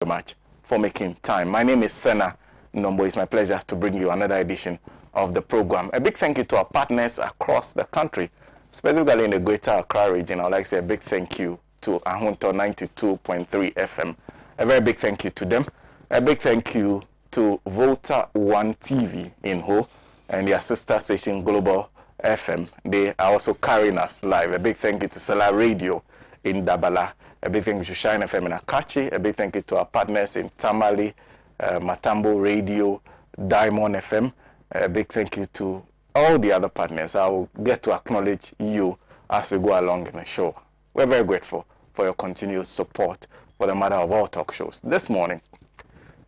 very much for making time. My name is Sena. Nombo. It's my pleasure to bring you another edition of the program. A big thank you to our partners across the country, specifically in the Greater Accra region. I would like to say a big thank you to Ahunto 92.3 FM. A very big thank you to them. A big thank you to Volta One TV in Ho and their sister station Global FM. They are also carrying us live. A big thank you to Sela Radio in Dabala. A big thank you to Shine FM in Akachi. A big thank you to our partners in Tamale, Matambo Radio, Diamond FM. A big thank you to all the other partners. I will get to acknowledge you as we go along in the show. We're very grateful for your continued support for the matter of all talk shows. This morning,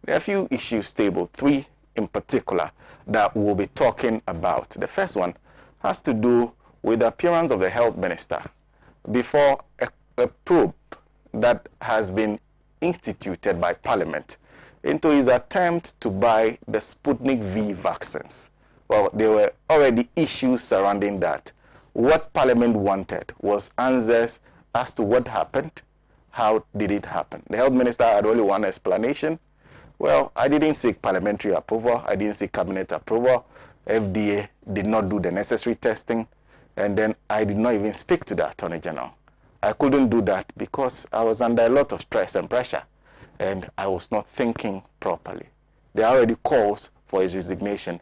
there are a few issues tabled, three in particular, that we'll be talking about. The first one has to do with the appearance of the health minister before a probe that has been instituted by Parliament into his attempt to buy the Sputnik V vaccines. Well, there were already issues surrounding that. What Parliament wanted was answers as to what happened, how did it happen. The health minister had only one explanation. Well, I didn't seek parliamentary approval. I didn't seek cabinet approval. FDA did not do the necessary testing. And then I did not even speak to the Attorney General. I couldn't do that because I was under a lot of stress and pressure. And I was not thinking properly. There are already calls for his resignation.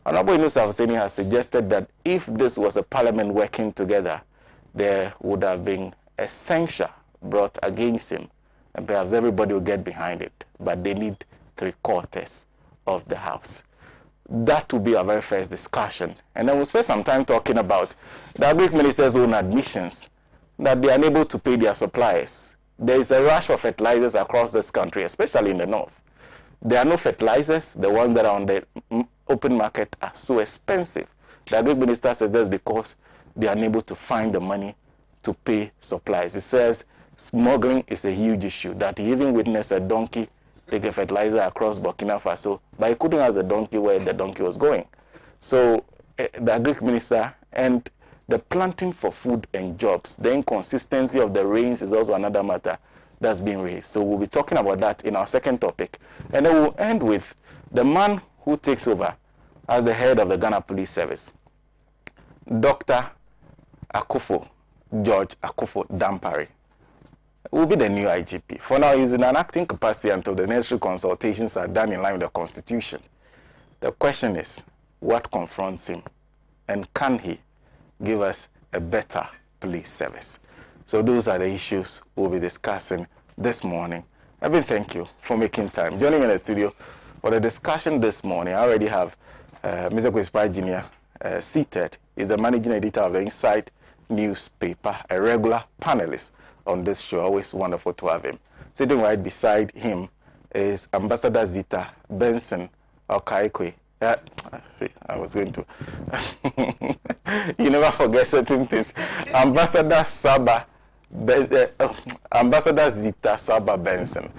Honorable Yunus Afuseni has suggested that if this was a parliament working together, there would have been a censure brought against him. And perhaps everybody will get behind it. But they need 3/4 of the House. That will be our very first discussion. And then we'll spend some time talking about the Agric Minister's own admissions that they are unable to pay their suppliers. There is a rush of fertilizers across this country, especially in the north. There are no fertilizers. The ones that are on the open market are so expensive. The Agric Minister says that's because they are unable to find the money to pay supplies. He says smuggling is a huge issue, that he even witnessed a donkey take a fertilizer across Burkina Faso, but he couldn't ask the donkey where the donkey was going. So the Agric Minister and the planting for food and jobs, the inconsistency of the rains is also another matter that's being raised. So we'll be talking about that in our second topic. And then we'll end with the man who takes over as the head of the Ghana Police Service, Dr. Akufo, George Akufo Dampare, will be the new IGP. For now, he's in an acting capacity until the necessary consultations are done in line with the Constitution. The question is, what confronts him? And can he give us a better police service? So those are the issues we'll be discussing this morning. Eben, thank you for making time. Joining me in the studio for the discussion this morning, I already have Mr. Kwespa Jr. Seated. He's the managing editor of the Inside newspaper, a regular panelist on this show. Always wonderful to have him. Sitting right beside him is Ambassador Zita Benson Okaikwe. See, I was going to. You never forget certain things. Ambassador Zita Saba Benson.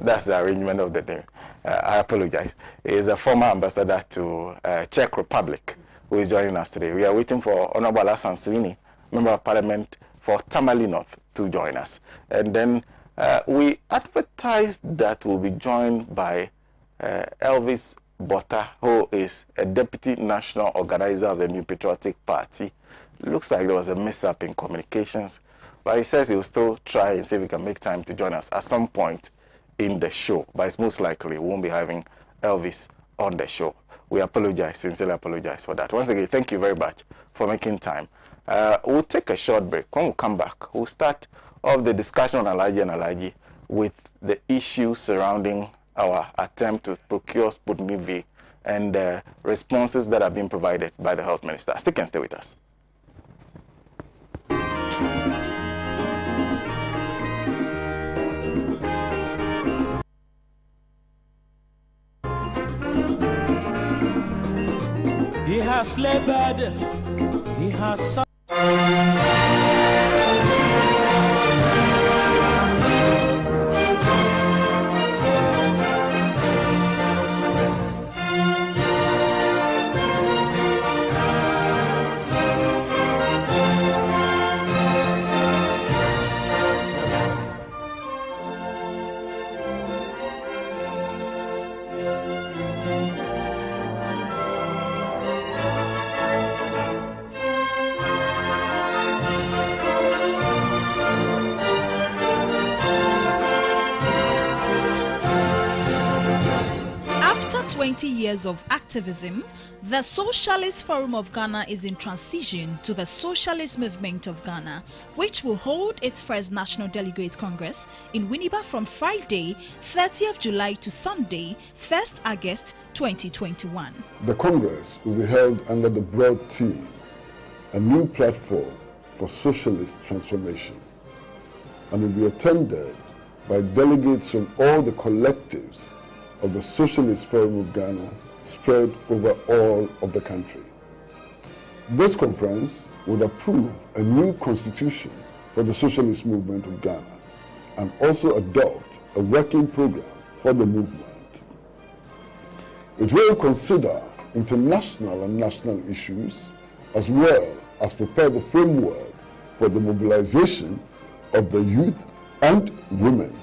That's the arrangement of the name. I apologize. He is a former ambassador to Czech Republic who is joining us today. We are waiting for Honorable Alasan Suini, Member of Parliament for Tamale North, to join us. And then we advertised that we'll be joined by Elvis Botta, who is a deputy national organizer of the New Patriotic Party. Looks like there was a mix-up in communications, but he says he will still try and see if he can make time to join us at some point in the show. But it's most likely we won't be having Elvis on the show. We apologize, sincerely apologize for that. Once again, thank you very much for making time. We'll take a short break. When we come back, we'll start off the discussion on ALHAJI with the issues surrounding our attempt to procure Sputnik V and the responses that have been provided by the health minister. Stick and stay with us. He has labored, he has 20 years of activism, the Socialist Forum of Ghana is in transition to the Socialist Movement of Ghana, which will hold its first National Delegates Congress in Winneba from Friday, 30th July to Sunday, 1st August 2021. The Congress will be held under the broad theme, a new platform for socialist transformation, and will be attended by delegates from all the collectives of the Socialist Forum of Ghana spread over all of the country. This conference would approve a new constitution for the socialist movement of Ghana and also adopt a working program for the movement. It will consider international and national issues as well as prepare the framework for the mobilization of the youth and women.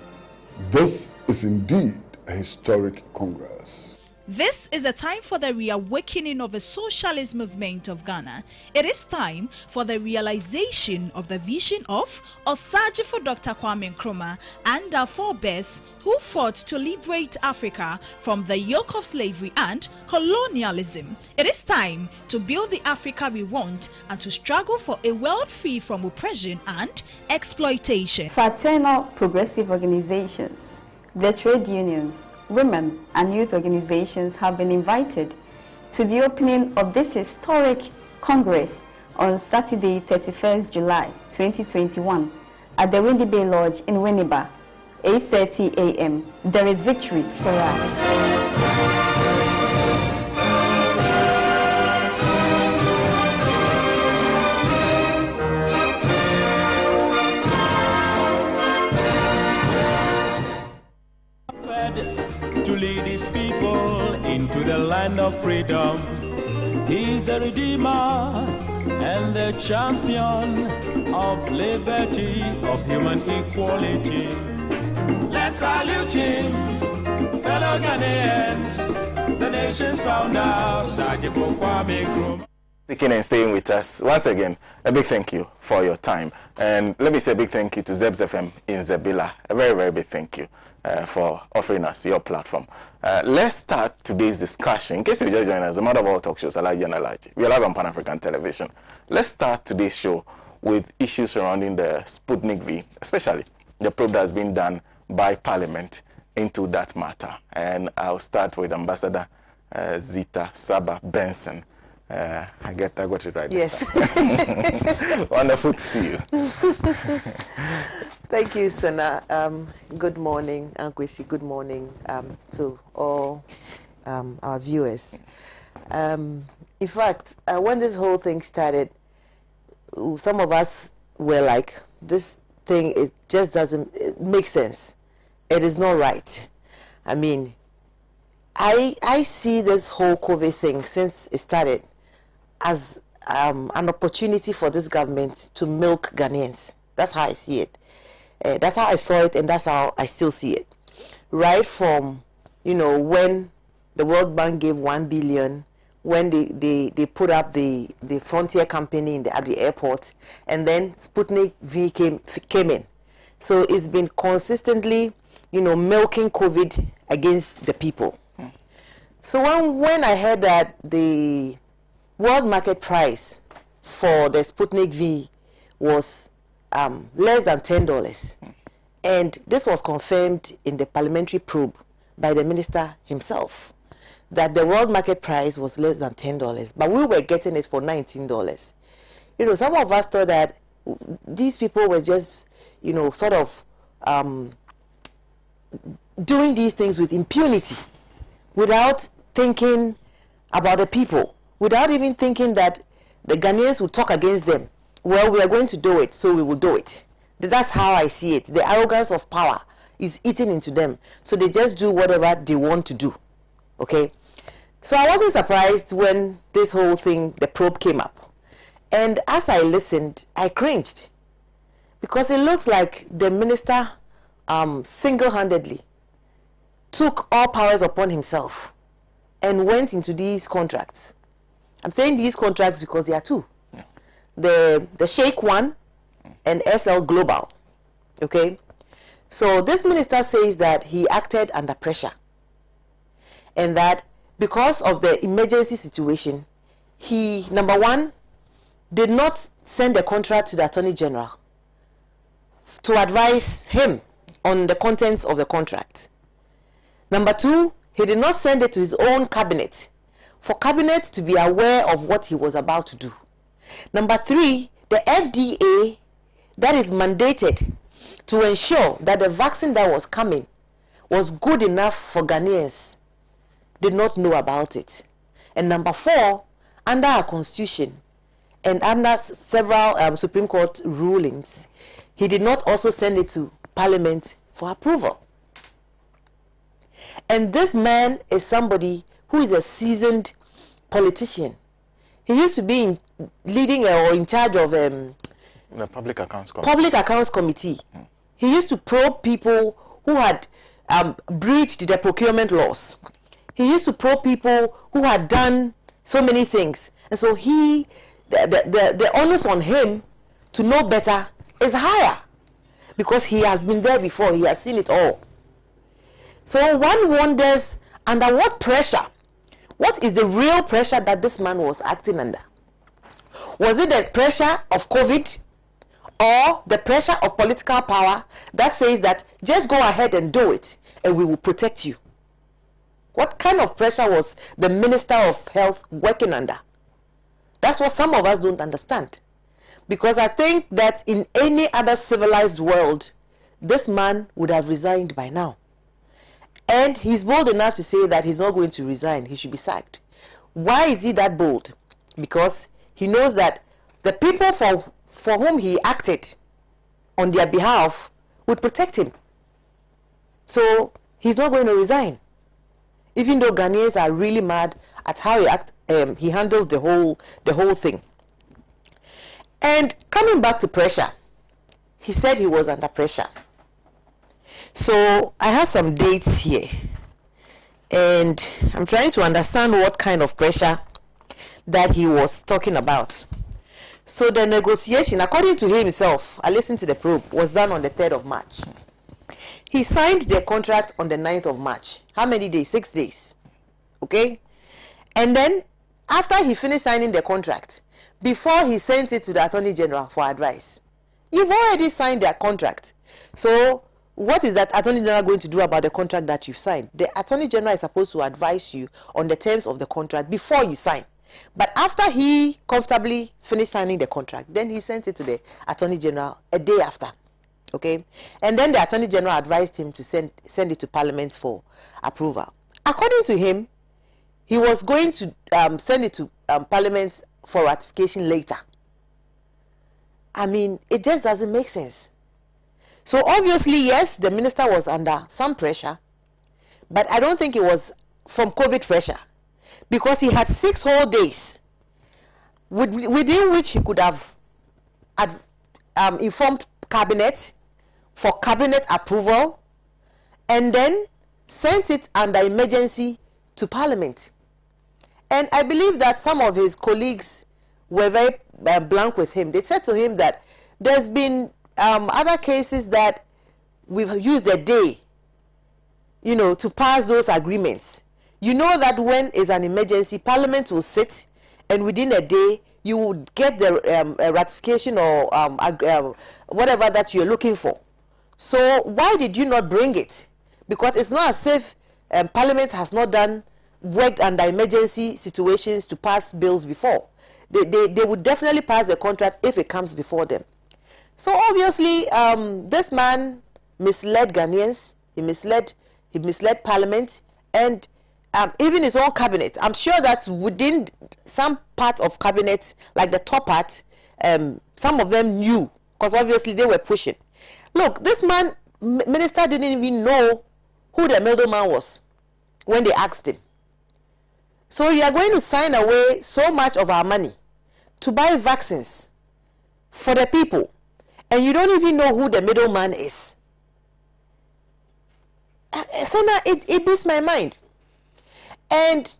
This is indeed a historic Congress. This is a time for the reawakening of a socialist movement of Ghana. It is time for the realization of the vision of ALHAJI for Dr. Kwame Nkrumah and our forebears who fought to liberate Africa from the yoke of slavery and colonialism. It is time to build the Africa we want and to struggle for a world free from oppression and exploitation. Fraternal progressive organizations, the trade unions, women and youth organizations have been invited to the opening of this historic Congress on Saturday, 31st July 2021 at the Windy Bay Lodge in Winneba, 8:30 a.m. There is victory for us. To lead his people into the land of freedom. He's the Redeemer and the champion of liberty, of human equality. Let's salute him, fellow Ghanaians, the nation's founder, ALHAJI for Kwame Nkrumah. Sticking and staying with us. Once again, a big thank you for your time. And let me say a big thank you to Zebs FM in Zebila. A very, very big thank you for offering us your platform. Let's start today's discussion. In case you just joined us, the mother of all talk shows, ALHAJI and ALHAJI. We are live on Pan-African television. Let's start today's show with issues surrounding the Sputnik V, especially the probe that has been done by Parliament into that matter. And I'll start with Ambassador Zita Saba Benson. I got it right. Yes. Wonderful to see you. Thank you, Sena. Good morning, Ankwesi. Good morning to all our viewers. In fact, when this whole thing started, some of us were like, this thing, it just doesn't make sense. It is not right. I mean, I see this whole COVID thing since it started as an opportunity for this government to milk Ghanaians. That's how I see it. That's how I saw it, and that's how I still see it. Right from, you know, when the World Bank gave 1 billion, when they put up the Frontier company at the airport, and then Sputnik V came in. So it's been consistently, you know, milking COVID against the people. So when I heard that the world market price for the Sputnik V was less than $10, and this was confirmed in the parliamentary probe by the minister himself, that the world market price was less than $10, but we were getting it for $19. You know, some of us thought that these people were just, you know, sort of doing these things with impunity, without thinking about the people, without even thinking that the Ghanaians would talk against them. Well, we are going to do it, so we will do it. That's how I see it. The arrogance of power is eating into them, so they just do whatever they want to do. Okay? So I wasn't surprised when this whole thing, the probe, came up. And as I listened, I cringed, because it looks like the minister single-handedly took all powers upon himself and went into these contracts. I'm saying these contracts because there are two. The Sheikh one and SL Global. Okay? So this minister says that he acted under pressure, and that because of the emergency situation, he, number one, did not send a contract to the Attorney General to advise him on the contents of the contract. Number two, he did not send it to his own cabinet for cabinet to be aware of what he was about to do. Number three, the FDA that is mandated to ensure that the vaccine that was coming was good enough for Ghanaians did not know about it. And number four, under our constitution and under several Supreme Court rulings, he did not also send it to Parliament for approval. And this man is somebody who is a seasoned politician. He used to be leading or in charge of the Public Accounts Committee. Public Accounts Committee. He used to probe people who had breached the procurement laws. He used to probe people who had done so many things. And so the onus on him to know better is higher because he has been there before. He has seen it all. So one wonders under what pressure, what is the real pressure that this man was acting under? Was it the pressure of COVID or the pressure of political power that says that just go ahead and do it and we will protect you? What kind of pressure was the Minister of Health working under? That's what some of us don't understand. Because I think that in any other civilized world, this man would have resigned by now. And he's bold enough to say that he's not going to resign. He should be sacked. Why is he that bold? Because he knows that the people for whom he acted on their behalf would protect him. So he's not going to resign. Even though Ghanaians are really mad at how he handled the whole thing. And coming back to pressure, he said he was under pressure. So I have some dates here, and I'm trying to understand what kind of pressure that he was talking about. So the negotiation, according to himself, I listened to the probe, was done on the 3rd of March. He signed the contract on the 9th of March. How many days? 6 days. Okay? And then, after he finished signing the contract, before he sent it to the Attorney General for advice, you've already signed their contract. So, what is that Attorney General going to do about the contract that you've signed? The Attorney General is supposed to advise you on the terms of the contract before you sign. But after he comfortably finished signing the contract, then he sent it to the Attorney General a day after. Okay? And then the Attorney General advised him to send it to Parliament for approval. According to him, he was going to send it to Parliament for ratification later. I mean, it just doesn't make sense. So obviously, yes, the minister was under some pressure, but I don't think it was from COVID pressure, because he had 6 whole days within which he could have informed cabinet for cabinet approval and then sent it under emergency to Parliament. And I believe that some of his colleagues were very blank with him. They said to him that there's been other cases that we've used a day, to pass those agreements. You know that when it's an emergency, Parliament will sit, and within a day, you would get the ratification or whatever that you're looking for. So why did you not bring it? Because it's not as if Parliament has not worked under emergency situations to pass bills before. They would definitely pass the contract if it comes before them. So obviously, this man misled Ghanaians. He misled Parliament, and even his own cabinet. I'm sure that within some part of cabinet, like the top part, some of them knew, because obviously they were pushing. Look, this minister didn't even know who the middleman was when they asked him. So you are going to sign away so much of our money to buy vaccines for the people, and you don't even know who the middleman is. Sena, it beats my mind. And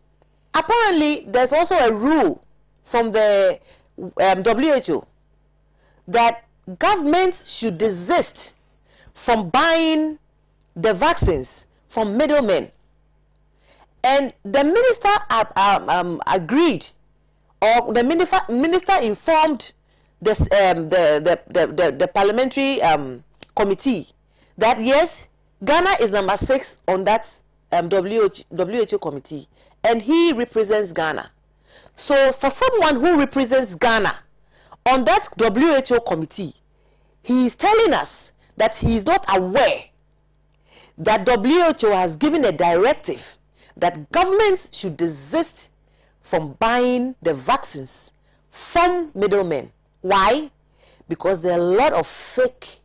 apparently, there's also a rule from the WHO that governments should desist from buying the vaccines from middlemen. And the minister agreed, or the minister informed this, the parliamentary committee that yes, Ghana is number 6 on that WHO committee, and he represents Ghana. So for someone who represents Ghana on that WHO committee, he is telling us that he is not aware that WHO has given a directive that governments should desist from buying the vaccines from middlemen. Why? Because there are a lot of fake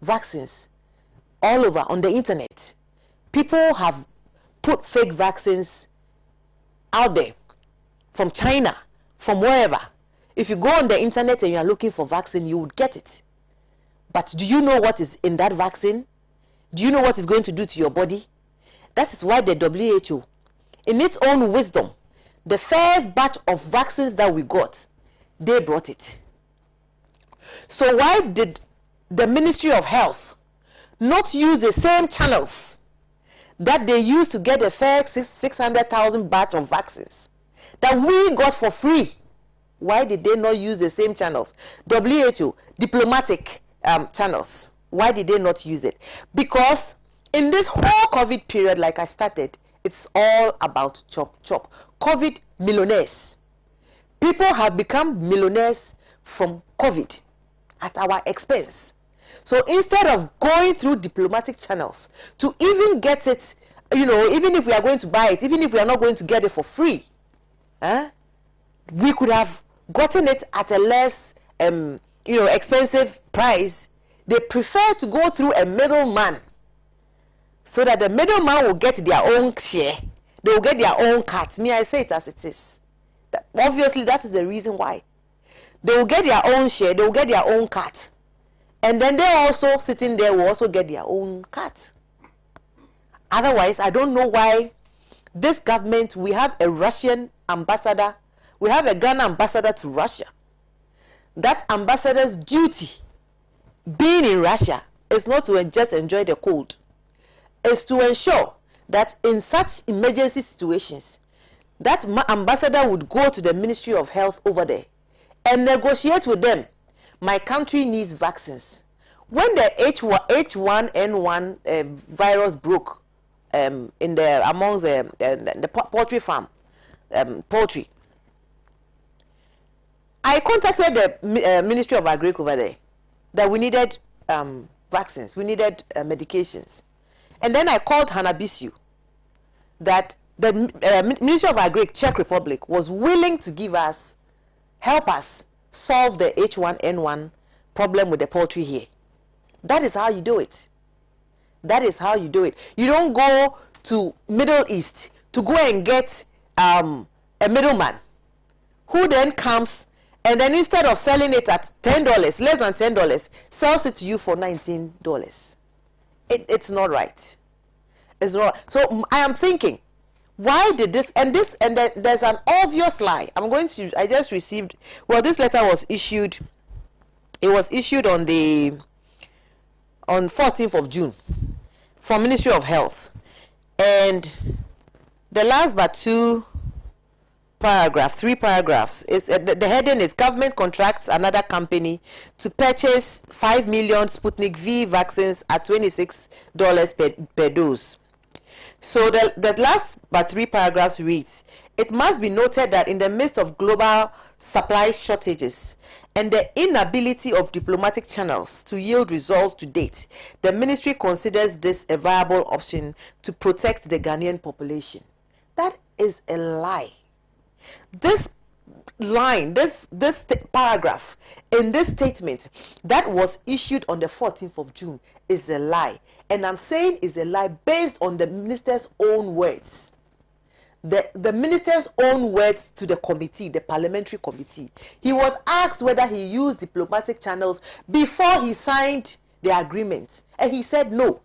vaccines all over on the internet. People have put fake vaccines out there from China, from wherever. If you go on the internet and you are looking for vaccine, you would get it. But do you know what is in that vaccine? Do you know what it's going to do to your body? That is why the WHO, in its own wisdom, the first batch of vaccines that we got, they brought it. So why did the Ministry of Health not use the same channels that they used to get the first 600,000 batch of vaccines that we got for free? Why did they not use the same channels? WHO, diplomatic channels. Why did they not use it? Because in this whole COVID period, like I started, it's all about chop chop. COVID millionaires. People have become millionaires from COVID at our expense. So instead of going through diplomatic channels to even get it, you know, even if we are going to buy it, even if we are not going to get it for free, we could have gotten it at a less, expensive price. They prefer to go through a middleman so that the middleman will get their own share. They will get their own cut. Me, I say it as it is. Obviously, that is the reason why. They will get their own share. They will get their own cut. And then they also, sitting there, will also get their own cut. Otherwise, I don't know why this government, we have a Russian ambassador. We have a Ghana ambassador to Russia. That ambassador's duty, being in Russia, is not to just enjoy the cold. It's to ensure that in such emergency situations, that ambassador would go to the Ministry of Health over there and negotiate with them. My country needs vaccines. When the H1N1 virus broke amongst the poultry farm, poultry, I contacted the Ministry of Agric over there that we needed vaccines, we needed medications. And then I called Hanabisu that the Ministry of Agric, Czech Republic, was willing to help us solve the H1N1 problem with the poultry here. That is how you do it. That is how you do it. You don't go to Middle East to go and get a middleman who then comes and then instead of selling it at $10, less than $10, sells it to you for $19. It's not right. It's not. So I am thinking, why did this and there's an obvious lie. I just received, well, this letter was issued, it was issued on 14th of June from Ministry of Health, and the last but 3 paragraphs is the heading is government contracts another company to purchase 5 million Sputnik V vaccines at $26 per dose. So the last but 3 paragraphs reads, it must be noted that in the midst of global supply shortages and the inability of diplomatic channels to yield results to date, the ministry considers this a viable option to protect the Ghanaian population. That is a lie. This line, this paragraph in this statement that was issued on the 14th of June is a lie. And I'm saying is a lie based on the minister's own words. The minister's own words to the committee, the parliamentary committee. He was asked whether he used diplomatic channels before he signed the agreement. And he said no.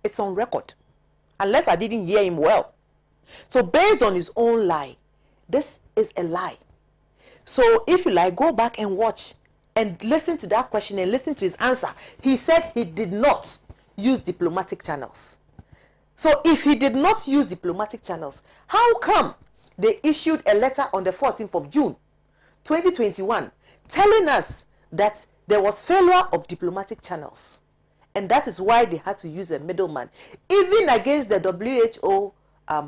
It's on record. Unless I didn't hear him well. So based on his own lie, this is a lie. So if you like, go back and watch and listen to that question and listen to his answer. He said he did not use diplomatic channels. So if he did not use diplomatic channels, how come they issued a letter on the 14th of June, 2021, telling us that there was failure of diplomatic channels? And that is why they had to use a middleman, even against the WHO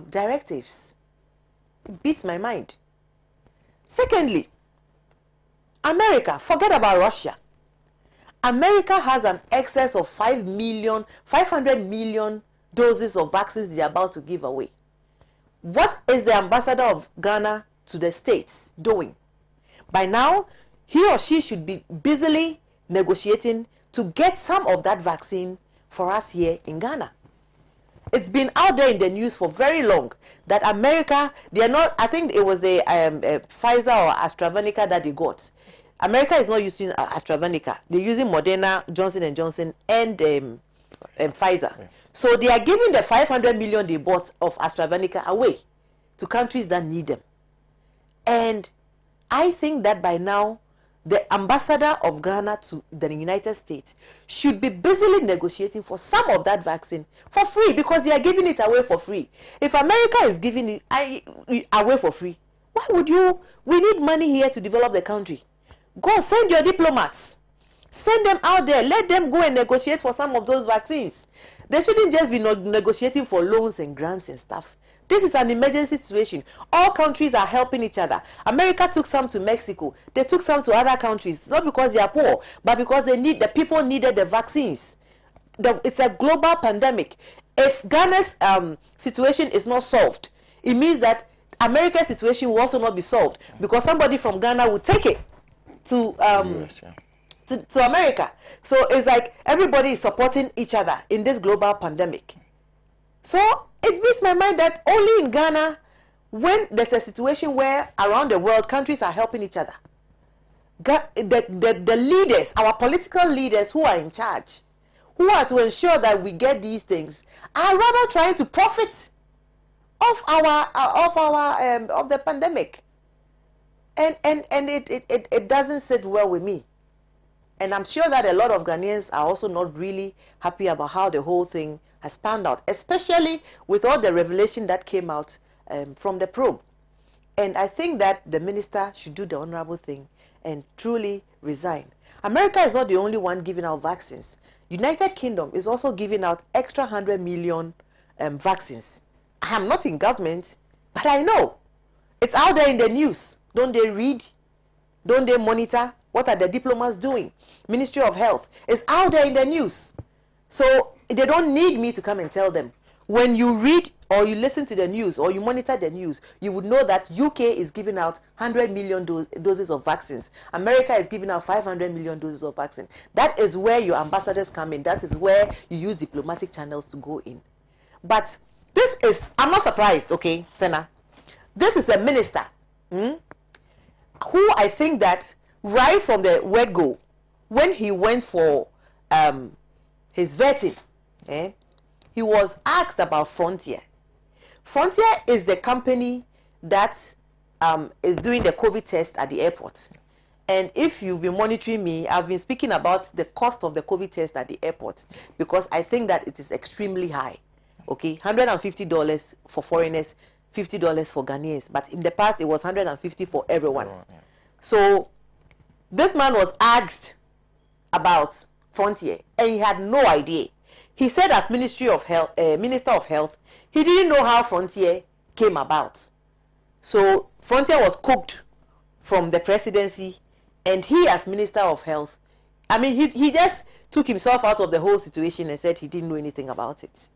directives. It beats my mind. Secondly, America, forget about Russia. America has an excess of 500 million doses of vaccines they're about to give away. What is the ambassador of Ghana to the States doing? By now, he or she should be busily negotiating to get some of that vaccine for us here in Ghana. It's been out there in the news for very long that America, they are not, I think it was a Pfizer or AstraZeneca that they got. America is not using AstraZeneca. They're using Moderna, Johnson & Johnson, and Pfizer. Yeah. So they are giving the 500 million they bought of AstraZeneca away to countries that need them. And I think that by now, the ambassador of Ghana to the United States should be busily negotiating for some of that vaccine for free, because they are giving it away for free. If America is giving it away for free, why would you? We need money here to develop the country. Go send your diplomats. Send them out there. Let them go and negotiate for some of those vaccines. They shouldn't just be negotiating for loans and grants and stuff. This is an emergency situation. All countries are helping each other. America took some to Mexico. They took some to other countries. Not because they are poor, but because the people needed the vaccines. It's a global pandemic. If Ghana's situation is not solved, it means that America's situation will also not be solved, because somebody from Ghana will take it to US, to America. So it's like everybody is supporting each other in this global pandemic. So it makes my mind that only in Ghana, when there's a situation where around the world countries are helping each other, the leaders, our political leaders who are in charge, who are to ensure that we get these things, are rather trying to profit of the pandemic. And it doesn't sit well with me. And I'm sure that a lot of Ghanaians are also not really happy about how the whole thing has panned out, especially with all the revelation that came out from the probe. And I think that the minister should do the honorable thing and truly resign. America is not the only one giving out vaccines. United Kingdom is also giving out extra 100 million vaccines. I am not in government, but I know. It's out there in the news. Don't they read? Don't they monitor? What are the diplomats doing? Ministry of Health is out there in the news. So they don't need me to come and tell them. When you read or you listen to the news or you monitor the news, you would know that UK is giving out 100 million doses of vaccines. America is giving out 500 million doses of vaccine. That is where your ambassadors come in. That is where you use diplomatic channels to go in. But this is, I'm not surprised, okay, Sena. This is a minister who I think that right from the word go, when he went for his vetting, he was asked about Frontier. Frontier is the company that is doing the COVID test at the airport. And if you've been monitoring me, I've been speaking about the cost of the COVID test at the airport, because I think that it is extremely high. Okay, $150 for foreigners, $50 for Ghanaians. But in the past, it was $150 for everyone. Yeah. So this man was asked about Frontier, and he had no idea. He said, as Minister of Health, he didn't know how Frontier came about. So Frontier was cooked from the presidency, and he, as Minister of Health, I mean, he just took himself out of the whole situation and said he didn't know anything about it.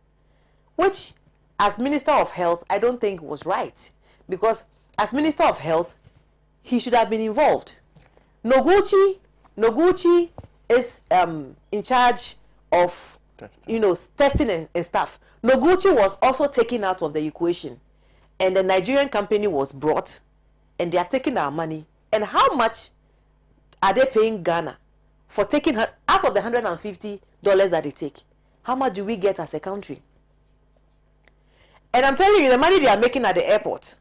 Which, as Minister of Health, I don't think was right. Because as Minister of Health, he should have been involved. Noguchi is in charge of testing and stuff. Noguchi was also taken out of the equation, and the Nigerian company was brought, and they are taking our money. And how much are they paying Ghana for taking her out of the $150 that they take? How much do we get as a country? And I'm telling you, the money they are making at the airport,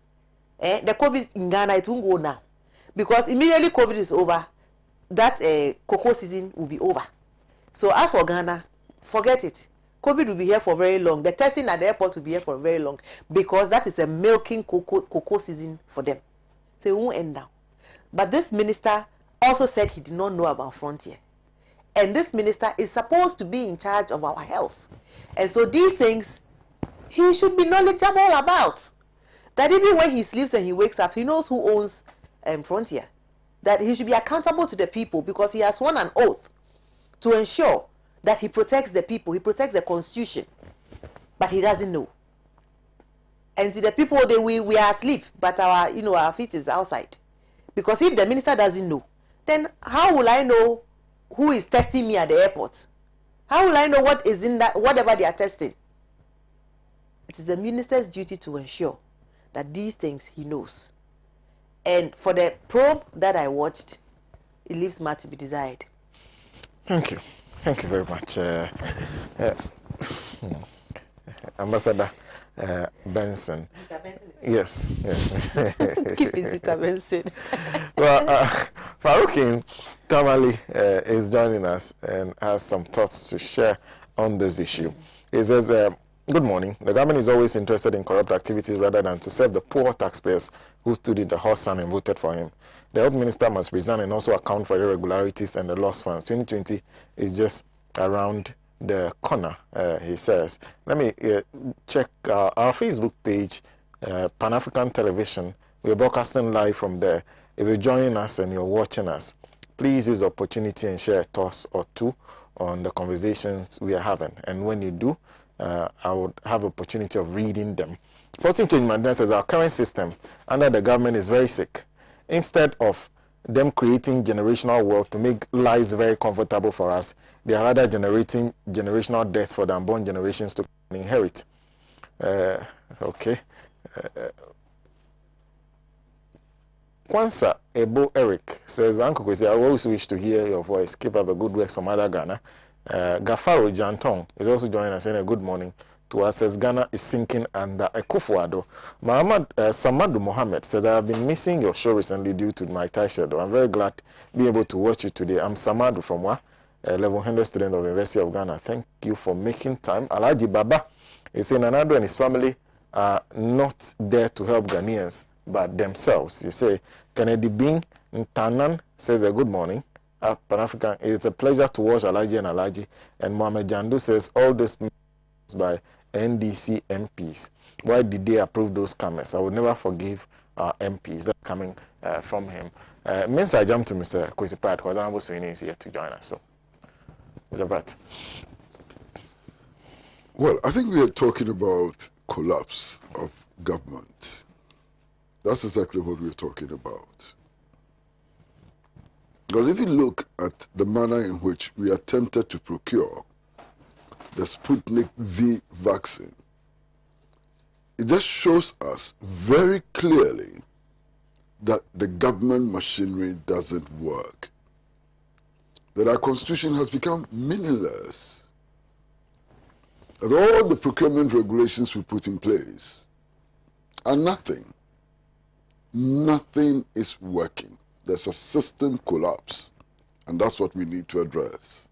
the COVID in Ghana, it won't go now, because immediately COVID is over, that cocoa season will be over. So as for Ghana, forget it. COVID will be here for very long. The testing at the airport will be here for very long because that is a milking cocoa season for them. So it won't end now. But this minister also said he did not know about Frontier. And this minister is supposed to be in charge of our health. And so these things, he should be knowledgeable about. That even when he sleeps and he wakes up, he knows who owns Frontier. That he should be accountable to the people because he has sworn an oath to ensure that he protects the people, he protects the constitution, but he doesn't know. And to the people, we are asleep, but our feet is outside. Because if the minister doesn't know, then how will I know who is testing me at the airport? How will I know what is in that, whatever they are testing? It is the minister's duty to ensure that these things he knows. And for the probe that I watched, it leaves much to be desired. Thank you. Thank you very much. Ambassador Benson. Yes, yes. Keep it, Zita Benson. Well, Faroukin Kamali is joining us and has some thoughts to share on this issue. He says, good morning. The government is always interested in corrupt activities rather than to serve the poor taxpayers who stood in the hot sun and voted for him. The health minister must resign and also account for irregularities and the lost funds. 2020 is just around the corner, he says. Let me check our Facebook page, Pan-African Television. We're broadcasting live from there. If you're joining us and you're watching us, please use the opportunity and share a thought or two on the conversations we are having. And when you do, I would have opportunity of reading them. Positive Change Mandela says our current system under the government is very sick. Instead of them creating generational wealth to make lives very comfortable for us, they are rather generating generational debts for the unborn generations to inherit. Okay. Kwansa Ebo Eric says, Uncle Kwesi, I always wish to hear your voice. Keep up the good work from other Ghana. Gafaro Jantong is also joining us saying a good morning to us, says Ghana is sinking under Akufo-Addo. Samadu Mohammed says, I have been missing your show recently due to my tight schedule. I'm very glad to be able to watch you today. I'm Samadu from level 100 student of the University of Ghana. Thank you for making time. ALHAJI Baba is saying Anado and his family are not there to help Ghanaians but themselves. You say Kennedy Bing Ntanan says a good morning. Pan-African, it's a pleasure to watch ALHAJI and ALHAJI. And Mohamed Jandu says all this by NDC MPs. Why did they approve those comments? I would never forgive our MPs. That's coming from him. Means I jump to Mr. Kwesi Pratt because Honorable Sweeney is here to join us. So, Mr. Pratt. Well, I think we are talking about collapse of government. That's exactly what we're talking about. Because if you look at the manner in which we attempted to procure the Sputnik V vaccine, it just shows us very clearly that the government machinery doesn't work. That our constitution has become meaningless. That all the procurement regulations we put in place are nothing. Nothing is working. There's a system collapse, and that's what we need to address.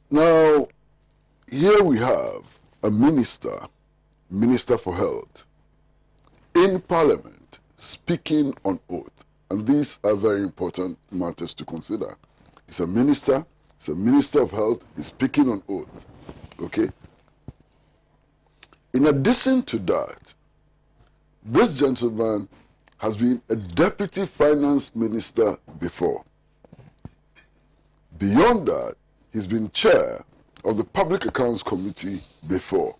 Now, here we have a minister for health, in Parliament, speaking on oath. And these are very important matters to consider. He's a minister of health, he's speaking on oath, okay? In addition to that, this gentleman has been a deputy finance minister before. Beyond that, he's been chair of the Public Accounts Committee before.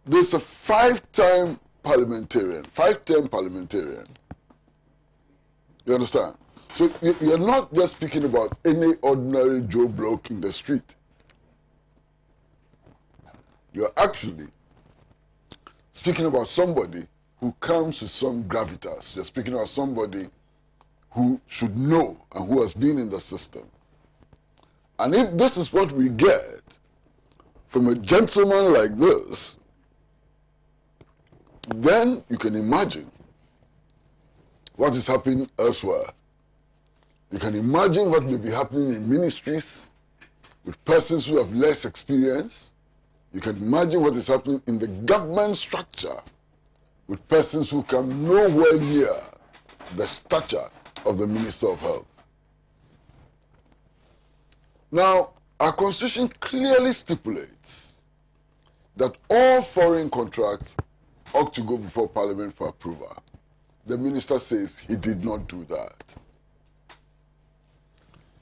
There's a five-term parliamentarian. You understand? So you're not just speaking about any ordinary Joe Bloke in the street. You're actually speaking about somebody who comes with some gravitas. You're speaking about somebody who should know and who has been in the system. And if this is what we get from a gentleman like this, then you can imagine what is happening elsewhere. You can imagine what may be happening in ministries with persons who have less experience. You can imagine what is happening in the government structure with persons who come nowhere near the stature of the Minister of Health. Now, our Constitution clearly stipulates that all foreign contracts ought to go before Parliament for approval. The Minister says he did not do that.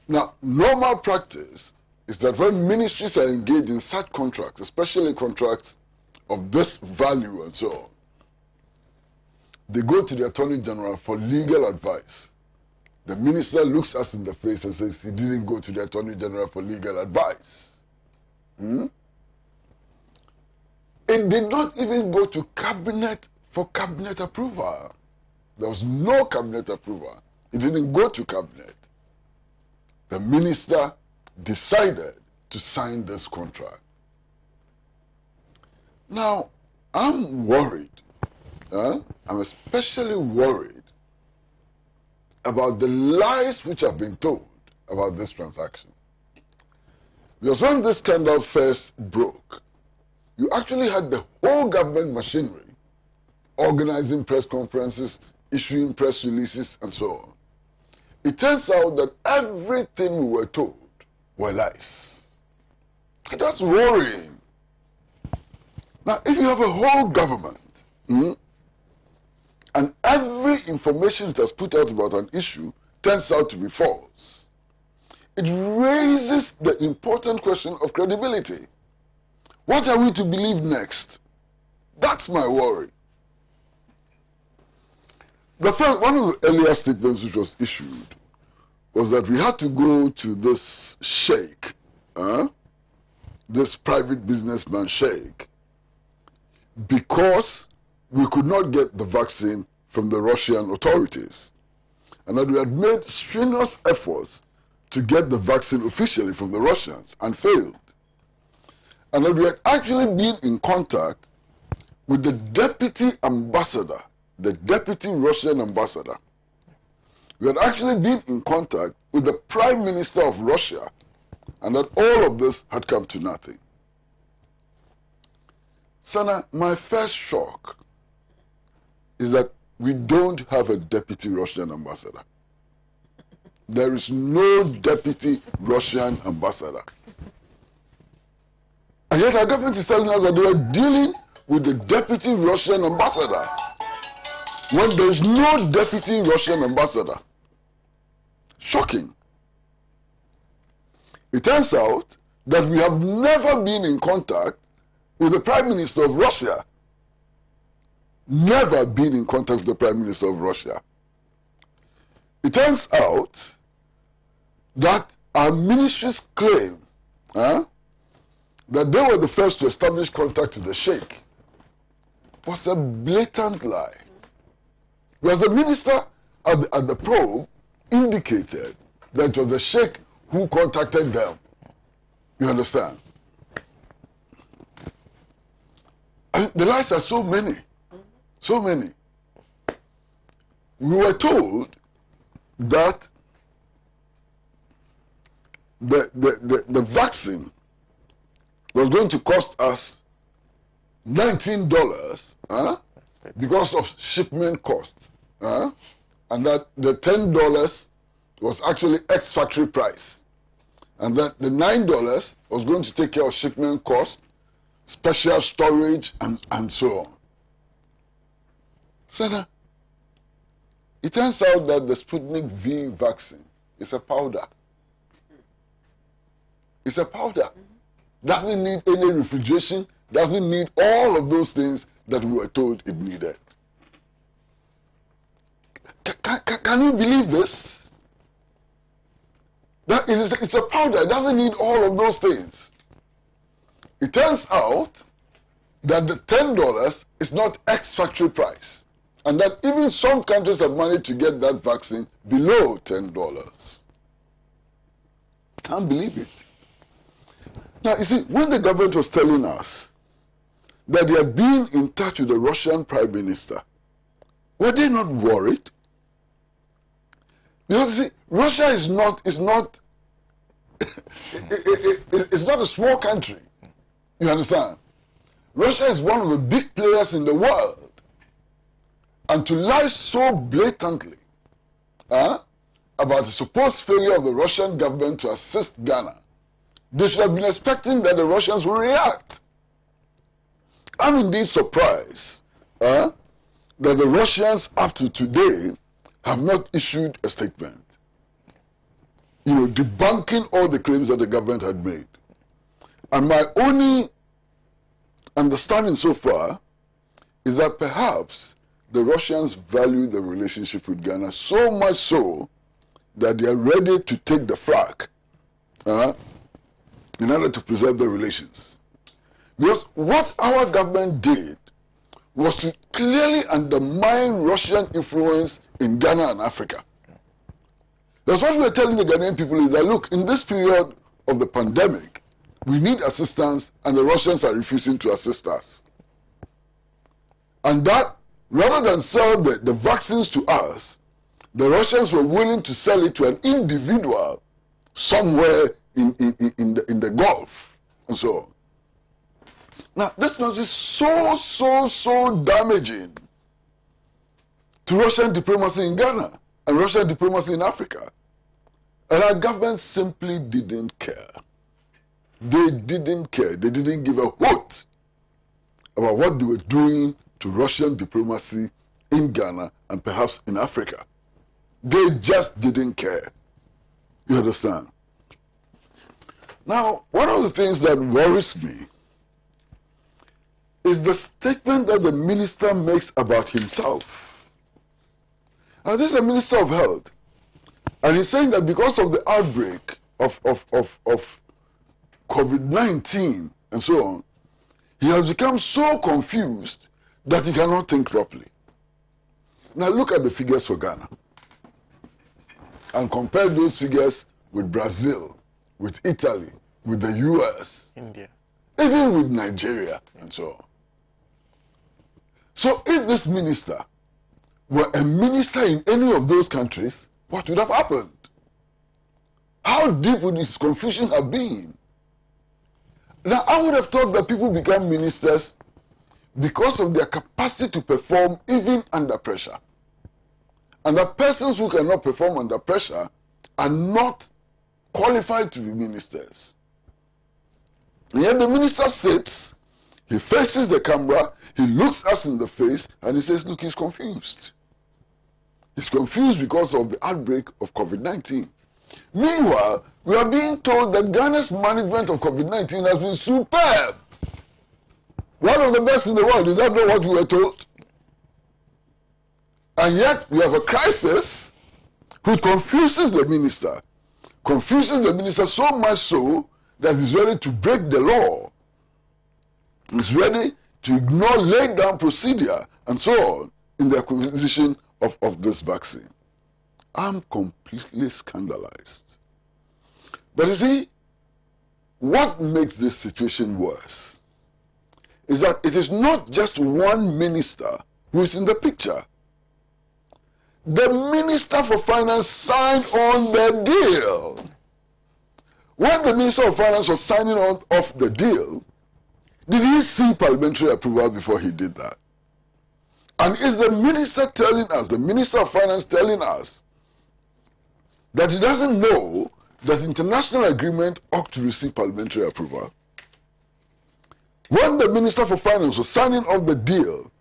Now, normal practice is that when ministries are engaged in such contracts, especially contracts of this value and so on, they go to the Attorney General for legal advice. The minister looks us in the face and says he didn't go to the Attorney General for legal advice. It did not even go to Cabinet for Cabinet approval. There was no Cabinet approval. It didn't go to Cabinet. The minister decided to sign this contract. Now, I'm worried. I'm especially worried about the lies which have been told about this transaction. Because when this scandal first broke, you actually had the whole government machinery organizing press conferences, issuing press releases, and so on. It turns out that everything we were told were lies. That's worrying. Now, if you have a whole government, and every information it has put out about an issue turns out to be false, it raises the important question of credibility. What are we to believe next? That's my worry. One of the earlier statements which was issued was that we had to go to this sheikh, this private businessman sheikh, because we could not get the vaccine from the Russian authorities, and that we had made strenuous efforts to get the vaccine officially from the Russians and failed, and that we had actually been in contact with the deputy ambassador, the deputy Russian ambassador. We had actually been in contact with the Prime Minister of Russia, and that all of this had come to nothing. Sena, my first shock is that we don't have a deputy Russian ambassador. There is no deputy Russian ambassador. And yet our government is telling us that they are dealing with the deputy Russian ambassador when there is no deputy Russian ambassador. Shocking. It turns out that we have never been in contact with the Prime Minister of Russia. Never been in contact with the Prime Minister of Russia. It turns out that our ministries claim that they were the first to establish contact with the sheikh was a blatant lie. Because the minister at the probe indicated that it was the sheikh who contacted them. You understand? And the lies are so many. So many. We were told that the vaccine was going to cost us $19 because of shipment costs, and that the $10 was actually ex-factory price, and that the $9 was going to take care of shipment cost, special storage, and so on. Sena, it turns out that the Sputnik V vaccine is a powder. It's a powder. Doesn't need any refrigeration, doesn't need all of those things that we were told it needed. Can you believe this? That it's a powder, it doesn't need all of those things. It turns out that the $10 is not ex-factory price, and that even some countries have managed to get that vaccine below $10. Can't believe it. Now, you see, when the government was telling us that they had been in touch with the Russian Prime Minister, were they not worried? Because, you see, Russia is not it's not a small country. You understand? Russia is one of the big players in the world. And to lie so blatantly about the supposed failure of the Russian government to assist Ghana, they should have been expecting that the Russians will react. I'm indeed surprised that the Russians up to today have not issued a statement, debunking all the claims that the government had made. And my only understanding so far is that perhaps the Russians value the relationship with Ghana so much so that they are ready to take the flak in order to preserve the relations. Because what our government did was to clearly undermine Russian influence in Ghana and Africa. That's what we're telling the Ghanaian people is that, look, in this period of the pandemic, we need assistance and the Russians are refusing to assist us. And that, rather than sell the vaccines to us, the Russians were willing to sell it to an individual somewhere in the Gulf and so on. Now, this must be so damaging to Russian diplomacy in Ghana and Russian diplomacy in Africa. And our government simply didn't care. They didn't care. They didn't give a hoot about what they were doing to Russian diplomacy in Ghana and perhaps in Africa. They just didn't care. You understand? Now, one of the things that worries me is the statement that the minister makes about himself. Now, this is a minister of health, and he's saying that because of the outbreak of COVID-19 and so on, he has become so confused that he cannot think properly. Now, look at the figures for Ghana and compare those figures with Brazil, with Italy, with the US, India, even with Nigeria and so on. So if this minister were a minister in any of those countries, what would have happened? How deep would his confusion have been? Now, I would have thought that people become ministers because of their capacity to perform even under pressure. And that persons who cannot perform under pressure are not qualified to be ministers. And yet the minister sits, he faces the camera, he looks us in the face, and he says, look, he's confused. He's confused because of the outbreak of COVID-19. Meanwhile, we are being told that Ghana's management of COVID-19 has been superb. One of the best in the world. Is that not what we were told? And yet, we have a crisis which confuses the minister. Confuses the minister so much so that he's ready to break the law. He's ready to ignore laid down procedure and so on in the acquisition of this vaccine. I'm completely scandalized. But you see, what makes this situation worse is that it is not just one minister who is in the picture. The Minister for Finance signed on the deal. When the Minister of Finance was signing on off the deal, did he see parliamentary approval before he did that? And is the minister telling us, the Minister of Finance telling us, that he doesn't know that international agreement ought to receive parliamentary approval? When the Minister for Finance was signing off the deal,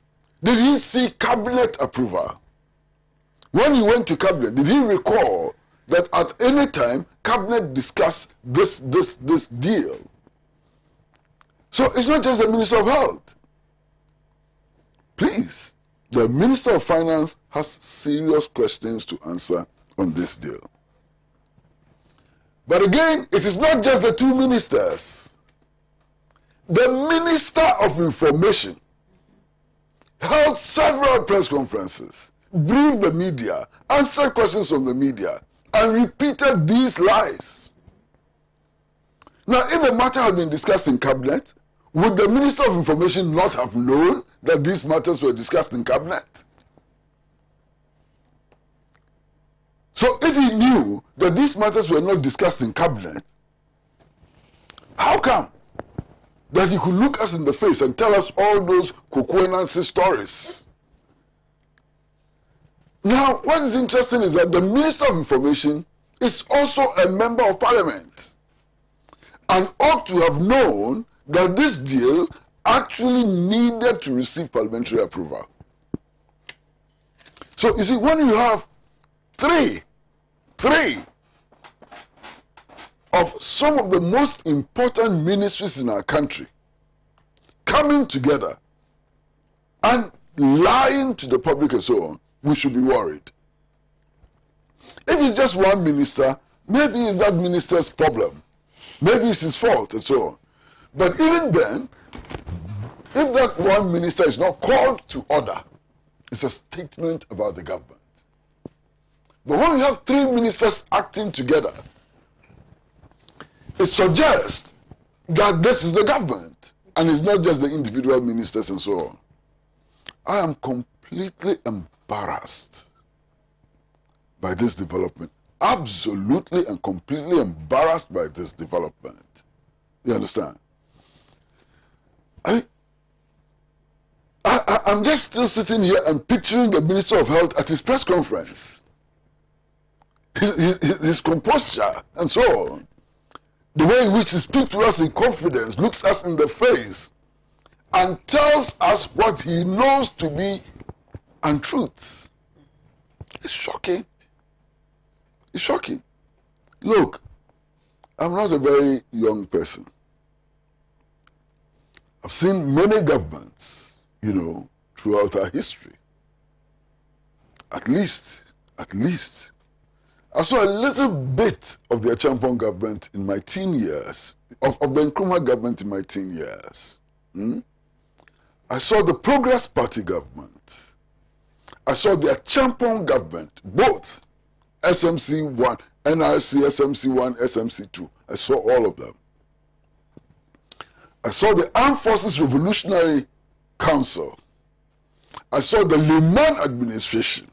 did he see cabinet approval? When he went to cabinet, did he recall that at any time cabinet discussed this deal? So it's not just the Minister of Health. Please, the Minister of Finance has serious questions to answer on this deal. But again, it is not just the two ministers. The Minister of Information held several press conferences, briefed the media, answered questions from the media, and repeated these lies. Now, if the matter had been discussed in cabinet, would the Minister of Information not have known that these matters were discussed in cabinet? So if he knew that these matters were not discussed in cabinet, How come that he could look us in the face and tell us all those Nancy stories? Now, what is interesting is that the Minister of Information is also a member of Parliament and ought to have known that this deal actually needed to receive parliamentary approval. So, you see, when you have three of some of the most important ministries in our country coming together and lying to the public and so on, we should be worried. If it's just one minister, maybe it's that minister's problem. Maybe it's his fault and so on. But even then, if that one minister is not called to order, it's a statement about the government. But when you have three ministers acting together, it suggests that this is the government and it's not just the individual ministers and so on. I am completely embarrassed by this development. Absolutely and completely embarrassed by this development. You understand? I'm just still sitting here and picturing the Minister of Health at his press conference. His composure and so on. The way in which he speaks to us in confidence, looks us in the face, and tells us what he knows to be untruths. It's shocking. It's shocking. Look, I'm not a very young person. I've seen many governments, throughout our history. At least, I saw a little bit of the Achampong government in my teen years, of the Nkrumah government in my teen years. I saw the Progress Party government. I saw the Achampong government, both SMC1, NRC, SMC1, SMC2. I saw all of them. I saw the Armed Forces Revolutionary Council. I saw the Liman administration.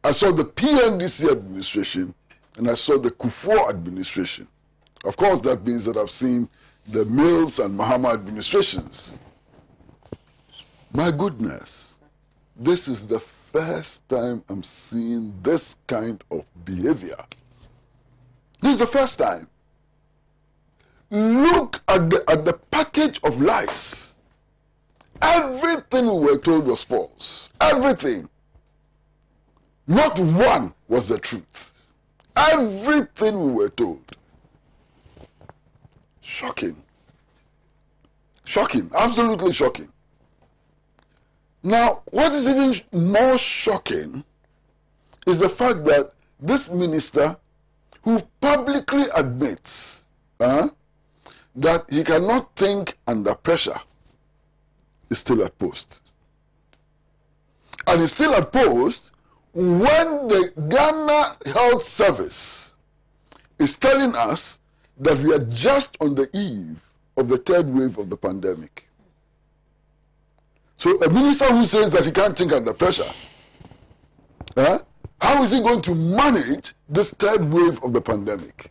I saw the PNDC administration, and I saw the Kufuor administration. Of course, that means that I've seen the Mills and Mahama administrations. My goodness, this is the first time I'm seeing this kind of behavior. This is the first time. Look at the package of lies. Everything we were told was false. Everything. Not one was the truth. Everything we were told. Shocking. Shocking. Absolutely shocking. Now, what is even more shocking is the fact that this minister, who publicly admits that he cannot think under pressure, is still at post. And is still at post when the Ghana Health Service is telling us that we are just on the eve of the third wave of the pandemic. So a minister who says that he can't think under pressure, how is he going to manage this third wave of the pandemic?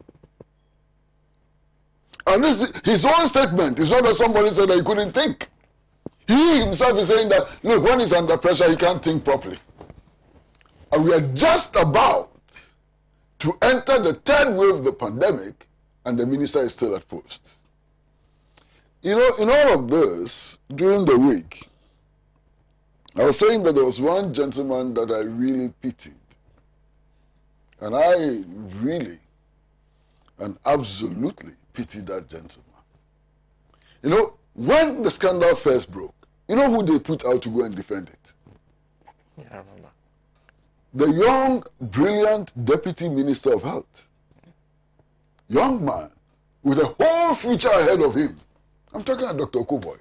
And this is his own statement. It's not that somebody said that he couldn't think. He himself is saying that, look, when he's under pressure, he can't think properly. And we are just about to enter the third wave of the pandemic, and the minister is still at post. In all of this, during the week, I was saying that there was one gentleman that I really pitied. And I really and absolutely pitied that gentleman. When the scandal first broke, you know who they put out to go and defend it? Yeah, I remember. The young, brilliant Deputy Minister of Health. Young man with a whole future ahead of him. I'm talking about Dr. Okoboy.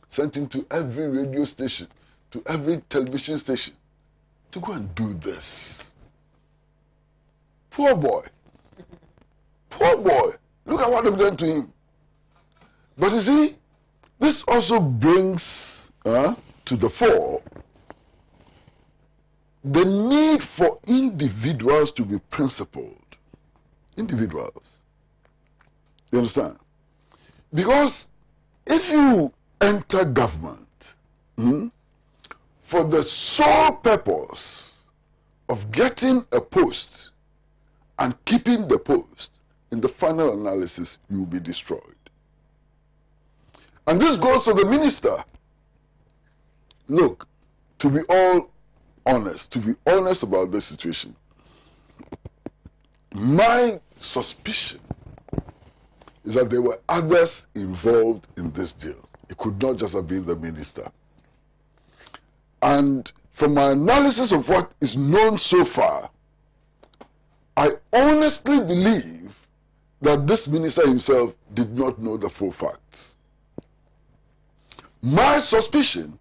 Sent him to every radio station, to every television station, to go and do this. Poor boy. Poor boy. Look at what they've done to him. But you see, this also brings to the fore the need for individuals to be principled. Individuals. You understand? Because if you enter government for the sole purpose of getting a post and keeping the post, in the final analysis, you will be destroyed. And this goes to the minister. Look, to be honest about this situation, my suspicion is that there were others involved in this deal. It could not just have been the minister. And from my analysis of what is known so far, I honestly believe that this minister himself did not know the full facts. My suspicion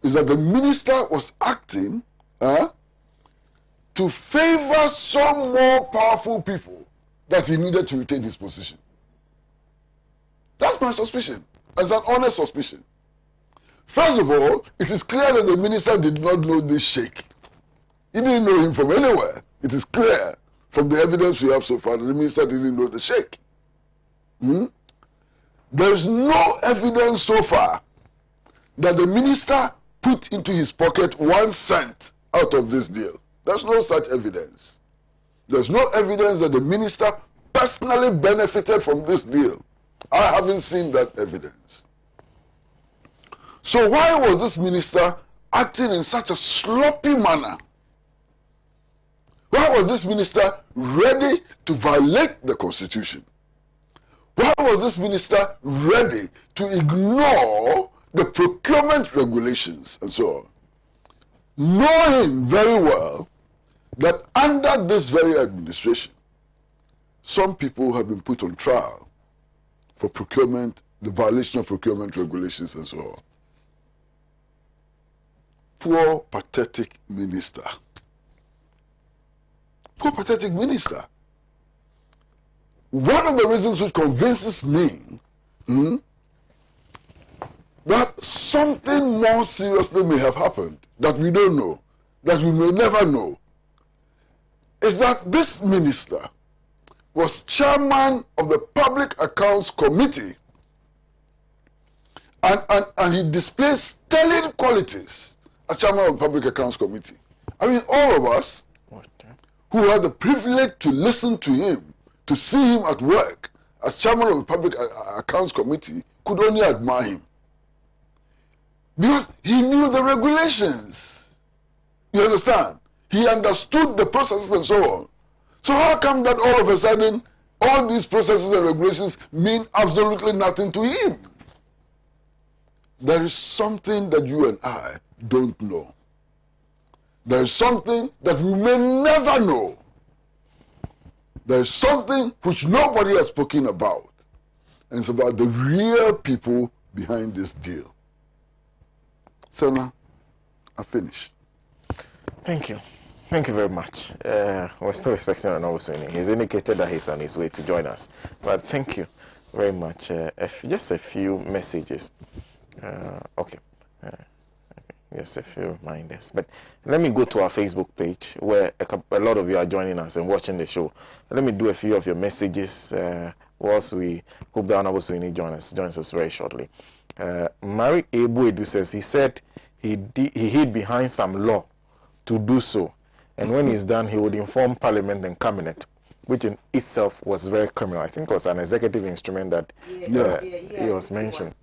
is that the minister was acting to favor some more powerful people that he needed to retain his position. That's my suspicion. That's an honest suspicion. First of all, it is clear that the minister did not know this sheikh. He didn't know him from anywhere. It is clear from the evidence we have so far that the minister didn't know the sheikh. There is no evidence so far that the minister put into his pocket 1 cent out of this deal. There's no such evidence. There's no evidence that the minister personally benefited from this deal. I haven't seen that evidence. So why was this minister acting in such a sloppy manner? Why was this minister ready to violate the Constitution? Why was this minister ready to ignore the procurement regulations and so on, knowing very well that under this very administration, some people have been put on trial for procurement, the violation of procurement regulations and so on. Poor, pathetic minister. Poor, pathetic minister. One of the reasons which convinces me that something more seriously may have happened that we don't know, that we may never know, is that this minister was chairman of the Public Accounts Committee, and he displays sterling qualities as chairman of the Public Accounts Committee. I mean, all of us who had the privilege to listen to him, to see him at work as chairman of the Public Accounts Committee, could only admire him. Because he knew the regulations. You understand? He understood the processes and so on. So how come that all of a sudden, all these processes and regulations mean absolutely nothing to him? There is something that you and I don't know. There is something that we may never know. There is something which nobody has spoken about. And it's about the real people behind this deal. Sena, I finish. Thank you. Thank you very much. We're still expecting Nombo. He's indicated that he's on his way to join us. But thank you very much. Just a few messages. Okay. Yes, a few reminders. But let me go to our Facebook page where a lot of you are joining us and watching the show. Let me do a few of your messages whilst we hope that Nombo joins us very shortly. Mary Ebuedu says he said he hid behind some law to do so, and when he's done, he would inform Parliament and Cabinet, which in itself was very criminal. I think it was an executive instrument that he was mentioned.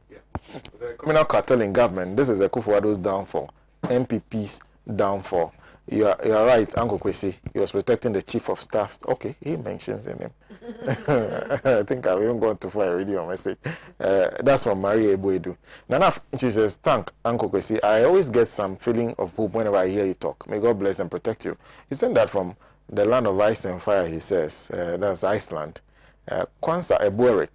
The criminal cartel in government. This is a Kufuor's downfall, MPP's downfall. You are right, Uncle Kwesi. He was protecting the chief of staff. Okay, he mentions his name. I think I've even gone too far already on message. That's from Maria Ebuedu. Nana, she says, thank Uncle Kwesi. I always get some feeling of hope whenever I hear you talk. May God bless and protect you. He sent that from the land of ice and fire, he says. That's Iceland. Kwanzaa Ebuerik.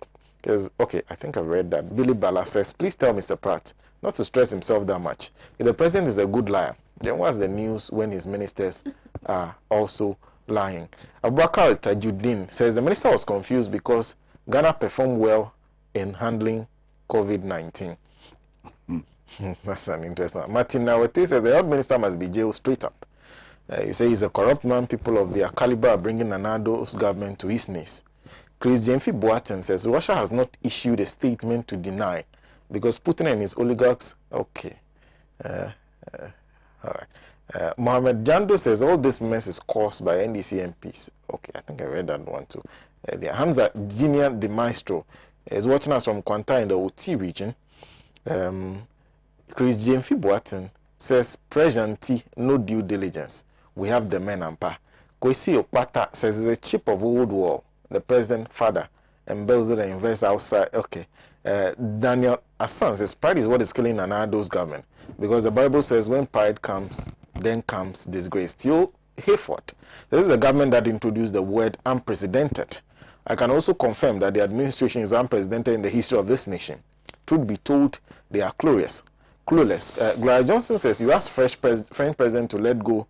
Okay, I think I've read that. Billy Bala says, please tell Mr. Pratt not to stress himself that much. If the president is a good liar, then what's the news when his ministers are also lying? Abubakar Tajuddin says the minister was confused because Ghana performed well in handling COVID-19. That's an interesting one. Martin Nawate says the health minister must be jailed straight up. He says he's a corrupt man. People of their caliber are bringing Nanado's government to his knees. Chris Jenfi Boateng says Russia has not issued a statement to deny because Putin and his oligarchs. Okay. All right. Mohammed Jando says all this mess is caused by NDC MPs. Okay, I think I read that one too. Hamza Junior the Maestro is watching us from Kwanta in the OT region. Chris Jenfi Boateng says present no due diligence. We have the men and pa. Kwesi Okpata says it's a chip of old war. The president father embezzled and invests outside. Okay. Daniel Assan says pride is what is killing Nanado's government because the Bible says when pride comes, then comes disgrace. Theo Hayford, this is a government that introduced the word unprecedented. I can also confirm that the administration is unprecedented in the history of this nation. Truth be told, they are clueless. Gloria Johnson says you ask French president to let go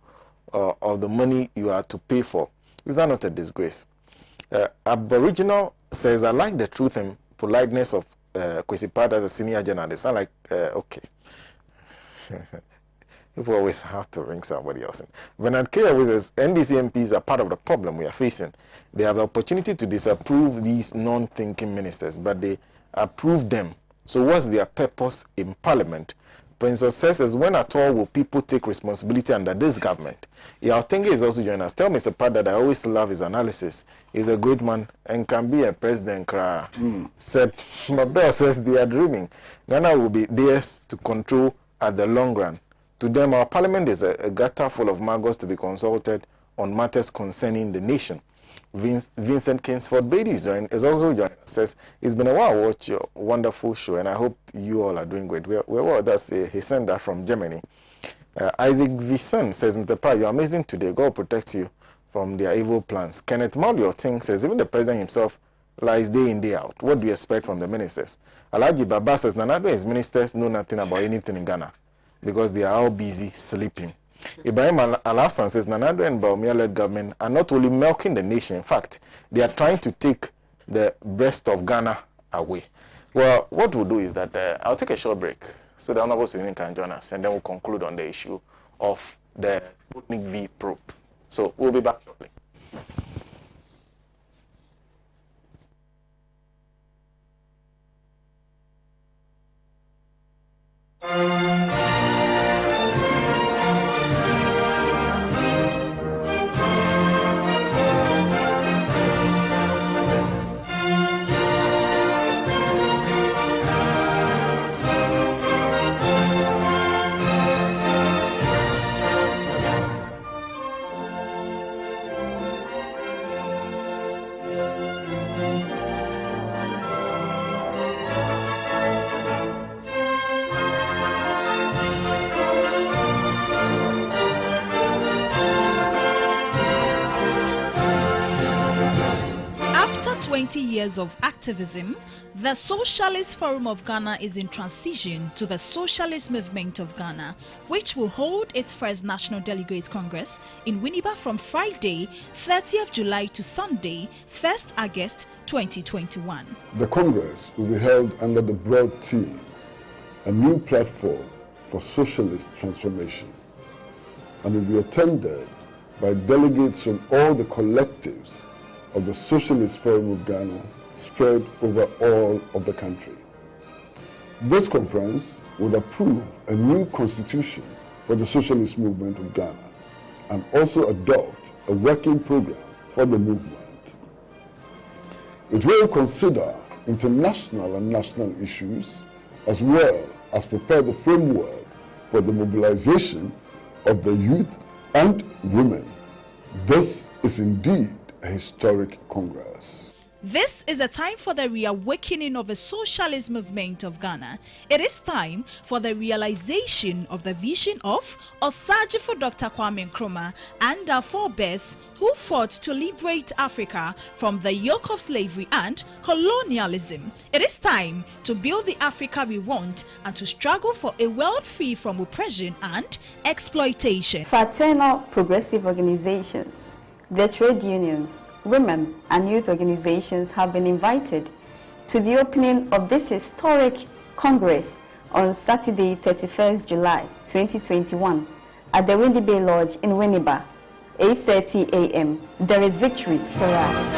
of the money you are to pay for. Is that not a disgrace? Aboriginal says I like the truth and politeness of Kwesi Pratt as a senior general. They sound like okay. People always have to ring somebody else in. Bernard K. always says NDC MPs are part of the problem we are facing. They have the opportunity to disapprove these non-thinking ministers, but they approve them. So what's their purpose in parliament? Princess says, when at all will people take responsibility under this government? Yaotenge is also joining us. Tell Mr. Pratt that I always love his analysis. He's a great man and can be a president. Said, Mabel says they are dreaming. Ghana will be theirs to control at the long run. To them, our parliament is a gutter full of maggots to be consulted on matters concerning the nation. Vincent Kingsford Beatty is also joining us. Says, it's been a while to watch your wonderful show, and I hope you all are doing great. Well, he sent that from Germany. Isaac Vincent says, Mr. Pratt, you're amazing today. God protect you from their evil plans. Kenneth Malioting says, even the president himself lies day in, day out. What do you expect from the ministers? ALHAJI Baba says, None of his ministers know nothing about anything in Ghana because they are all busy sleeping. Ibrahim Al-Hassan says Nanado and Baumia-led government are not only milking the nation, in fact, they are trying to take the breast of Ghana away. Well, what we'll do is that I'll take a short break so the Honorable Surin can join us, and then we'll conclude on the issue of the Sputnik V probe. So we'll be back shortly. After 20 years of activism, the Socialist Forum of Ghana is in transition to the Socialist Movement of Ghana, which will hold its first National Delegates Congress in Winneba from Friday, 30th July to Sunday, 1st August 2021. The Congress will be held under the broad theme, a new platform for socialist transformation, and will be attended by delegates from all the collectives of the Socialist Forum of Ghana spread over all of the country. This conference would approve a new constitution for the socialist movement of Ghana and also adopt a working program for the movement. It will consider international and national issues as well as prepare the framework for the mobilization of the youth and women. This is indeed a historic Congress. This is a time for the reawakening of a socialist movement of Ghana. It is time for the realization of the vision of ALHAJI for Dr. Kwame Nkrumah and our forebears who fought to liberate Africa from the yoke of slavery and colonialism. It is time to build the Africa we want and to struggle for a world free from oppression and exploitation. Fraternal progressive organizations, the trade unions, women and youth organizations have been invited to the opening of this historic Congress on Saturday, 31st July 2021 at the Windy Bay Lodge in Winneba, 8:30 a.m. There is victory for us.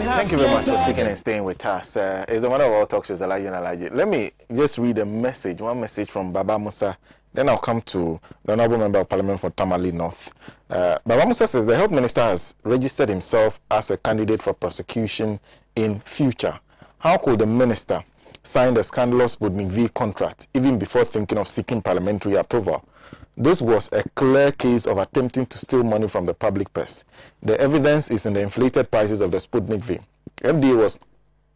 Thank you very much for sticking and staying with us. It's the one of our talk shows, ALHAJI and ALHAJI. Let me just read a message, one message from Baba Musa. Then I'll come to the Honorable Member of Parliament for Tamale North. Baba Musa says the Health Minister has registered himself as a candidate for prosecution in future. How could the Minister sign the scandalous Sputnik V contract even before thinking of seeking parliamentary approval? This was a clear case of attempting to steal money from the public purse. The evidence is in the inflated prices of the Sputnik V. FDA was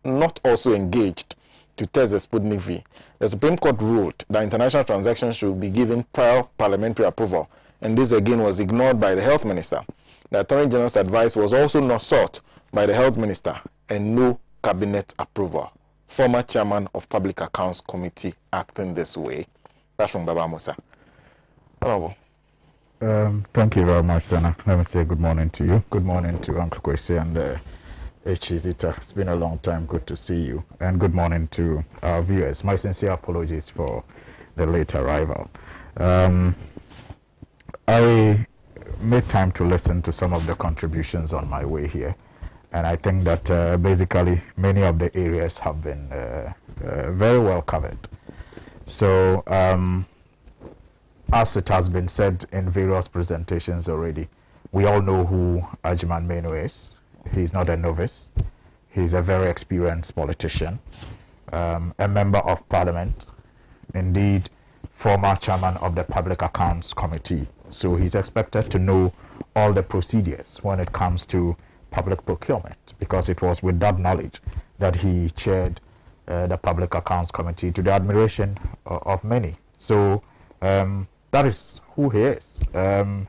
not also engaged to test the Sputnik V. The Supreme Court ruled that international transactions should be given prior parliamentary approval, and this again was ignored by the Health Minister. The Attorney General's advice was also not sought by the Health Minister, and no cabinet approval. Former Chairman of Public Accounts Committee acting this way. That's from Baba Musa. Oh. Thank you very much, Sena. Let me say good morning to you. Good morning to Uncle Kwesi and Chizita. It's been a long time. Good to see you. And good morning to our viewers. My sincere apologies for the late arrival. I made time to listen to some of the contributions on my way here. And I think that basically many of the areas have been very well covered. So, as it has been said in various presentations already, we all know who Ajiman Meno is. He's not a novice. He's a very experienced politician, a member of parliament, indeed, former chairman of the Public Accounts Committee. So he's expected to know all the procedures when it comes to public procurement, because it was with that knowledge that he chaired the Public Accounts Committee to the admiration of many. So that is who he is.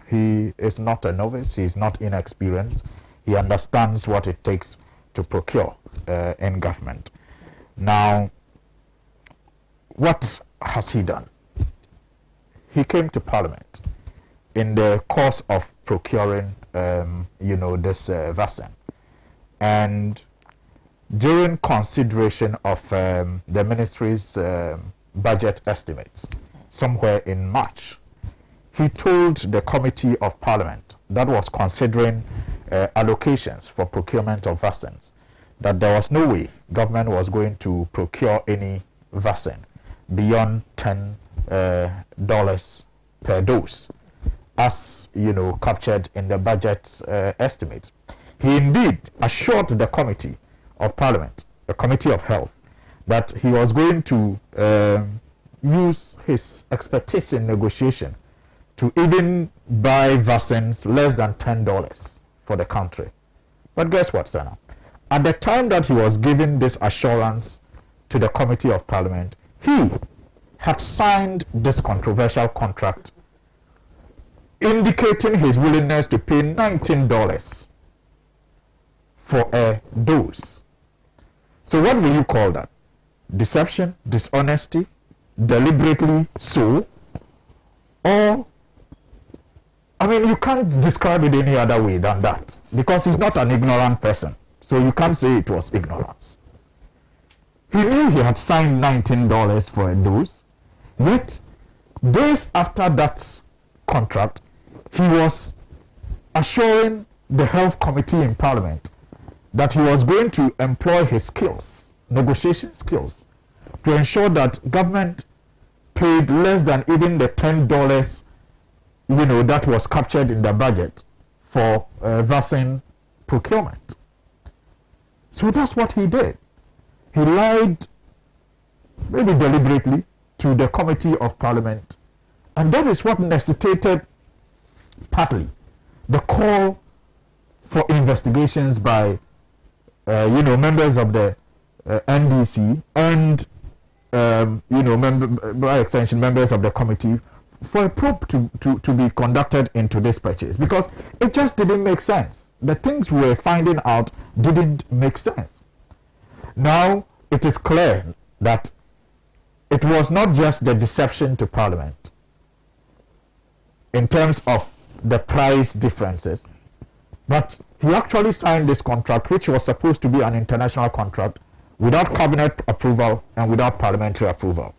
He is not a novice. He is not inexperienced. He understands what it takes to procure in government. Now, what has he done? He came to Parliament in the course of procuring, this vaccine, and during consideration of the ministry's budget estimates, somewhere in March, he told the Committee of Parliament that was considering allocations for procurement of vaccines that there was no way government was going to procure any vaccine beyond $10 per dose, as captured in the budget estimates. He indeed assured the Committee of Parliament, the Committee of Health, that he was going to use his expertise in negotiation to even buy vaccines less than $10 for the country. But guess what, Sena? At the time that he was giving this assurance to the Committee of Parliament, he had signed this controversial contract indicating his willingness to pay $19 for a dose. So what will you call that? Deception, dishonesty, deliberately so? Or, I mean, you can't describe it any other way than that, because he's not an ignorant person. So you can't say it was ignorance. He knew he had signed $19 for a dose, yet days after that contract, he was assuring the Health Committee in Parliament that he was going to employ his skills, negotiation skills, to ensure that government paid less than even the $10, that was captured in the budget for vaccine procurement. So that's what he did. He lied, maybe deliberately, to the Committee of Parliament, and that is what necessitated partly the call for investigations by members of the NDC and by extension members of the committee, for a probe to be conducted into this purchase, because it just didn't make sense. The things we were finding out didn't make sense. Now it is clear that it was not just the deception to Parliament in terms of the price differences, but he actually signed this contract, which was supposed to be an international contract, without cabinet approval and without parliamentary approval.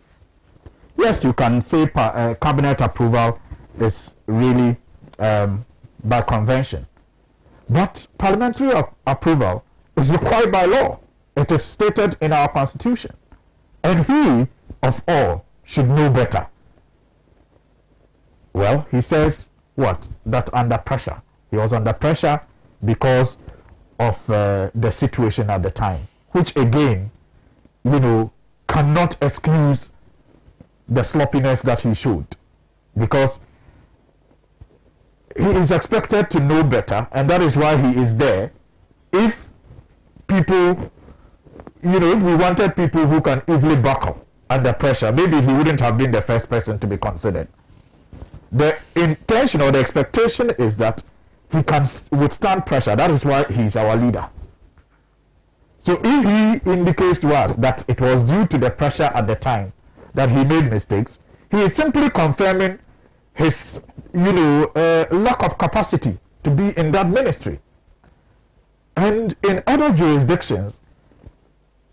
Yes, you can say cabinet approval is really by convention, but parliamentary approval It's required by law. It is stated in our constitution. And he, of all, should know better. Well, he says what? That under pressure. He was under pressure because of the situation at the time, which again, cannot excuse the sloppiness that he showed, because he is expected to know better, and that is why he is there. If people, if we wanted people who can easily buckle under pressure, maybe he wouldn't have been the first person to be considered. The intention or the expectation is that he can withstand pressure. That is why he is our leader. So if he indicates to us that it was due to the pressure at the time that he made mistakes, he is simply confirming his, lack of capacity to be in that ministry. And in other jurisdictions,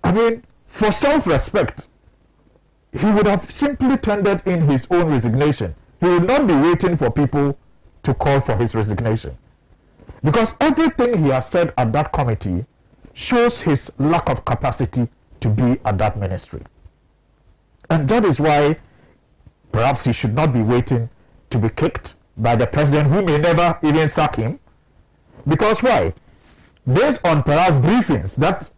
for self-respect, he would have simply tendered in his own resignation. He would not be waiting for people to call for his resignation. Because everything he has said at that committee shows his lack of capacity to be at that ministry. And that is why perhaps he should not be waiting to be kicked by the president, who may never even sack him. Because why? Based on perhaps briefings that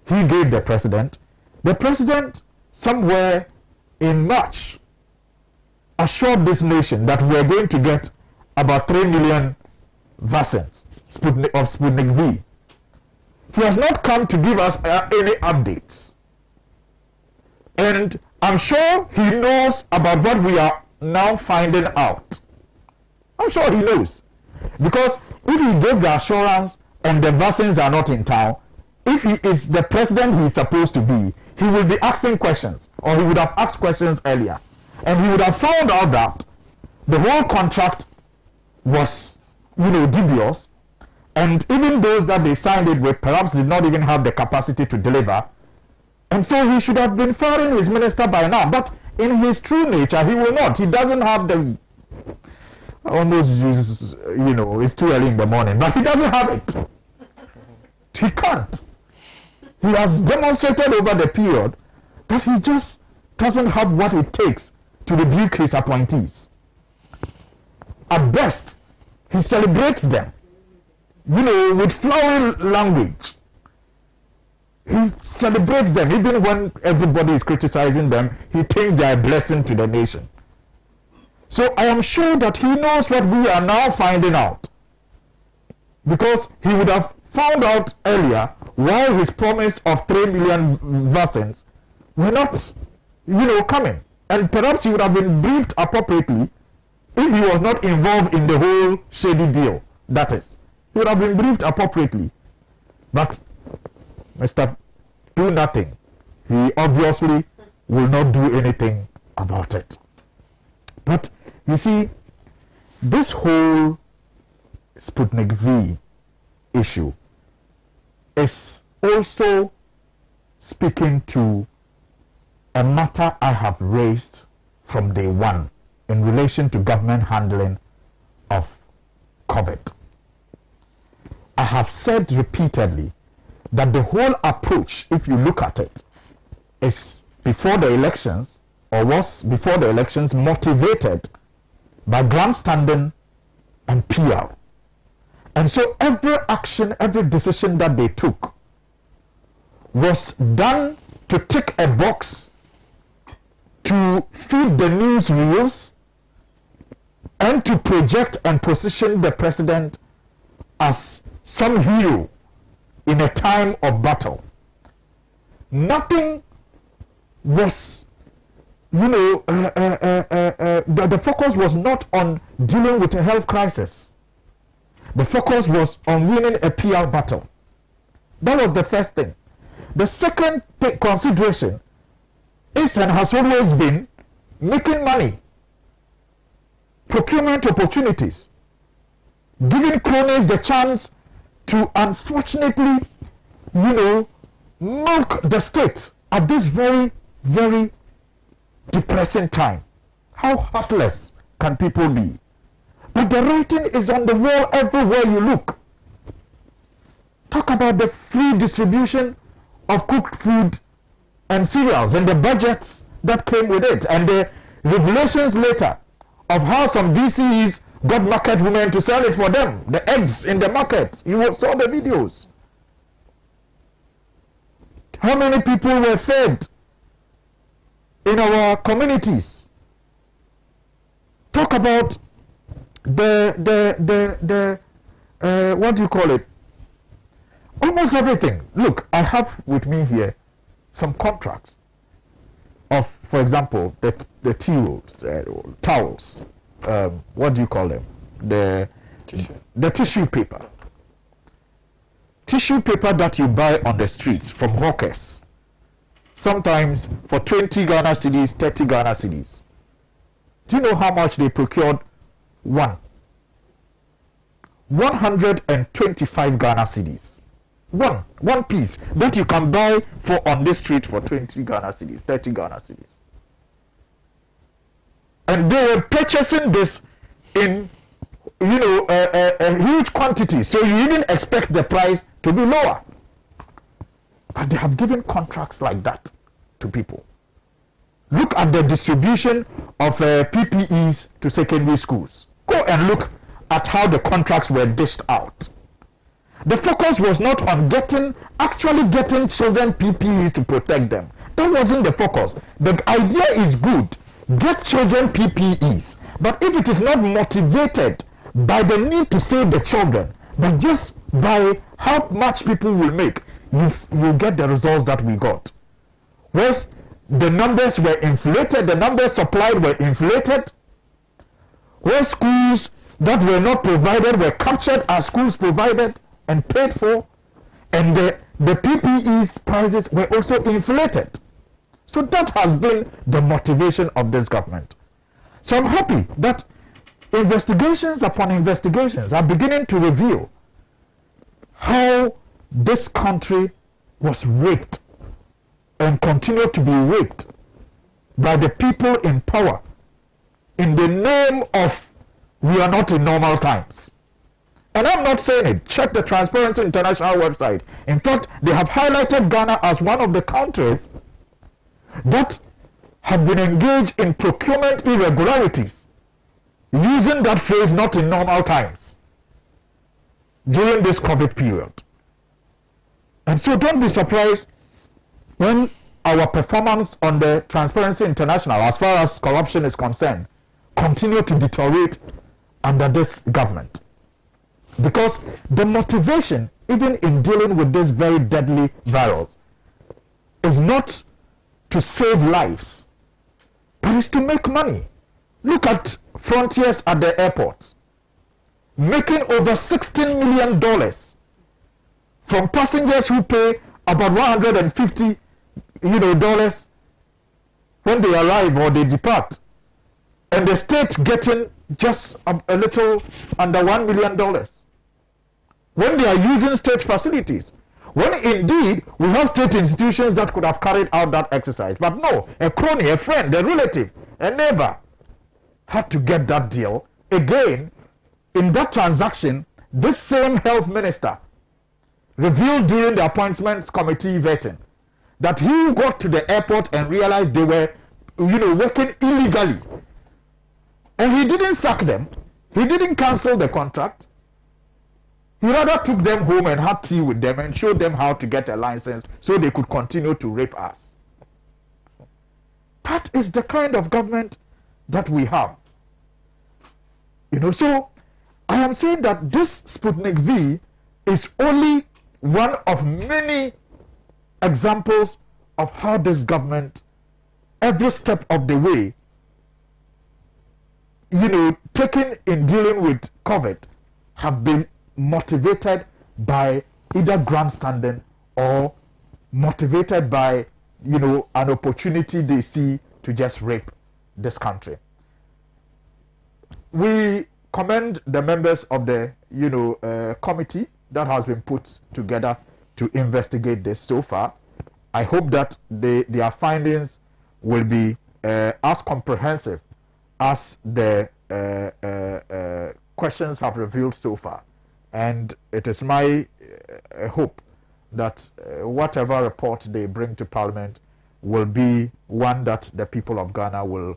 he gave the president somewhere in March assured this nation that we are going to get about 3 million vaccines of Sputnik V. He has not come to give us any updates. And I'm sure he knows about what we are now finding out. I'm sure he knows. Because if he gave the assurance and the vaccines are not in town, if he is the president he is supposed to be, he will be asking questions, or he would have asked questions earlier. And he would have found out that the whole contract was, dubious, and even those that they signed it with perhaps did not even have the capacity to deliver. And so he should have been firing his minister by now. But in his true nature, he will not. He doesn't have the, almost, it's too early in the morning, but he doesn't have it. He can't. He has demonstrated over the period that he just doesn't have what it takes to rebuke his appointees. At best, he celebrates them, with flowery language. He celebrates them. Even when everybody is criticizing them, he thinks they are a blessing to the nation. So I am sure that he knows what we are now finding out, because he would have found out earlier why his promise of 3 million vaccines were not, coming. And perhaps he would have been briefed appropriately if he was not involved in the whole shady deal. That is, he would have been briefed appropriately. But Mr. Do Nothing, he obviously will not do anything about it. But you see, this whole Sputnik V issue is also speaking to a matter I have raised from day one in relation to government handling of COVID. I have said repeatedly that the whole approach, if you look at it, is before the elections, or was before the elections, motivated by grandstanding and PR. And so every action, every decision that they took was done to tick a box, to feed the news reels, and to project and position the president as some hero in a time of battle. Nothing was, the focus was not on dealing with a health crisis. The focus was on winning a PR battle. That was the first thing. The second consideration is and has always been making money, procurement opportunities, giving cronies the chance to, unfortunately, milk the state at this very, very depressing time. How heartless can people be? But the writing is on the wall everywhere you look. Talk about the free distribution of cooked food and cereals and the budgets that came with it, and the revelations later of how some DCEs got market women to sell it for them, the eggs in the market. You saw the videos. How many people were fed in our communities? Talk about the what do you call it? Almost everything. Look, I have with me here some contracts of, for example, the tea rolls, towels, what do you call them? The tissue paper. Tissue paper that you buy on the streets from hawkers, sometimes for 20 Ghana cedis, 30 Ghana cedis. Do you know how much they procured? 125 Ghana cedis. One piece that you can buy for on the street for 20 Ghana cedis, 30 Ghana cedis. And they were purchasing this in, a huge quantity. So you didn't expect the price to be lower. But they have given contracts like that to people. Look at the distribution of PPEs to secondary schools. Go and look at how the contracts were dished out. The focus was not on actually getting children PPEs to protect them. That wasn't the focus. The idea is good. Get children PPEs. But if it is not motivated by the need to save the children, but just by how much people will make, you will get the results that we got. Whereas the numbers were inflated, the numbers supplied were inflated, where schools that were not provided were captured as schools provided and paid for, and the PPEs prices were also inflated. So that has been the motivation of this government. So I'm happy that investigations upon investigations are beginning to reveal how this country was raped and continue to be raped by the people in power in the name of we are not in normal times. And I'm not saying it. Check the Transparency International website. In fact, they have highlighted Ghana as one of the countries that have been engaged in procurement irregularities, using that phrase not in normal times during this COVID period. And so don't be surprised when our performance on the Transparency International, as far as corruption is concerned, continue to deteriorate under this government. Because the motivation, even in dealing with this very deadly virus, is not to save lives, but is to make money. Look at Frontiers at the airport, making over $16 million from passengers who pay about $150 dollars when they arrive or they depart, and the state getting just a little under $1 million when they are using state facilities, when indeed we have state institutions that could have carried out that exercise. But no, a crony, a friend, a relative, a neighbor had to get that deal. Again, in that transaction, this same health minister revealed during the appointments committee vetting that he got to the airport and realized they were, working illegally. And he didn't sack them. He didn't cancel the contract. He rather took them home and had tea with them and showed them how to get a license so they could continue to rape us. That is the kind of government that we have. So I am saying that this Sputnik V is only one of many examples of how this government, every step of the way, taken in dealing with COVID, have been motivated by either grandstanding or motivated by, an opportunity they see to just rape this country. We commend the members of the, committee that has been put together to investigate this so far. I hope that their findings will be as comprehensive as the questions have revealed so far. And it is my a hope that whatever report they bring to Parliament will be one that the people of Ghana will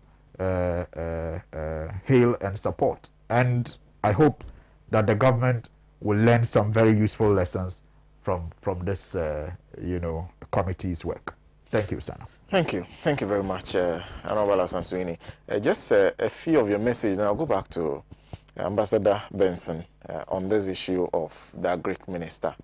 hail and support. And I hope that the government will learn some very useful lessons from this, committee's work. Thank you, Sena. Thank you. Thank you very much, Honorable Asansuini. Just a few of your messages, and I'll go back to Ambassador Benson on this issue of the Greek minister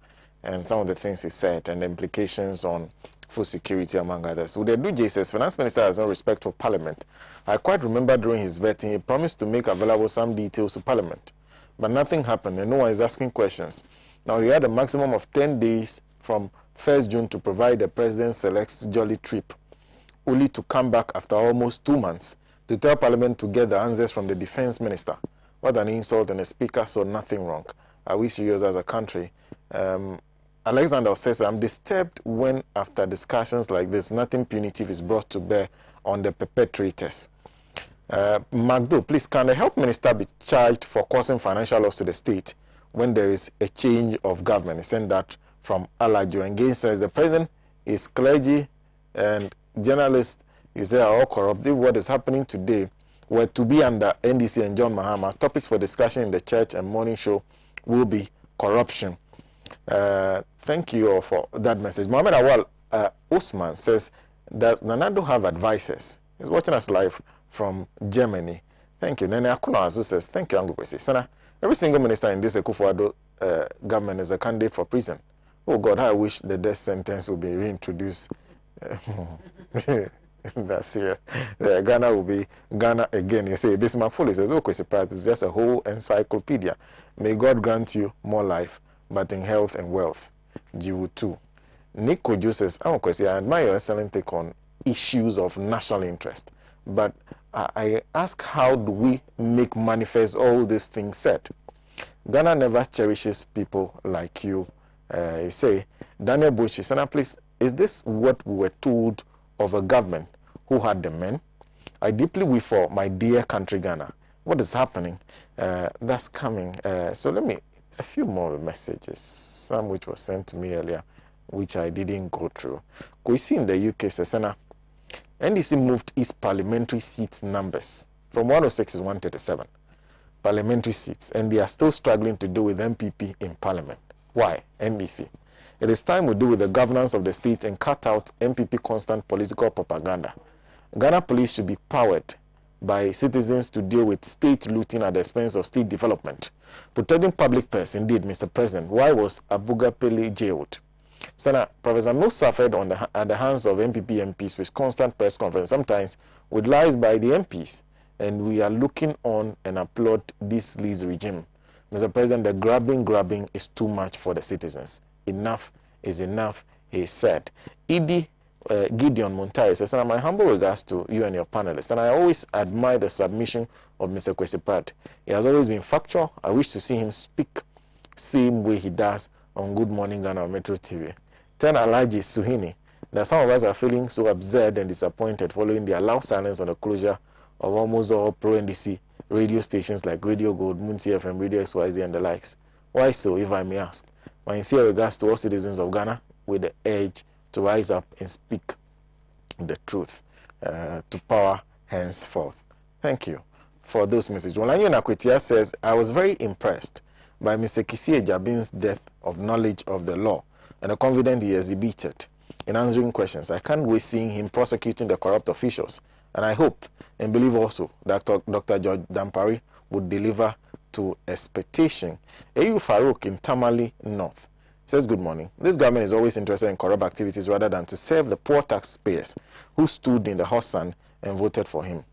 and some of the things he said and the implications on food security, among others. With the do says, Finance Minister has no respect for Parliament. I quite remember during his vetting, he promised to make available some details to Parliament, but nothing happened and no one is asking questions. Now, he had a maximum of 10 days from 1st June to provide the President Select's jolly trip, only to come back after almost 2 months to tell Parliament to get the answers from the Defense Minister. What an insult, and the Speaker saw nothing wrong. Are we serious as a country? Alexander says, I'm disturbed when, after discussions like this, nothing punitive is brought to bear on the perpetrators. Magdo, please, can the Health Minister be charged for causing financial loss to the state when there is a change of government? He sent that from ALHAJI. And Gain says, the President is clergy and journalists, you say, are all corrupt. If what is happening today were to be under NDC and John Mahama, topics for discussion in the church and morning show will be corruption. Thank you all for that message. Mohammed Awal Osman says that Nanado have advisors. He's watching us live from Germany. Thank you. Nene Akuno Azu says, thank you, Angu Kwesi. Sena, every single minister in this Ekufuado government is a candidate for prison. Oh God, how I wish the death sentence would be reintroduced. That's serious. Ghana will be Ghana again. You say, Bismarck Foley says, oh, Kwesi Pratt is just a whole encyclopedia. May God grant you more life, but in health and wealth. Jiwu too. Nick Kojo says, I admire your excellent take on issues of national interest. But I ask, how do we make manifest all these things said? Ghana never cherishes people like you. You say, Daniel Bush, Sena, please, is this what we were told of a government who had the men? I deeply weep for my dear country, Ghana. What is happening? That's coming. So let me, a few more messages, some which were sent to me earlier, which I didn't go through. We see in the UK, Sena, NDC moved its parliamentary seats numbers from 106 to 137 parliamentary seats, and they are still struggling to do with MPP in parliament. Why? NDC. It is time we do with the governance of the state and cut out MPP constant political propaganda. Ghana police should be powered by citizens to deal with state looting at the expense of state development. Protecting public purse, indeed, Mr. President. Why was Abuga Pele jailed? Sena, Professor Mo suffered at the hands of MPP MPs with constant press conference, sometimes with lies by the MPs, and we are looking on and applaud this Lee's regime. Mr. President, the grabbing is too much for the citizens. Enough is enough, he said. Gideon Montai says, my humble regards to you and your panelists, and I always admire the submission of Mr. Kwesi Pratt. He has always been factual. I wish to see him speak same way he does on Good Morning Ghana Metro TV. Tell ALHAJI Suhini that some of us are feeling so absurd and disappointed following the allowed silence on the closure of almost all pro-NDC radio stations like Radio Gold, Munti FM, Radio XYZ, and the likes. Why so, if I may ask? My sincere regards to all citizens of Ghana with the urge to rise up and speak the truth to power henceforth. Thank you for those messages. Olanyo Nakwetia says, I was very impressed by Mr. Kisie Jabin's depth of knowledge of the law and the confidence he exhibited in answering questions. I can't wait seeing him prosecuting the corrupt officials. And I hope and believe also that Dr. George Dampari would deliver to expectation. Ayu Farouk in Tamale North says, good morning. This government is always interested in corrupt activities rather than to serve the poor taxpayers who stood in the hot sun and voted for him.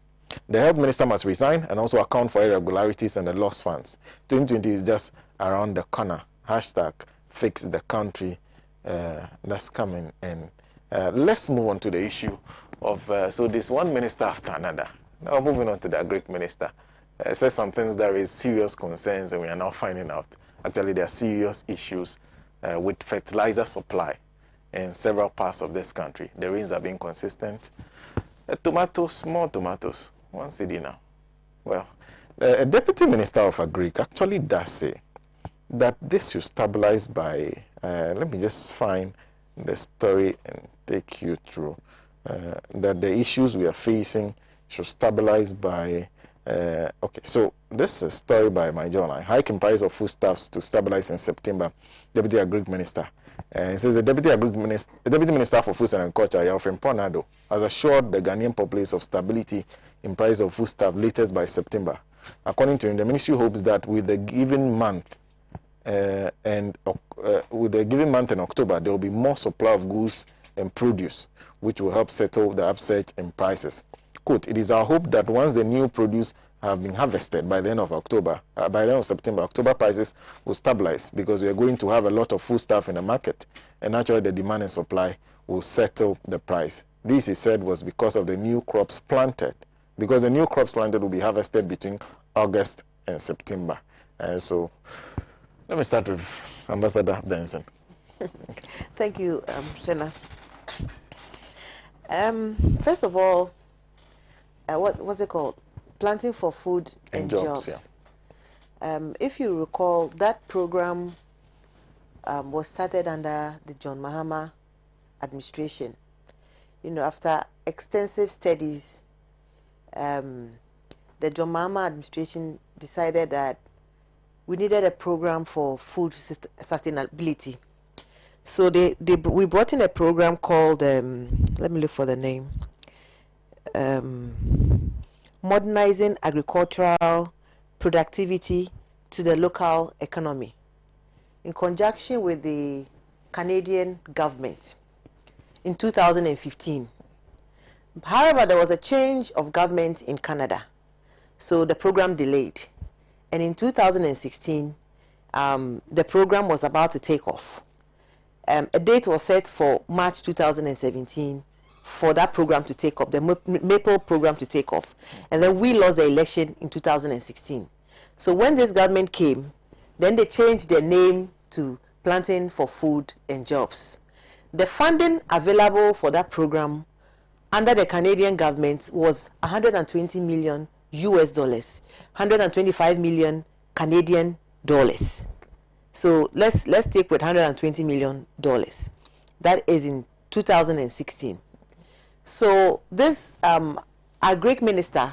The health minister must resign and also account for irregularities and the lost funds. 2020 is just around the corner. Hashtag fix the country. That's coming. And let's move on to the issue of, so this one minister after another. Now moving on to the Greek minister. Says some things that raise serious concerns, and we are now finding out actually there are serious issues with fertilizer supply in several parts of this country. The rains are being consistent. Tomatoes, more tomatoes, 1 cedi now. Well, a deputy minister of Agric actually does say that this should stabilize by Let me just find the story and take you through that the issues we are facing should stabilize by okay, so this is a story by my journal. Hike in price of foodstuffs to stabilize in September. Deputy Agric Minister. It says the Deputy Minister for Foods and Agriculture, Yalfred Ponado, has assured the Ghanaian populace of stability in price of foodstuff latest by September. According to him, the ministry hopes that with the given month in October, there will be more supply of goods and produce, which will help settle the upsurge in prices. Quote, it is our hope that once the new produce have been harvested by the end of October, by the end of September, October prices will stabilize because we are going to have a lot of foodstuff in the market, and naturally the demand and supply will settle the price. This, he said, was because of the new crops planted, because the new crops planted will be harvested between August and September. So let me start with Ambassador Benson. Thank you, Sena. First of all, what's it called? Planting for food and jobs. Yeah. If you recall, that program was started under the John Mahama administration. You know, after extensive studies, the John Mahama administration decided that we needed a program for food sustainability. So we brought in a program called, let me look for the name, Modernizing Agricultural Productivity to the Local Economy, in conjunction with the Canadian government in 2015. However, there was a change of government in Canada, so the program delayed. And in 2016, the program was about to take off. A date was set for March 2017 for that program to take off, the Maple program to take off. And then we lost the election in 2016. So when this government came, then they changed their name to Planting for Food and Jobs. The funding available for that program under the Canadian government was $120 million US dollars, 125 million Canadian dollars. So let's take with $120 million. That is in 2016. So this Agric Minister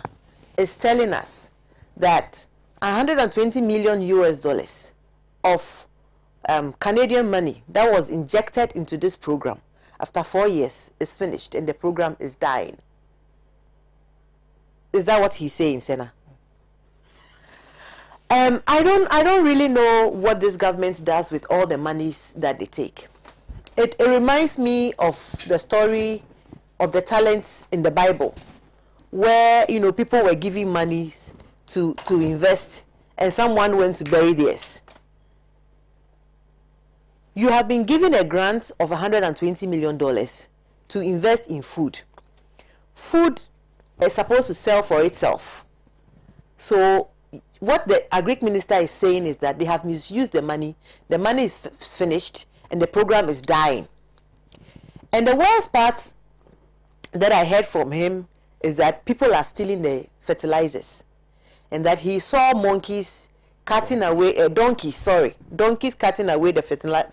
is telling us that 120 million US dollars of Canadian money that was injected into this program after 4 years is finished and the program is dying. Is that what he's saying, Sena? I don't really know what this government does with all the monies that they take. It reminds me of the story of the talents in the Bible, where people were giving monies to invest, and someone went to bury theirs. You have been given a grant of $120 million to invest in food. Food is supposed to sell for itself. So what the Agric Minister is saying is that they have misused the money is finished, and the program is dying. And the worst part that I heard from him is that people are stealing the fertilizers, and that he saw donkeys cutting away the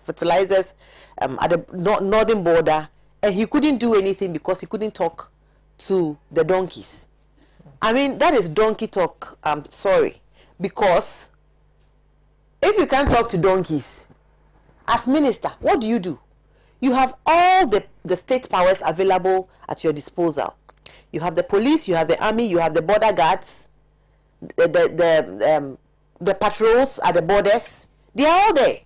fertilizers at the northern border, and he couldn't do anything because he couldn't talk to the donkeys. I mean, that is donkey talk. I'm sorry, because if you can't talk to donkeys as minister, what do? You have all the state powers available at your disposal. You have the police, you have the army, you have the border guards, the patrols at the borders. They are all there.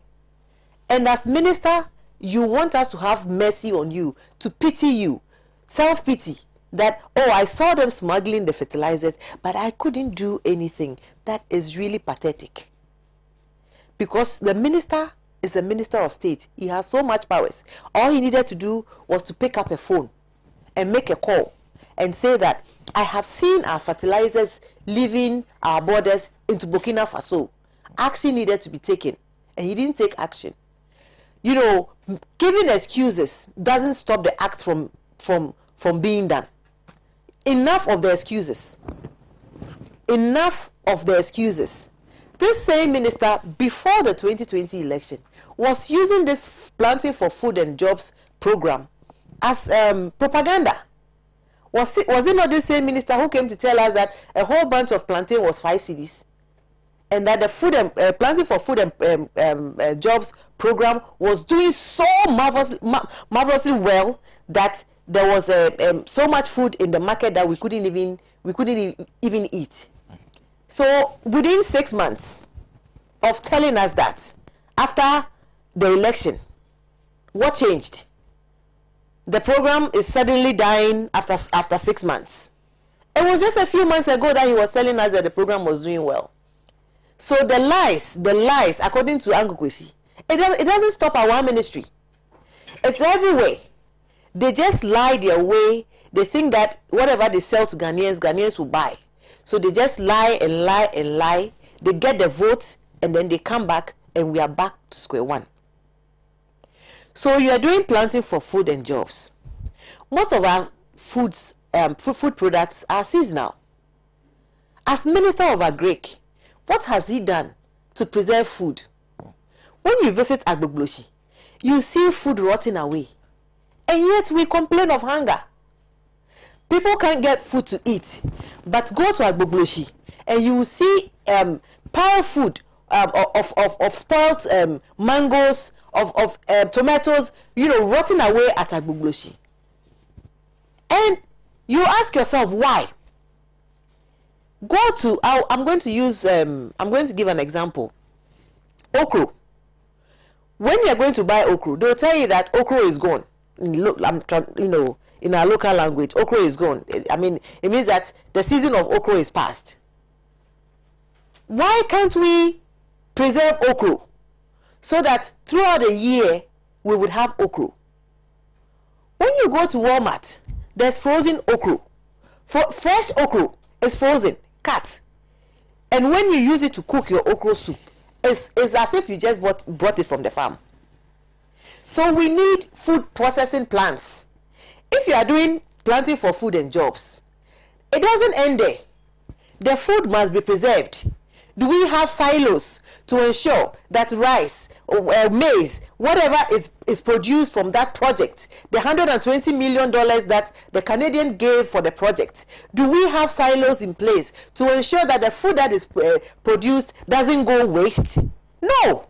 And as minister, you want us to have mercy on you, to pity you, self-pity, that, oh, I saw them smuggling the fertilizers, but I couldn't do anything. That is really pathetic. Because the minister is a minister of state. He has so much powers. All he needed to do was to pick up a phone and make a call and say that, I have seen our fertilizers leaving our borders into Burkina Faso. Action needed to be taken, and he didn't take action. Giving excuses doesn't stop the act from being done. Enough of the excuses. Enough of the excuses. this same minister, before the 2020 election, was using this Planting for Food and Jobs program as propaganda. Was it not the same minister who came to tell us that a whole bunch of plantain was 5 cedis, and that the food and Planting for Food and Jobs program was doing so marvelously well that there was so much food in the market that we couldn't even eat. So within 6 months of telling us that, after the election, what changed? The program is suddenly dying after 6 months. It was just a few months ago that he was telling us that the program was doing well. So the lies, according to Angokwesi, it doesn't stop our ministry. It's everywhere. They just lie their way. They think that whatever they sell to Ghanaians will buy. So they just lie and lie and lie. They get the votes, and then they come back, and we are back to square one. So you are doing Planting for Food and Jobs. Most of our food products are seasonal. As Minister of Agric, what has he done to preserve food? When you visit Agbogloshi, you see food rotting away, and yet we complain of hunger. People can't get food to eat, but go to Agbogloshi and you will see pile food of spoiled mangoes, of tomatoes, rotting away at Agbogloshi. And you ask yourself why. Go to I'm going to give an example. Okro. When you're going to buy okro, they'll tell you that okro is gone. In our local language, okro is gone. I mean, it means that the season of okro is past. Why can't we preserve okro so that throughout the year we would have okro? When you go to Walmart, there's frozen okro. Fresh okro is frozen, cut. And when you use it to cook your okro soup, it's as if you just brought it from the farm. So we need food processing plants. If you are doing Planting for Food and Jobs, it doesn't end there. The food must be preserved. Do we have silos to ensure that rice or maize, whatever is produced from that project, the $120 million that the Canadian gave for the project, do we have silos in place to ensure that the food that is produced doesn't go waste? No,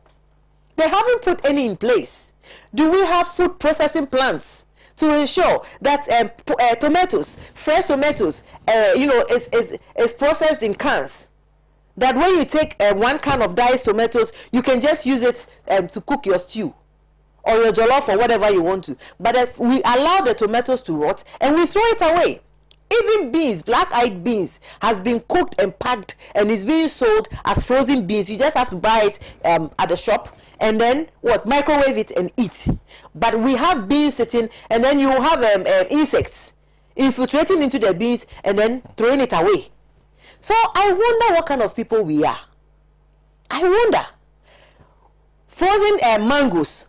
they haven't put any in place. Do we have food processing plants to ensure that tomatoes, fresh tomatoes, is processed in cans? That when you take 1 can of diced tomatoes, you can just use it to cook your stew or your jollof or whatever you want to. But if we allow the tomatoes to rot and we throw it away, even beans, black-eyed beans, has been cooked and packed and is being sold as frozen beans. You just have to buy it at the shop and then microwave it and eat. But we have beans sitting, and then you have insects infiltrating into the beans and then throwing it away. So I wonder what kind of people we are. I wonder. Frozen mangoes,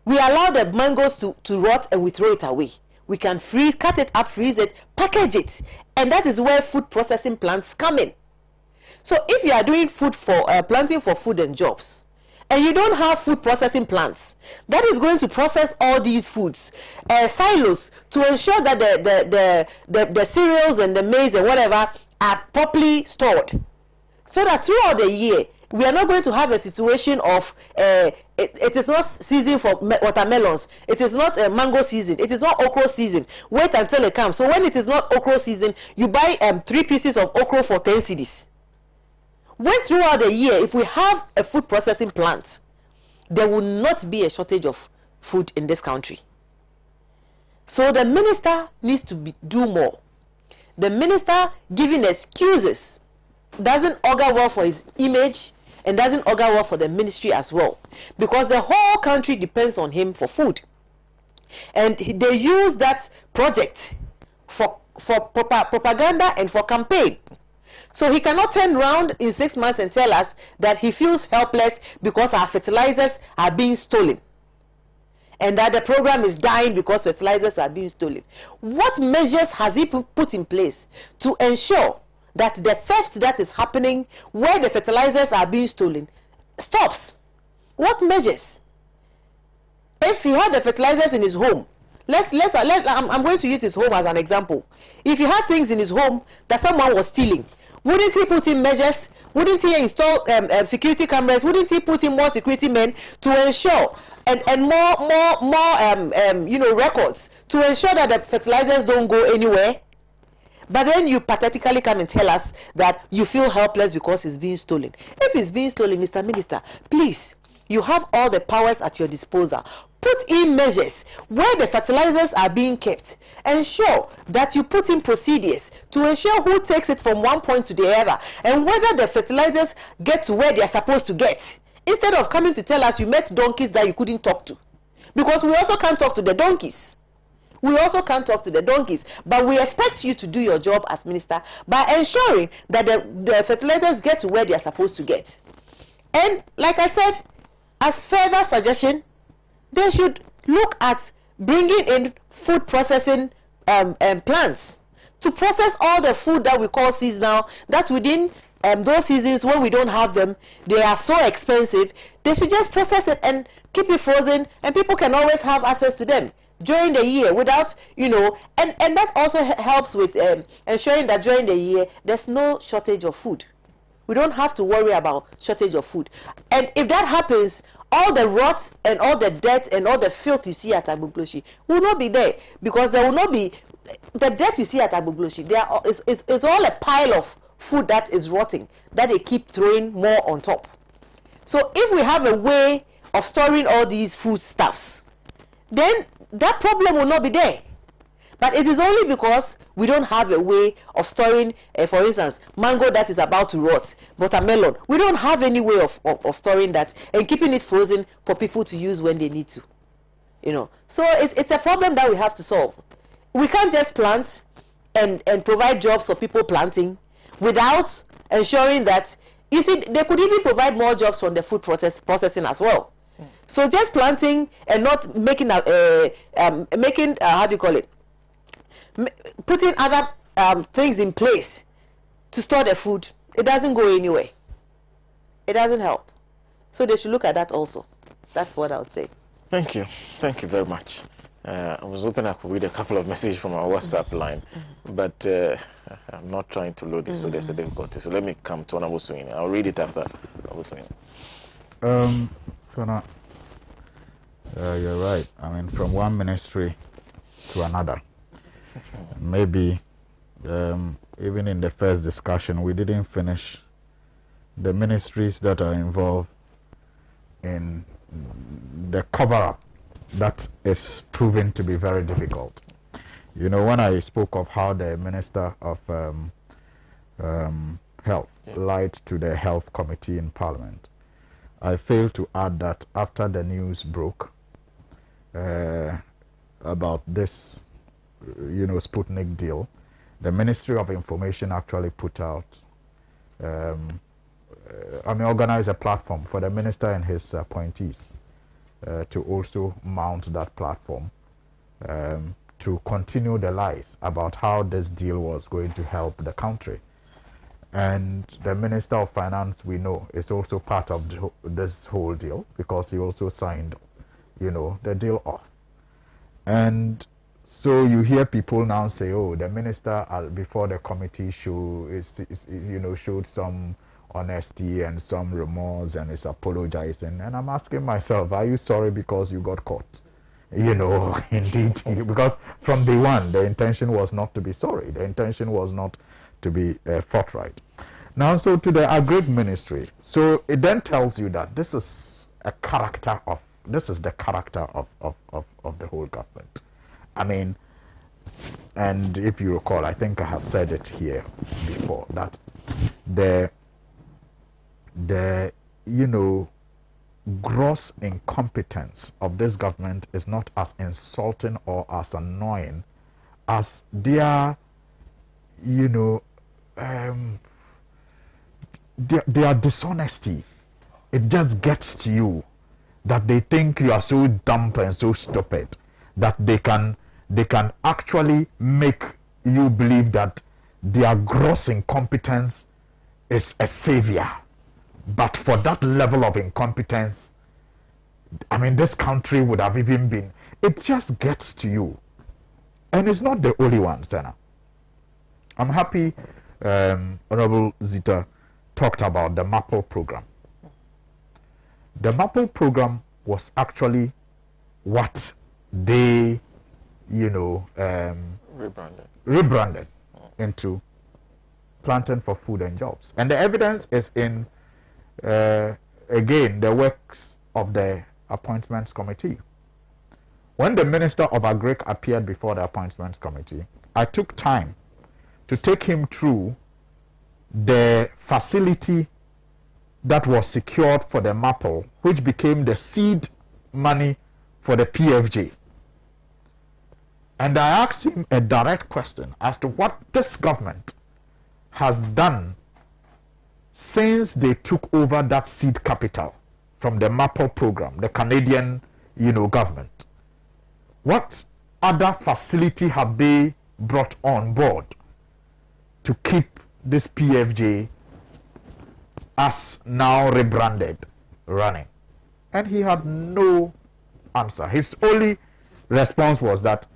we allow the mangoes to rot and we throw it away. We can cut it up, freeze it, package it, and that is where food processing plants come in. So if you are doing Planting for Food and Jobs, and you don't have food processing plants that is going to process all these foods, silos to ensure that the cereals and the maize and whatever are properly stored, so that throughout the year we are not going to have a situation of it is not season for watermelons, it is not mango season, it is not okra season, wait until it comes. So when it is not okra season, you buy 3 pieces of okra for 10 cedis. When throughout the year, if we have a food processing plant, there will not be a shortage of food in this country. So the minister needs to do more. The minister giving excuses doesn't augur well for his image and doesn't augur well for the ministry as well, because the whole country depends on him for food. And they use that project for propaganda and for campaign. So he cannot turn around in 6 months and tell us that he feels helpless because our fertilizers are being stolen, and that the program is dying because fertilizers are being stolen. What measures has he put in place to ensure that the theft that is happening where the fertilizers are being stolen stops? What measures? If he had the fertilizers in his home, I'm going to use his home as an example. If he had things in his home that someone was stealing, wouldn't he put in measures? Wouldn't he install security cameras? Wouldn't he put in more security men to ensure and more records to ensure that the fertilizers don't go anywhere? But then you pathetically come and tell us that you feel helpless because it's being stolen. If it's being stolen, Mr. Minister, please, you have all the powers at your disposal. Put in measures where the fertilizers are being kept. Ensure that you put in procedures to ensure who takes it from one point to the other and whether the fertilizers get to where they are supposed to get. Instead of coming to tell us you met donkeys that you couldn't talk to. Because we also can't talk to the donkeys. We also can't talk to the donkeys, but we expect you to do your job as minister by ensuring that the fertilizers get to where they are supposed to get. And like I said, as further suggestion, they should look at bringing in food processing plants to process all the food that we call seasonal, that within those seasons when we don't have them, they are so expensive. They should just process it and keep it frozen, and people can always have access to them during the year without, and that also helps with ensuring that during the year there's no shortage of food. We don't have to worry about shortage of food. And if that happens, all the rot and all the dirt and all the filth you see at Agbogloshi will not be there, because there will not be the dirt you see at Agbogloshi. It's all a pile of food that is rotting that they keep throwing more on top. So if we have a way of storing all these foodstuffs, then that problem will not be there. But it is only because we don't have a way of storing, for instance, mango that is about to rot, watermelon. We don't have any way of storing that and keeping it frozen for people to use when they need to. So it's a problem that we have to solve. We can't just plant and provide jobs for people planting without ensuring that, you see, they could even provide more jobs from the food processing as well. So just planting and not making putting other things in place to store the food, it doesn't go anywhere. It doesn't help. So they should look at that also. That's what I would say. Thank you very much. I was hoping I could read a couple of messages from our WhatsApp line, but I'm not trying to load it, so there's a difficulty. So let me come to Honorable Sweeney. I'll read it after Honorable Sweeney. Sena, you're right. I mean, from one ministry to another. Maybe even in the first discussion, we didn't finish the ministries that are involved in the cover-up that is proving to be very difficult. When I spoke of how the Minister of Health lied to the Health Committee in Parliament, I failed to add that after the news broke about this, Sputnik deal, the Ministry of Information actually put out, organized a platform for the minister and his appointees to also mount that platform to continue the lies about how this deal was going to help the country. And the Minister of Finance, we know, is also part of this whole deal, because he also signed, the deal off. And so you hear people now say, oh, the minister before the committee showed some honesty and some remorse and is apologizing. And I'm asking myself, are you sorry because you got caught? Indeed, because from day one, the intention was not to be sorry. The intention was not to be forthright. Now, so to the agreed ministry, so it then tells you that this is the character of the whole government. I mean, and if you recall, I think I have said it here before, that the gross incompetence of this government is not as insulting or as annoying as their, their dishonesty. It just gets to you that they think you are so dumb and so stupid that they can actually make you believe that their gross incompetence is a savior. But for that level of incompetence, I mean, this country would have even been, it just gets to you. And it's not the only one, Sena. I'm happy Honorable Zita talked about the MAPL program. The MAPL program was actually what they, rebranded into Planting for Food and Jobs. And the evidence is in, again, the works of the Appointments Committee. When the Minister of Agric appeared before the Appointments Committee, I took time to take him through the facility that was secured for the MAPL, which became the seed money for the PFJ. And I asked him a direct question as to what this government has done since they took over that seed capital from the MAPL program, the Canadian, government. What other facility have they brought on board to keep this PFJ as now rebranded running? And he had no answer. His only response was that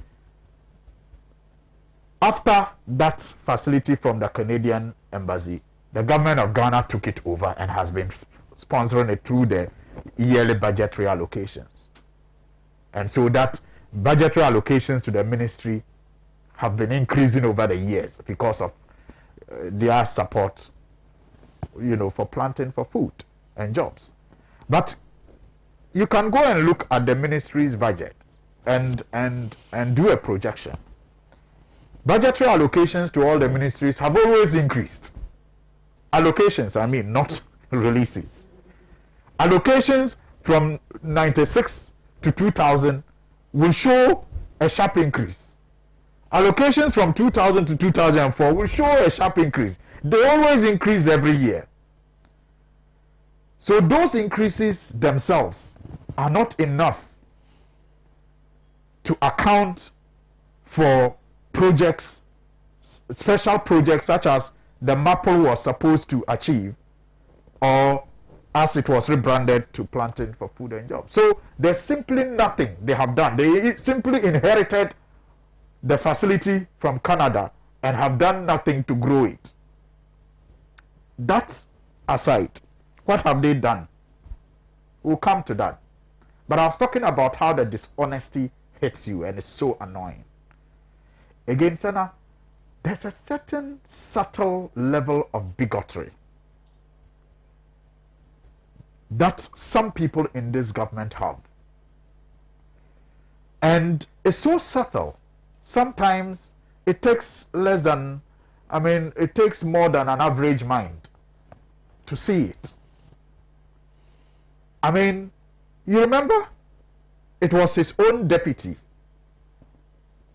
after that facility from the Canadian embassy, the government of Ghana took it over and has been sponsoring it through the yearly budgetary allocations. And so that budgetary allocations to the ministry have been increasing over the years because of their support, for Planting for Food and Jobs. But you can go and look at the ministry's budget and do a projection. Budgetary allocations to all the ministries have always increased. Allocations, I mean, not releases. Allocations from 96 to 2000 will show a sharp increase. Allocations from 2000 to 2004 will show a sharp increase. They always increase every year. So those increases themselves are not enough to account for projects, special projects such as the MAPL was supposed to achieve, or as it was rebranded to Planting for Food and Jobs. So there's simply nothing they have done. They simply inherited the facility from Canada and have done nothing to grow it. That aside, what have they done? We'll come to that. But I was talking about how the dishonesty hits you and is so annoying. Again, Sena, there's a certain subtle level of bigotry that some people in this government have. And it's so subtle. Sometimes it takes less than, it takes more than an average mind to see it. You remember? It was his own deputy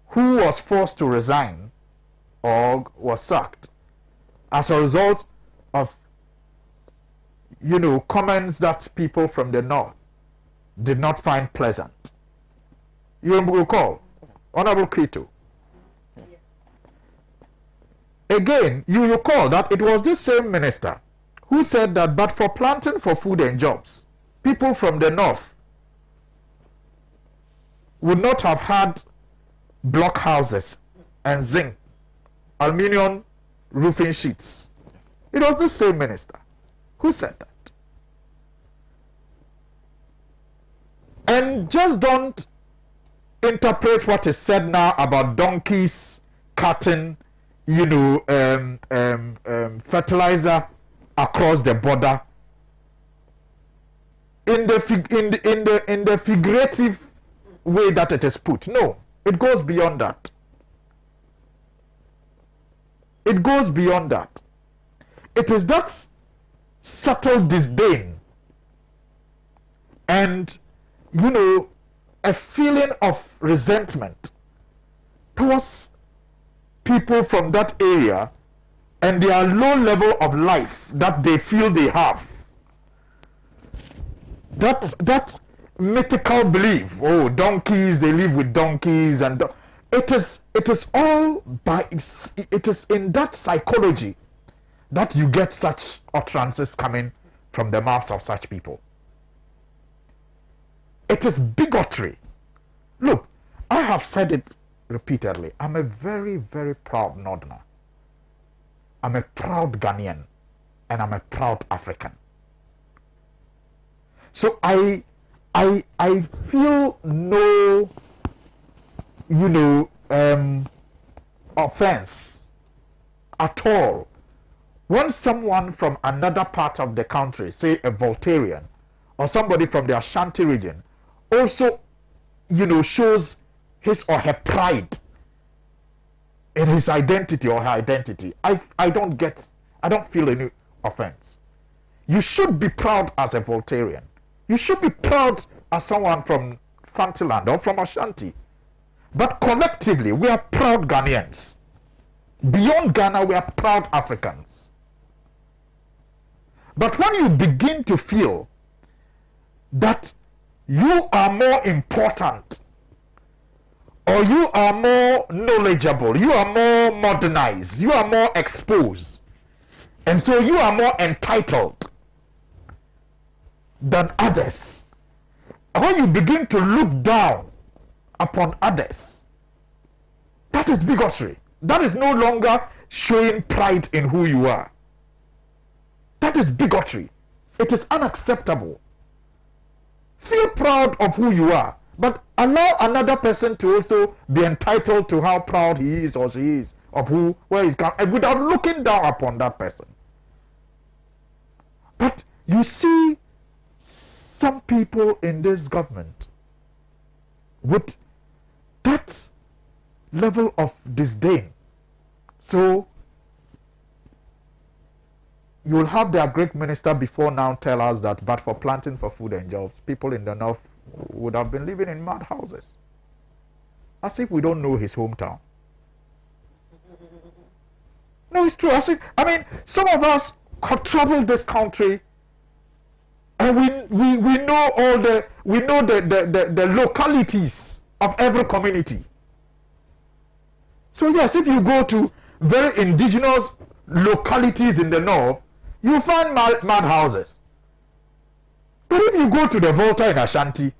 who was forced to resign or was sacked as a result of, comments that people from the north did not find pleasant. You recall? Honorable Kito. Again, you recall that it was this same minister who said that but for Planting for Food and Jobs, people from the north would not have had block houses and zinc, aluminium roofing sheets. It was the same minister who said that. And just don't interpret what is said now about donkeys carting, fertilizer across the border in the figurative way that it is put. No, it goes beyond that. It goes beyond that. It is that subtle disdain and, a feeling of resentment towards people from that area and their low level of life that they feel they have. That mythical belief, donkeys, they live with donkeys, and it is all it is in that psychology that you get such utterances coming from the mouths of such people. It is bigotry. Look, I have said it repeatedly. I'm a very, very proud Northerner. I'm a proud Ghanaian, and I'm a proud African. So I feel no, offense at all when someone from another part of the country, say a Voltarian or somebody from the Ashanti region, also, shows his or her pride in his identity or her identity. I don't feel any offense. You should be proud as a Voltarian. You should be proud as someone from Fantiland or from Ashanti. But collectively, we are proud Ghanaians. Beyond Ghana, we are proud Africans. But when you begin to feel that you are more important, or you are more knowledgeable, you are more modernized, you are more exposed, and so you are more entitled than others, when you begin to look down upon others, that is bigotry. That is no longer showing pride in who you are. That is bigotry. It is unacceptable. Feel proud of who you are, but allow another person to also be entitled to how proud he is or she is of where he's come, and without looking down upon that person. But you see some people in this government with that level of disdain. So you will have their great minister before now tell us that but for planting for food and jobs, people in the north would have been living in mud houses. As if we don't know his hometown. No, it's true. Some of us have traveled this country, and we know all the localities of every community. So yes, if you go to very indigenous localities in the north, you find mud houses. But if you go to the Volta in Ashanti,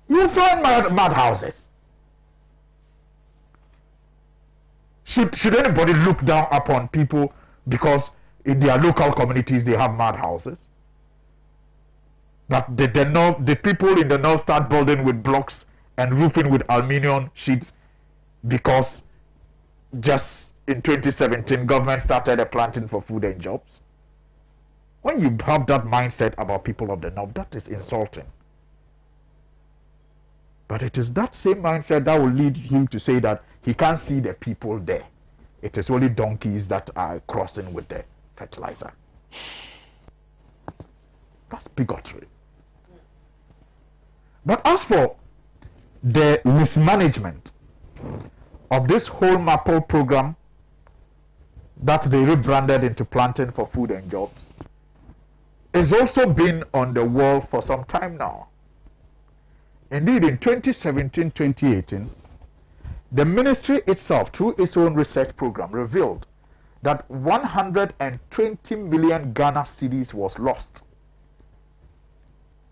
you find mud houses. Should anybody look down upon people because in their local communities they have mud houses? That the people in the north start building with blocks and roofing with aluminium sheets because just in 2017 government started a planting for food and jobs? When you have that mindset about people of the north, that is insulting. But it is that same mindset that will lead him to say that he can't see the people there. It is only donkeys that are crossing with the fertilizer. That's bigotry. But as for the mismanagement of this whole MAPO program that they rebranded into planting for food and jobs, it's also been on the wall for some time now. Indeed, in 2017-2018, the ministry itself, through its own research program, revealed that 120 million Ghana cedis was lost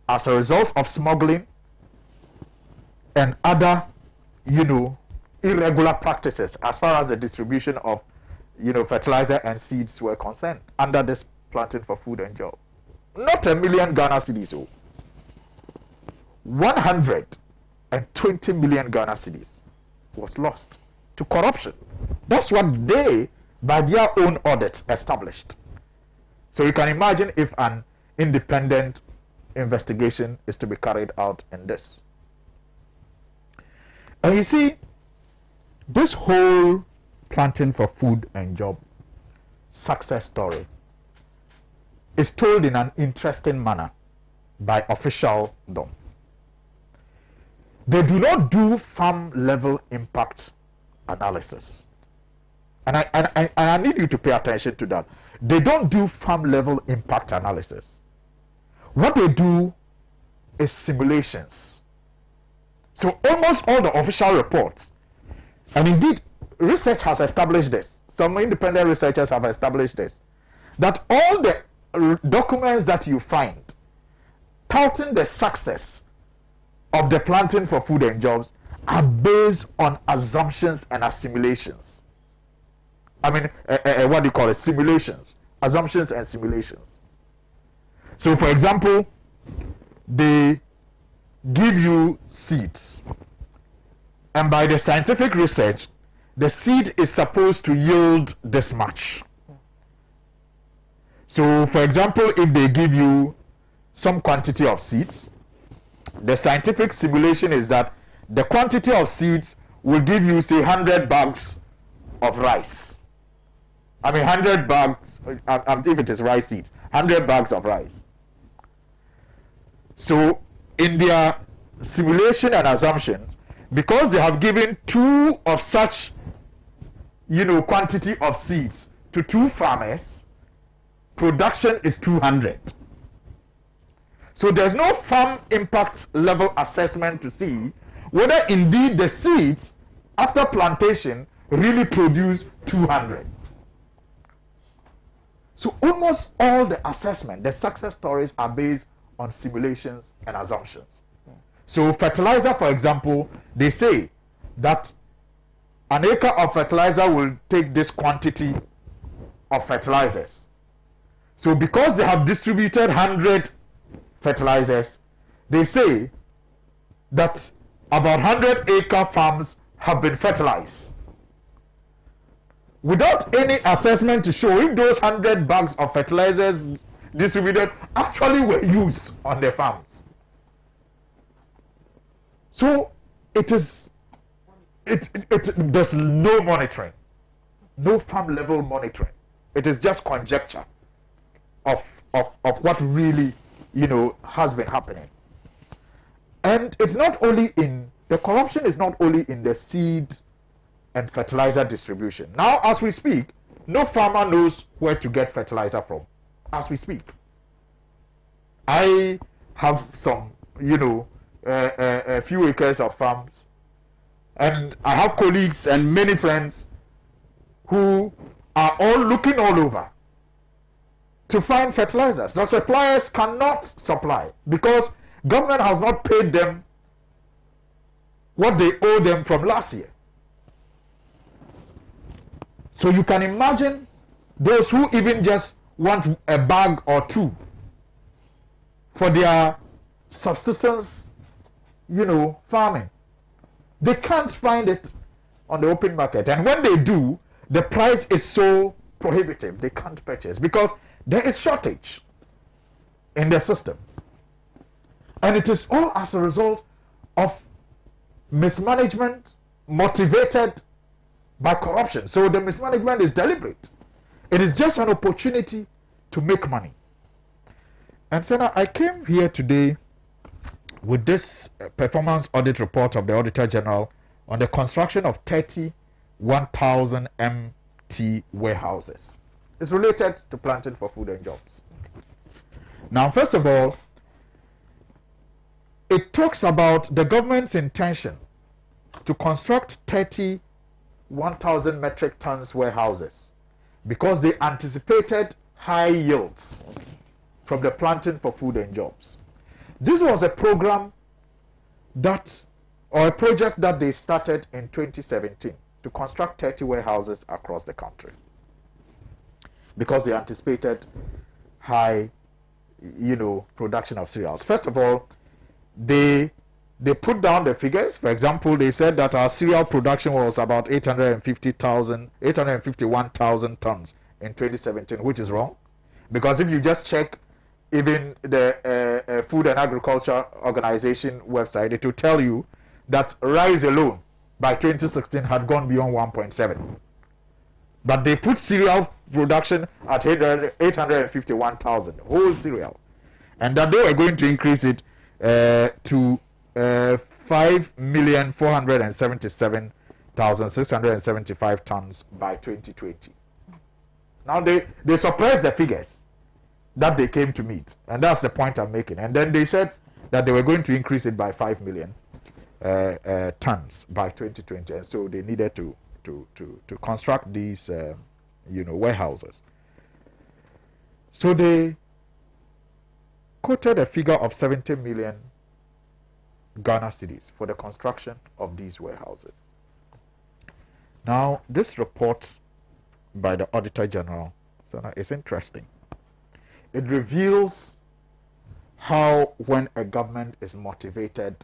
as a result of smuggling and other, irregular practices as far as the distribution of, fertilizer and seeds were concerned under this planting for food and job. Not a million Ghana cedis, 120 million Ghana cedis was lost to corruption. That's what they, by their own audits, established. So you can imagine if an independent investigation is to be carried out in this. And you see, this whole planting for food and job success story is told in an interesting manner by officialdom. They do not do farm level impact analysis. And I need you to pay attention to that. They don't do farm level impact analysis. What they do is simulations. So almost all the official reports, and indeed research has established this. Some independent researchers have established this, that all the documents that you find touting the success of the planting for food and jobs are based on assumptions and assimilations. I mean, what do you call it? Simulations. Assumptions and simulations. So, for example, they give you seeds, and by the scientific research, the seed is supposed to yield this much. So, for example, if they give you some quantity of seeds, the scientific simulation is that the quantity of seeds will give you, say, 100 bags of rice. I mean, 100 bags, if it is rice seeds, 100 bags of rice. So, in their simulation and assumption, because they have given 2 of such, quantity of seeds to 2 farmers, production is 200. So there's no farm impact level assessment to see whether indeed the seeds after plantation really produce 200. So almost all the assessment, the success stories are based on simulations and assumptions. So fertilizer, for example, they say that an acre of fertilizer will take this quantity of fertilizers. So because they have distributed 100 fertilizers, they say that about 100-acre farms have been fertilized, without any assessment to show if those 100 bags of fertilizers distributed actually were used on the farms. So there's no monitoring, no farm level monitoring. It is just conjecture of what really has been happening. And it's not only in the corruption is not only in the seed and fertilizer distribution. Now, as we speak, no farmer knows where to get fertilizer from. As we speak, I have some, a few acres of farms, and I have colleagues and many friends who are all looking all over to find fertilizers. Now, suppliers cannot supply because government has not paid them what they owe them from last year. So you can imagine those who even just want a bag or 2 for their subsistence, farming. They can't find it on the open market. And when they do, the price is so prohibitive, they can't purchase because there is shortage in the system. And it is all as a result of mismanagement motivated by corruption. So the mismanagement is deliberate. It is just an opportunity to make money. And Sena, I came here today with this performance audit report of the Auditor General on the construction of 31,000 MT warehouses. It's related to planting for food and jobs. Now, first of all, it talks about the government's intention to construct 31,000 metric tons warehouses because they anticipated high yields from the planting for food and jobs. This was a program or a project that they started in 2017 to construct 30 warehouses across the country because they anticipated high, production of cereals. First of all, they put down the figures. For example, they said that our cereal production was about 851,000 tons in 2017, which is wrong. Because if you just check even the Food and Agriculture Organization website, it will tell you that rice alone by 2016 had gone beyond 1.7. But they put cereal production at 851,000, whole cereal. And that they were going to increase it to 5,477,675 tons by 2020. Now they suppressed the figures that they came to meet, and that's the point I'm making. And then they said that they were going to increase it by 5 million tons by 2020, and so they needed to to construct these warehouses. So they quoted a figure of 70 million Ghana cedis for the construction of these warehouses. Now, this report by the Auditor General, Sena, is interesting. It reveals how, when a government is motivated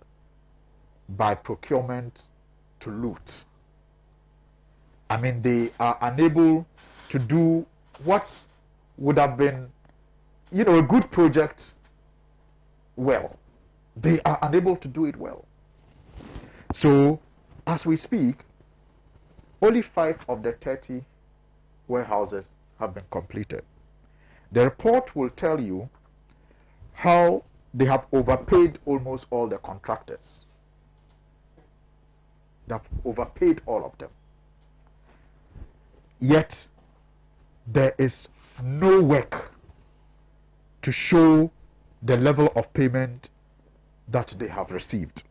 by procurement to loot, I mean, they are unable to do what would have been, a good project well. They are unable to do it well. So, as we speak, only 5 of the 30 warehouses have been completed. The report will tell you how they have overpaid almost all the contractors. They have overpaid all of them. Yet, there is no work to show the level of payment that they have received.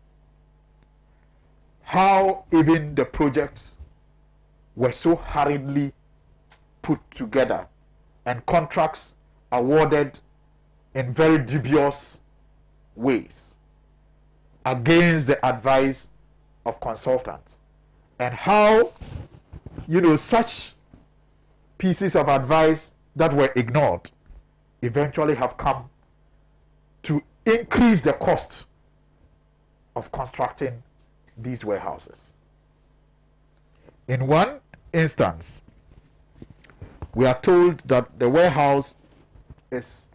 How even the projects were so hurriedly put together and contracts awarded in very dubious ways against the advice of consultants, and how such pieces of advice that were ignored eventually have come to increase the cost of constructing these warehouses. In one instance, we are told that the warehouse is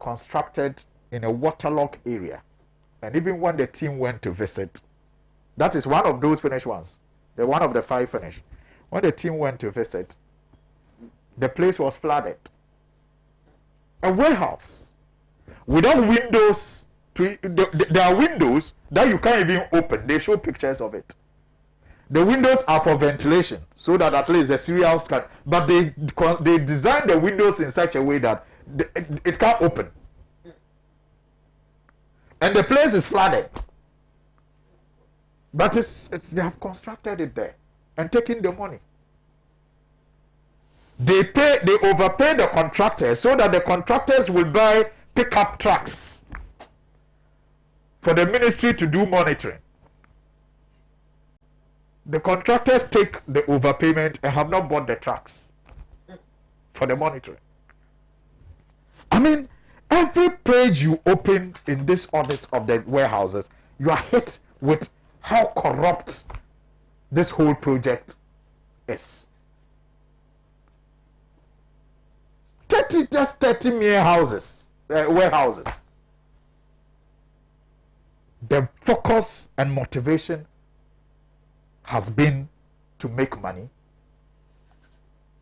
constructed in a waterlogged area, and even when the team went to visit, that is one of those finished ones, the one of the 5 finished. When the team went to visit, the place was flooded. A warehouse without windows. There are windows that you can't even open. They show pictures of it. The windows are for ventilation, so that at least the cereals can. But they design the windows in such a way that it can't open, and the place is flooded. But they have constructed it there and taken the money. They overpay the contractors so that the contractors will buy pickup trucks for the ministry to do monitoring. The contractors take the overpayment and have not bought the trucks for the monitoring. I mean, every page you open in this audit of the warehouses, you are hit with how corrupt this whole project is. 30 mere warehouses. The focus and motivation has been to make money,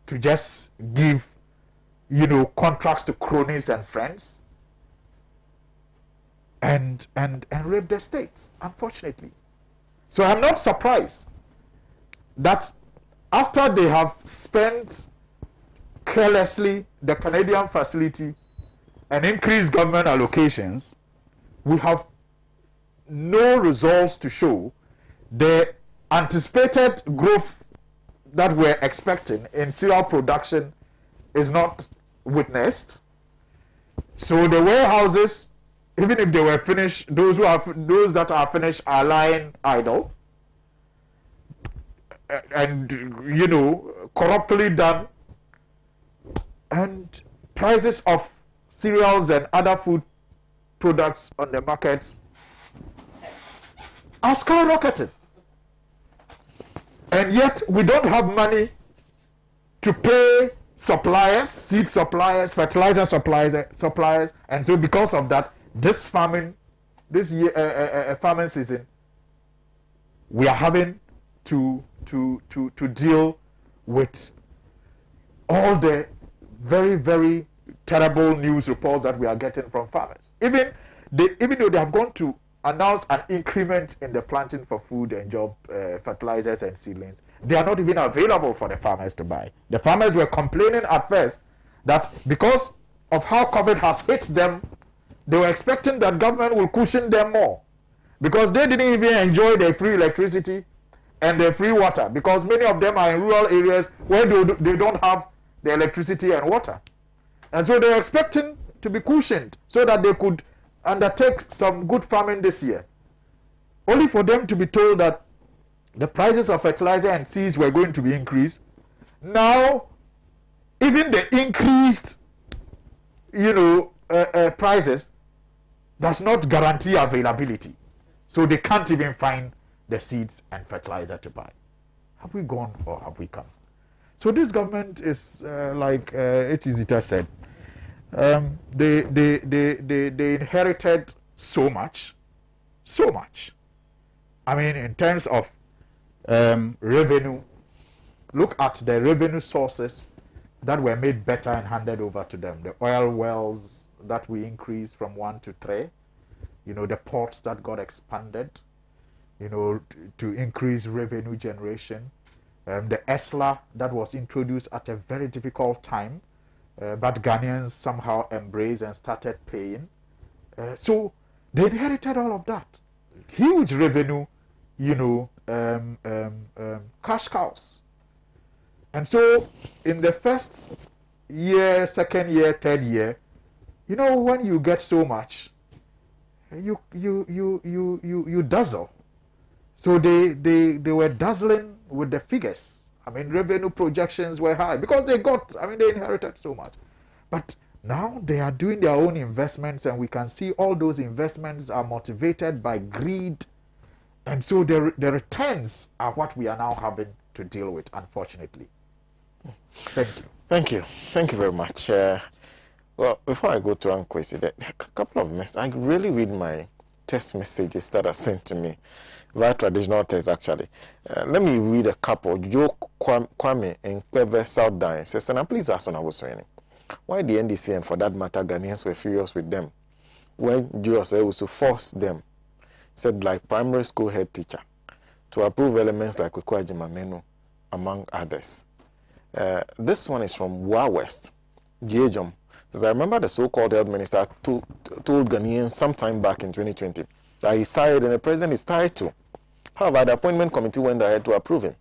to just give, contracts to cronies and friends, and rape the states, unfortunately. So I'm not surprised that after they have spent carelessly the Canadian facility and increased government allocations, we have no results to show the anticipated growth that we're expecting in cereal production is not witnessed. So the warehouses, even if they were finished, those that are finished are lying idle and corruptly done, and prices of cereals and other food products on the markets are skyrocketing. And yet we don't have money to pay suppliers, seed suppliers, fertilizer suppliers, and so because of that, this farming season, we are having to deal with all the very, very terrible news reports that we are getting from farmers. Even though they have gone to announce an increment in the planting for food and job fertilizers and seedlings, they are not even available for the farmers to buy. The farmers were complaining at first that because of how COVID has hit them, they were expecting that government will cushion them more, because they didn't even enjoy the free electricity. and the free water, because many of them are in rural areas where they don't have the electricity and water. And so they're expecting to be cushioned so that they could undertake some good farming this year. Only for them to be told that the prices of fertilizer and seeds were going to be increased. Now, even the increased, prices does not guarantee availability. So they can't even find the seeds and fertilizer to buy. Have we gone or have we come? So this government is like Echizita said, they inherited so much. I mean, in terms of revenue, look at the revenue sources that were made better and handed over to them. The oil wells that we increased from 1 to 3, the ports that got expanded, to increase revenue generation. The ESLA that was introduced at a very difficult time, but Ghanaians somehow embraced and started paying. So they inherited all of that. Huge revenue, cash cows. And so in the first year, second year, third year, when you get so much, you dazzle. So they were dazzling with the figures. I mean, revenue projections were high because they inherited so much. But now they are doing their own investments, and we can see all those investments are motivated by greed. And so the returns are what we are now having to deal with, unfortunately. Thank you. Thank you. Thank you very much. Well, before I go to Ankwesi, a couple of messages. I really read my text messages that are sent to me via traditional text, actually. Let me read a couple. Joe Kwame in Clever South Dine says, Sena, please ask on why the NDC and for that matter Ghanaians were furious with them when Joe was able to force them, said like primary school head teacher, to approve elements like Kwajima Menu, among others. This one is from Wa West. Jejom says, I remember the so-called health minister told Ghanaians sometime back in 2020 that he's tired and the president is tired too. However, the appointment committee went ahead to approve him.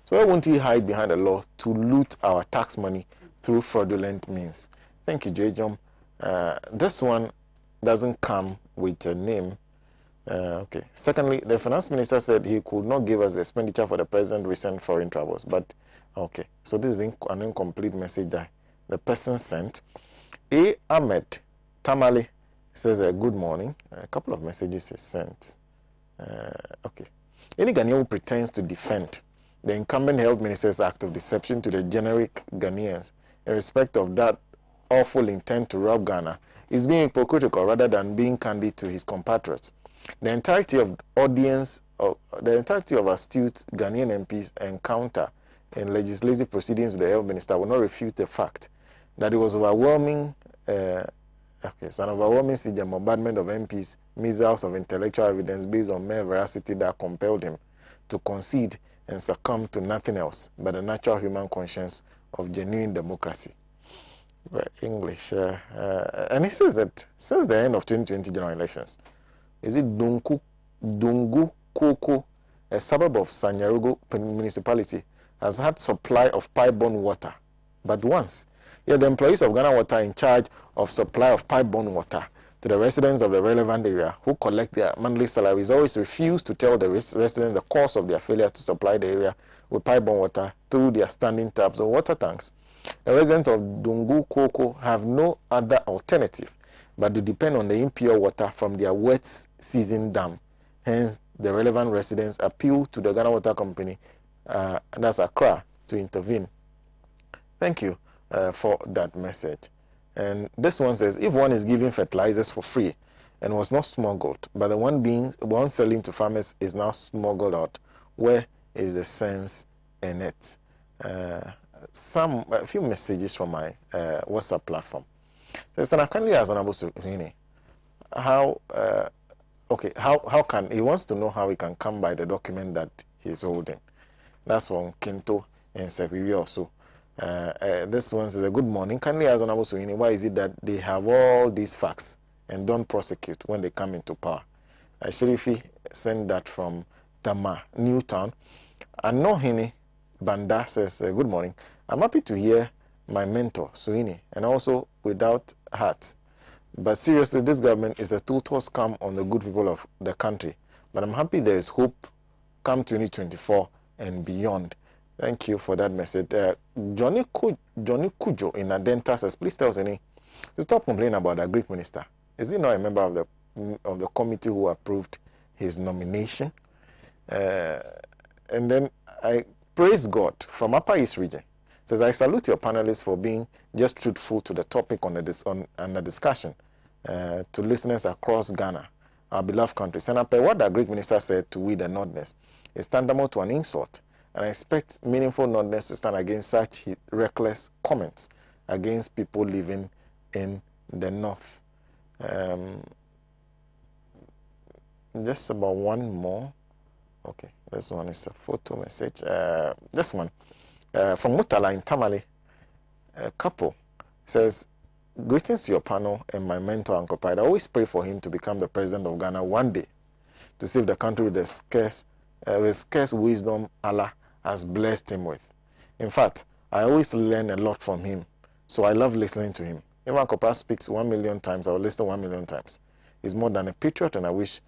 So why won't he hide behind the law to loot our tax money through fraudulent means? Thank you, Jejom. This one doesn't come with a name. Okay. Secondly, the finance minister said he could not give us the expenditure for the president's recent foreign travels. But, okay. So this is an incomplete message that the person sent. A. Ahmed Tamale says, good morning. A couple of messages is sent. Okay. Any Ghanaian who pretends to defend the incumbent health minister's act of deception to the generic Ghanaians in respect of that awful intent to rob Ghana is being hypocritical rather than being candid to his compatriots. The entirety of astute Ghanaian MPs encounter in legislative proceedings with the health minister will not refute the fact that it was overwhelming. It's an overwhelming siege and bombardment of MPs, missiles of intellectual evidence based on mere veracity that compelled him to concede and succumb to nothing else but the natural human conscience of genuine democracy. English. And he says that since the end of 2020 general elections, is it Dungu Koko, a suburb of Sanyarugo municipality, has had supply of pipe-borne water but once. Yet the employees of Ghana Water in charge of supply of pipe-borne water to the residents of the relevant area who collect their monthly salaries always refuse to tell the residents the cause of their failure to supply the area with pipe-borne water through their standing taps or water tanks. The residents of Dungu Koko have no other alternative but to depend on the impure water from their wet season dam. Hence, the relevant residents appeal to the Ghana Water Company, that's Accra, to intervene. Thank you for that message. And this one says, if one is giving fertilizers for free and was not smuggled, but the one selling to farmers is now smuggled out, where is the sense in it? A few messages from my WhatsApp platform. There's an kindly as Honorable Surini. How can he wants to know how he can come by the document that he's holding. That's from Kinto and Sepiwi also. This one says, good morning. Kindly as Honorable Surini, why is it that they have all these facts and don't prosecute when they come into power? Sherifi sent that from Tama, Newtown. Anohini Banda says, good morning. I'm happy to hear my mentor, Suini, and also without heart. But seriously, this government is a total scam on the good people of the country. But I'm happy there is hope come 2024 and beyond. Thank you for that message. Johnny Kujo in Adenta says, please tell us to stop complaining about the Greek minister. Is he not a member of the committee who approved his nomination? And then I praise God from Upper East region. Says, I salute your panelists for being just truthful to the topic on the discussion to listeners across Ghana, our beloved country. Senator, what the Greek minister said to we the Northerners is tantamount to an insult, and I expect meaningful Northerners to stand against such reckless comments against people living in the North. Just about one more. Okay, this one is a photo message. This one from Mutala in Tamale, a couple says, greetings to your panel and my mentor, Uncle Pride. I always pray for him to become the president of Ghana one day to save the country with the scarce wisdom Allah has blessed him with. In fact, I always learn a lot from him, so I love listening to him. If Uncle Pride speaks 1 million times, I will listen 1 million times. He's more than a patriot, and I wish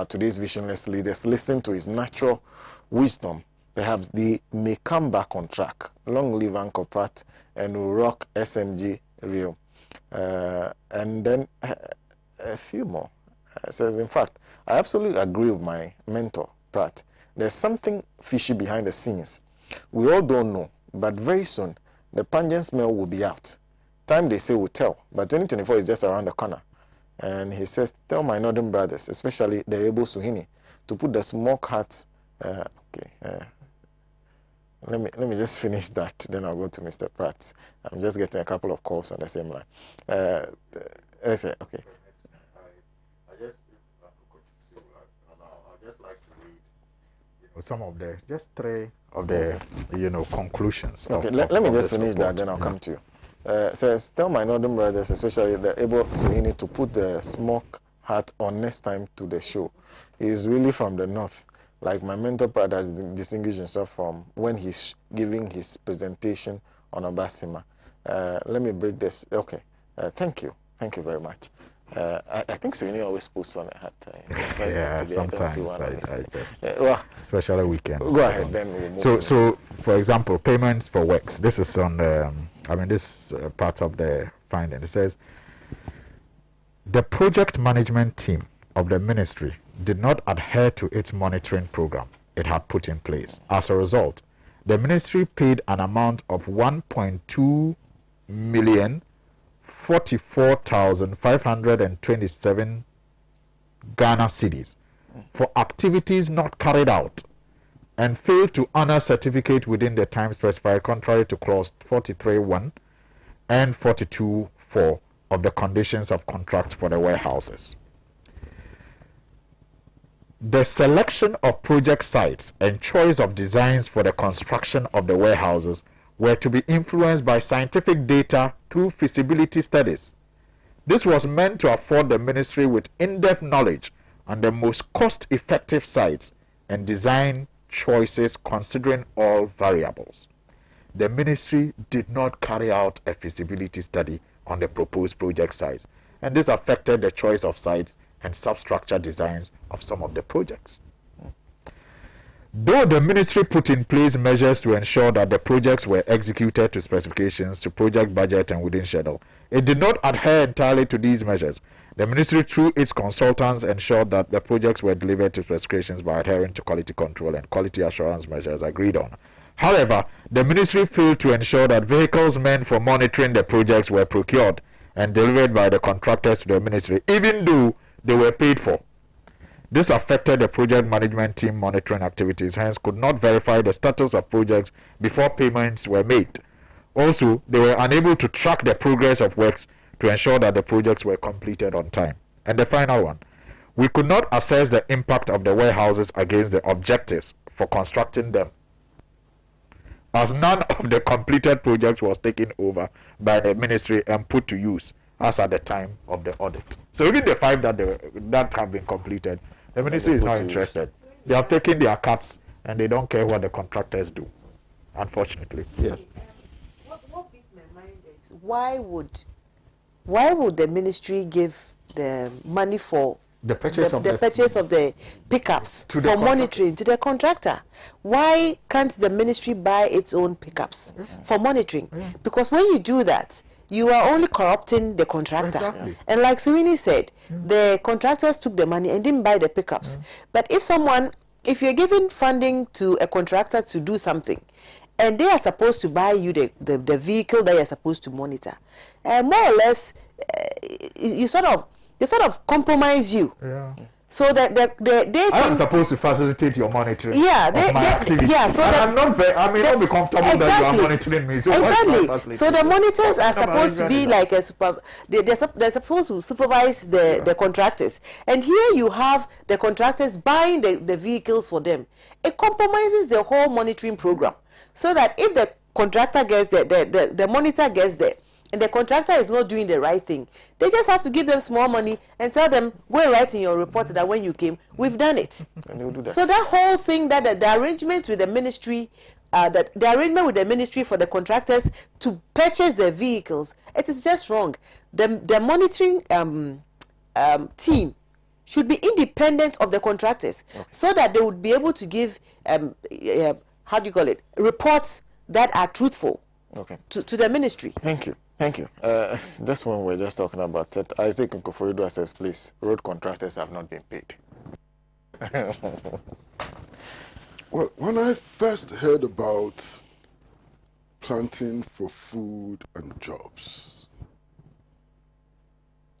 today's visionless leaders listen to his natural wisdom. Perhaps they may come back on track. Long live Uncle Pratt and we'll rock SMG real. And then a few more. Says, in fact, I absolutely agree with my mentor, Pratt. There's something fishy behind the scenes. We all don't know, but very soon, the pungent smell will be out. Time they say will tell, but 2024 is just around the corner. And he says, tell my northern brothers, especially the Ebo Suhini, to put the smoke hats. Let me just finish that, then I'll go to Mr. Pratt. I'm just getting a couple of calls on the same line. Okay. I just like to read, some of the, just three of the, conclusions. Okay, let me just finish that, then I'll come to you. Says, tell my northern brothers, especially the able Suhini, to put the smoke hat on next time to the show. He is really from the north. Like my mentor Pratt has distinguished himself from when he's giving his presentation on Obasima. Let me break this. Okay. Thank you. Thank you very much. I think Suhini always puts on a hat. Yeah, sometimes well, especially weekends. Go ahead, then we'll move So, for example, payments for works. This is on this part of the finding. It says, the project management team of the ministry did not adhere to its monitoring program it had put in place. As a result, the ministry paid an amount of 1.2,044,527 Ghana cedis for activities not carried out and failed to honor certificate within the time specified, contrary to clause 43.1 and 42.4 of the conditions of contract for the warehouses. The selection of project sites and choice of designs for the construction of the warehouses were to be influenced by scientific data through feasibility studies. This was meant to afford the ministry with in-depth knowledge on the most cost-effective sites and design choices considering all variables. The ministry did not carry out a feasibility study on the proposed project sites, and this affected the choice of sites and substructure designs of some of the projects. Though the ministry put in place measures to ensure that the projects were executed to specifications, to project budget and within schedule, it did not adhere entirely to these measures. The ministry, through its consultants, ensured that the projects were delivered to specifications by adhering to quality control and quality assurance measures agreed on. However, the ministry failed to ensure that vehicles meant for monitoring the projects were procured and delivered by the contractors to the ministry, even though they were paid for. This affected the project management team monitoring activities, hence could not verify the status of projects before payments were made. Also, they were unable to track the progress of works to ensure that the projects were completed on time. And the final one, we could not assess the impact of the warehouses against the objectives for constructing them, as none of the completed projects was taken over by the ministry and put to use as at the time of the audit. So even the 5 that have been completed, the ministry is not interested. They have taken their cuts and they don't care what the contractors do, unfortunately. Yes. What beats my mind is why would the ministry give the money for the purchase of the pickups for monitoring to the contractor? Why can't the ministry buy its own pickups for monitoring? Because when you do that, you are only corrupting the contractor. Exactly. And like Suwini said, the contractors took the money and didn't buy the pickups. But if you're giving funding to a contractor to do something, and they are supposed to buy you the vehicle that you're supposed to monitor, more or less, you sort of compromise you. Yeah. So that they I'm supposed to facilitate your monitoring. Yeah, So I'm not be comfortable that you are monitoring me. So exactly. So the monitors are supposed to be like they're supposed to supervise the contractors. And here you have the contractors buying the vehicles for them. It compromises the whole monitoring program. So that if the contractor gets there, the monitor gets there, and the contractor is not doing the right thing, they just have to give them small money and tell them, go and write in your report that when you came, we've done it. And they'll do that. So that whole thing, that the arrangement with the ministry, the arrangement with the ministry for the contractors to purchase their vehicles, it is just wrong. The monitoring team should be independent of the contractors, so that they would be able to give reports that are truthful to the ministry. Thank you. Thank you. This one we're just talking about that. Isaac Nkoforidua says, please, road contractors have not been paid. Well, when I first heard about planting for food and jobs,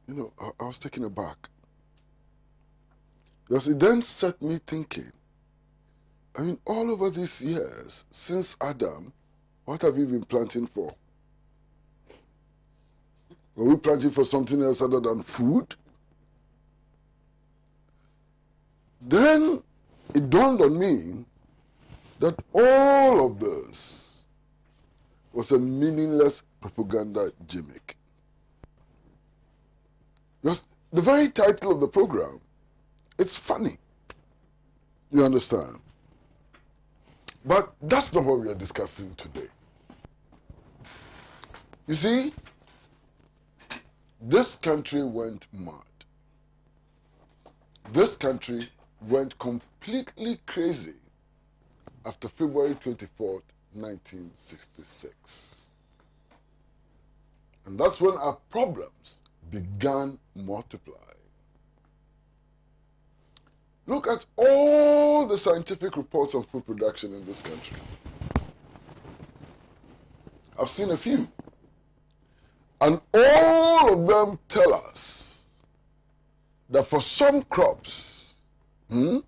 I was taken aback. Because it then set me thinking, all over these years, since Adam, what have we been planting for? Were we planting for something else other than food? Then it dawned on me that all of this was a meaningless propaganda gimmick. Because the very title of the program, it's funny. You understand? But that's not what we are discussing today. You see, this country went mad. This country went completely crazy after February 24th, 1966. And that's when our problems began multiplying. Look at all the scientific reports on food production in this country. I've seen a few. And all of them tell us that for some crops, we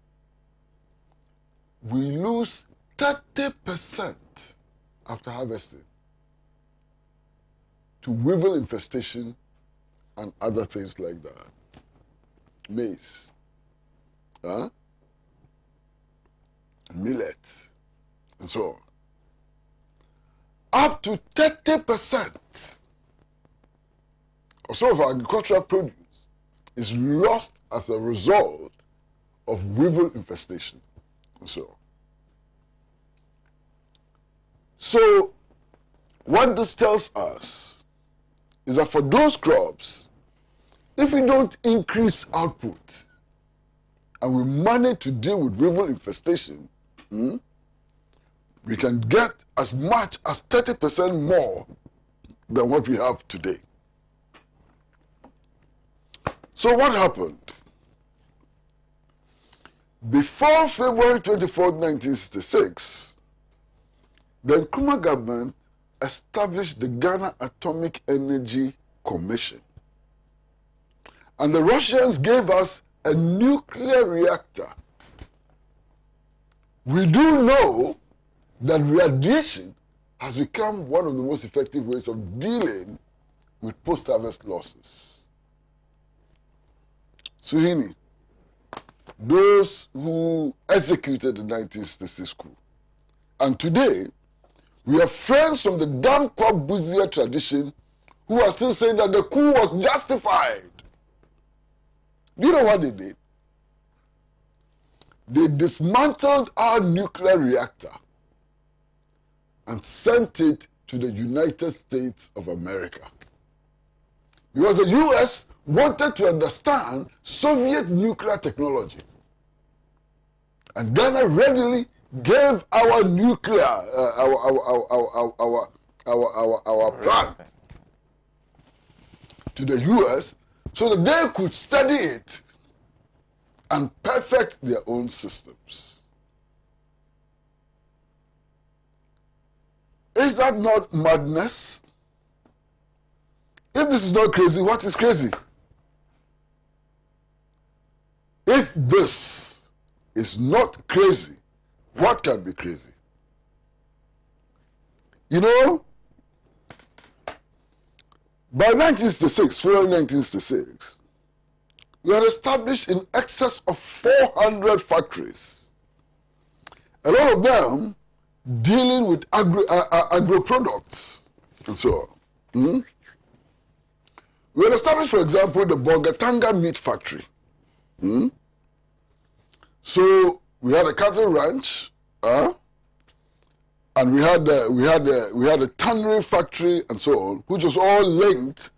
lose 30% after harvesting to weevil infestation and other things like that. Maize, millet, and so on. Up to 30% of some of our agricultural produce is lost as a result of weevil infestation and so on. So what this tells us is that for those crops, if we don't increase output and we manage to deal with weevil infestation, we can get as much as 30% more than what we have today. So what happened? Before February 24, 1966, the Nkrumah government established the Ghana Atomic Energy Commission. And the Russians gave us a nuclear reactor. We do know that radiation has become one of the most effective ways of dealing with post-harvest losses. Suhini, those who executed the 1966 coup, and today we have friends from the Dankwa Buzia tradition who are still saying that the coup was justified. Do you know what they did? they dismantled our nuclear reactor and sent it to the United States of America. Because the US wanted to understand Soviet nuclear technology. And Ghana readily gave our nuclear, our plant to the US so that they could study it and perfect their own systems. Is that not madness? If this is not crazy, what is crazy? If this is not crazy, what can be crazy? You know, by 1966, February 1966, we had established in excess of 400 factories. A lot of them dealing with agro products and so on. Mm-hmm. We had established, for example, the Bolgatanga meat factory. Mm-hmm. So we had a cattle ranch, and we had a tannery factory and so on, which was all linked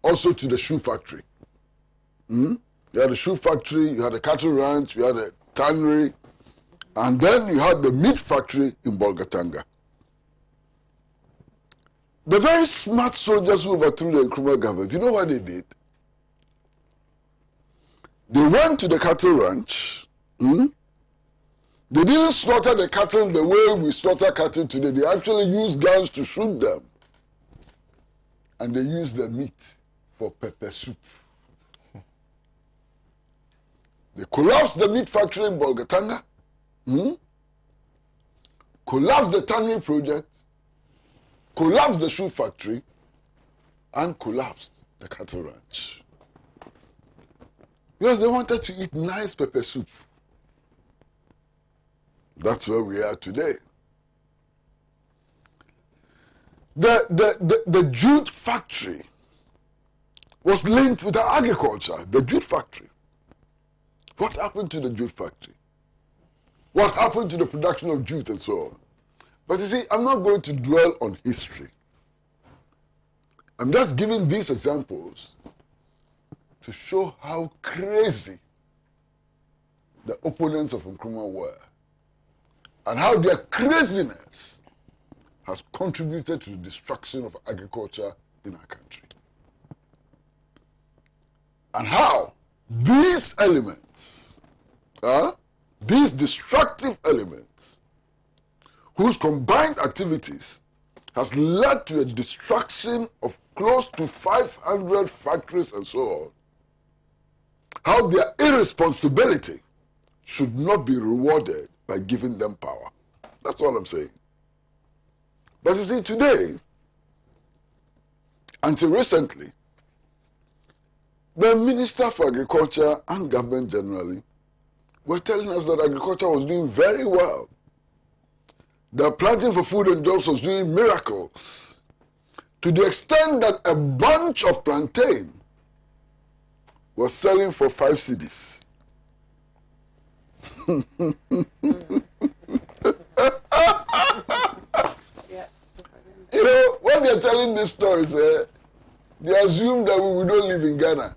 also to the shoe factory. Mm-hmm. You had a shoe factory, you had a cattle ranch, you had a tannery, and then you had the meat factory in Bolgatanga. The very smart soldiers who overthrew the Nkrumah government, you know what they did? They went to the cattle ranch. They didn't slaughter the cattle the way we slaughter cattle today. They actually used guns to shoot them. And they used the meat for pepper soup. They collapsed the meat factory in Bolgatanga, collapsed the tannery project, collapsed the shoe factory, and collapsed the cattle ranch. Because they wanted to eat nice pepper soup. That's where we are today. The jute factory was linked with agriculture, the jute factory. What happened to the jute factory? What happened to the production of jute and so on? But you see, I'm not going to dwell on history. I'm just giving these examples to show how crazy the opponents of Nkrumah were and how their craziness has contributed to the destruction of agriculture in our country. And how these elements, these destructive elements, whose combined activities has led to a destruction of close to 500 factories and so on, how their irresponsibility should not be rewarded by giving them power. That's all I'm saying. But you see, today, until recently, the Minister for Agriculture and government generally were telling us that agriculture was doing very well. The planting for food and jobs was doing miracles, to the extent that a bunch of plantain was selling for 5 cedis. You know, when they're telling these stories, they assume that we don't live in Ghana.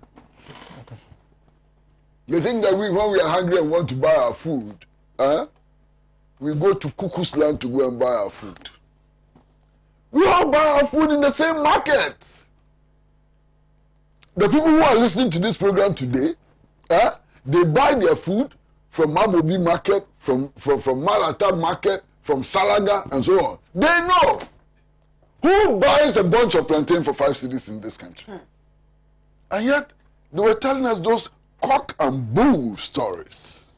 They think that when we are hungry and want to buy our food, we go to Cuckoo's Land to go and buy our food. We all buy our food in the same market. The people who are listening to this program today, they buy their food from Mamobi market, from Malata market, from Salaga, and so on. They know who buys a bunch of plantain for 5 cedis in this country. And yet, they were telling us those cock and bull stories.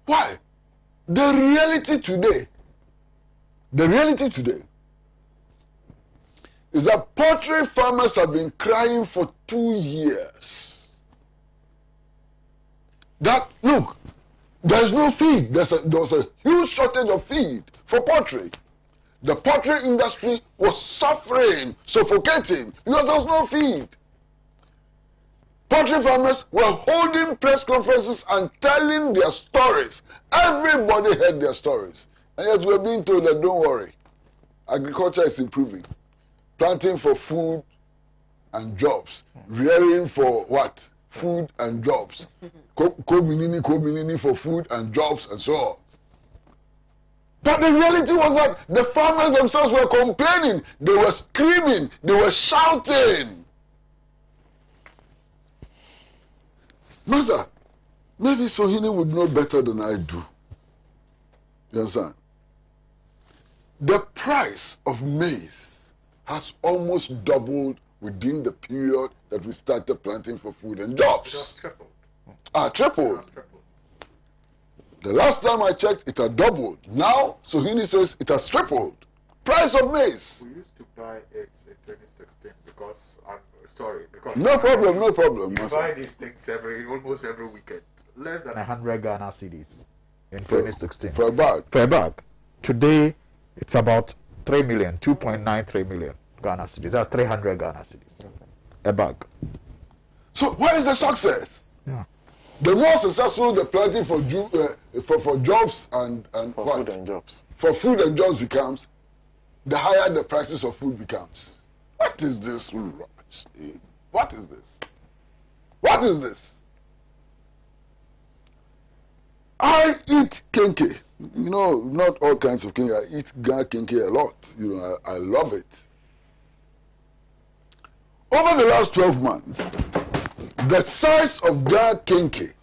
Why? The reality today is that poultry farmers have been crying for 2 years. That, look, there is no feed. There was a huge shortage of feed for poultry. The poultry industry was suffering, suffocating, because there was no feed. Poultry farmers were holding press conferences and telling their stories. Everybody heard their stories. And yet we're being told that don't worry, agriculture is improving. Planting for food and jobs. Rearing for what? Food and jobs. Co-minini for food and jobs and so on. But the reality was that the farmers themselves were complaining. They were screaming. They were shouting. Master, maybe Sohini would know better than I do. You understand? The price of maize has almost doubled within the period that we started planting for food and jobs. Just tripled. Tripled. Just tripled. The last time I checked, it had doubled. Now, Sohini says it has tripled. Price of maize. We used to buy it in 2016 because, because... No problem. We buy these things almost every weekend. Less than 100 Ghana cedis in 2016. For a bag. Per bag. Today, it's about 3 million, 2.93 million Ghana cedis. That's 300 Ghana cedis. A bag. So, where is the success? Yeah. The more successful the planting for jobs and For what? food and jobs. For food and jobs becomes, the higher the prices of food becomes. What is this rubbish? What is this? What is this? I eat kenke. You know, not all kinds of kenke. I eat Ghana kenke a lot. You know, I love it. Over the last 12 months, the size of Ghana kenke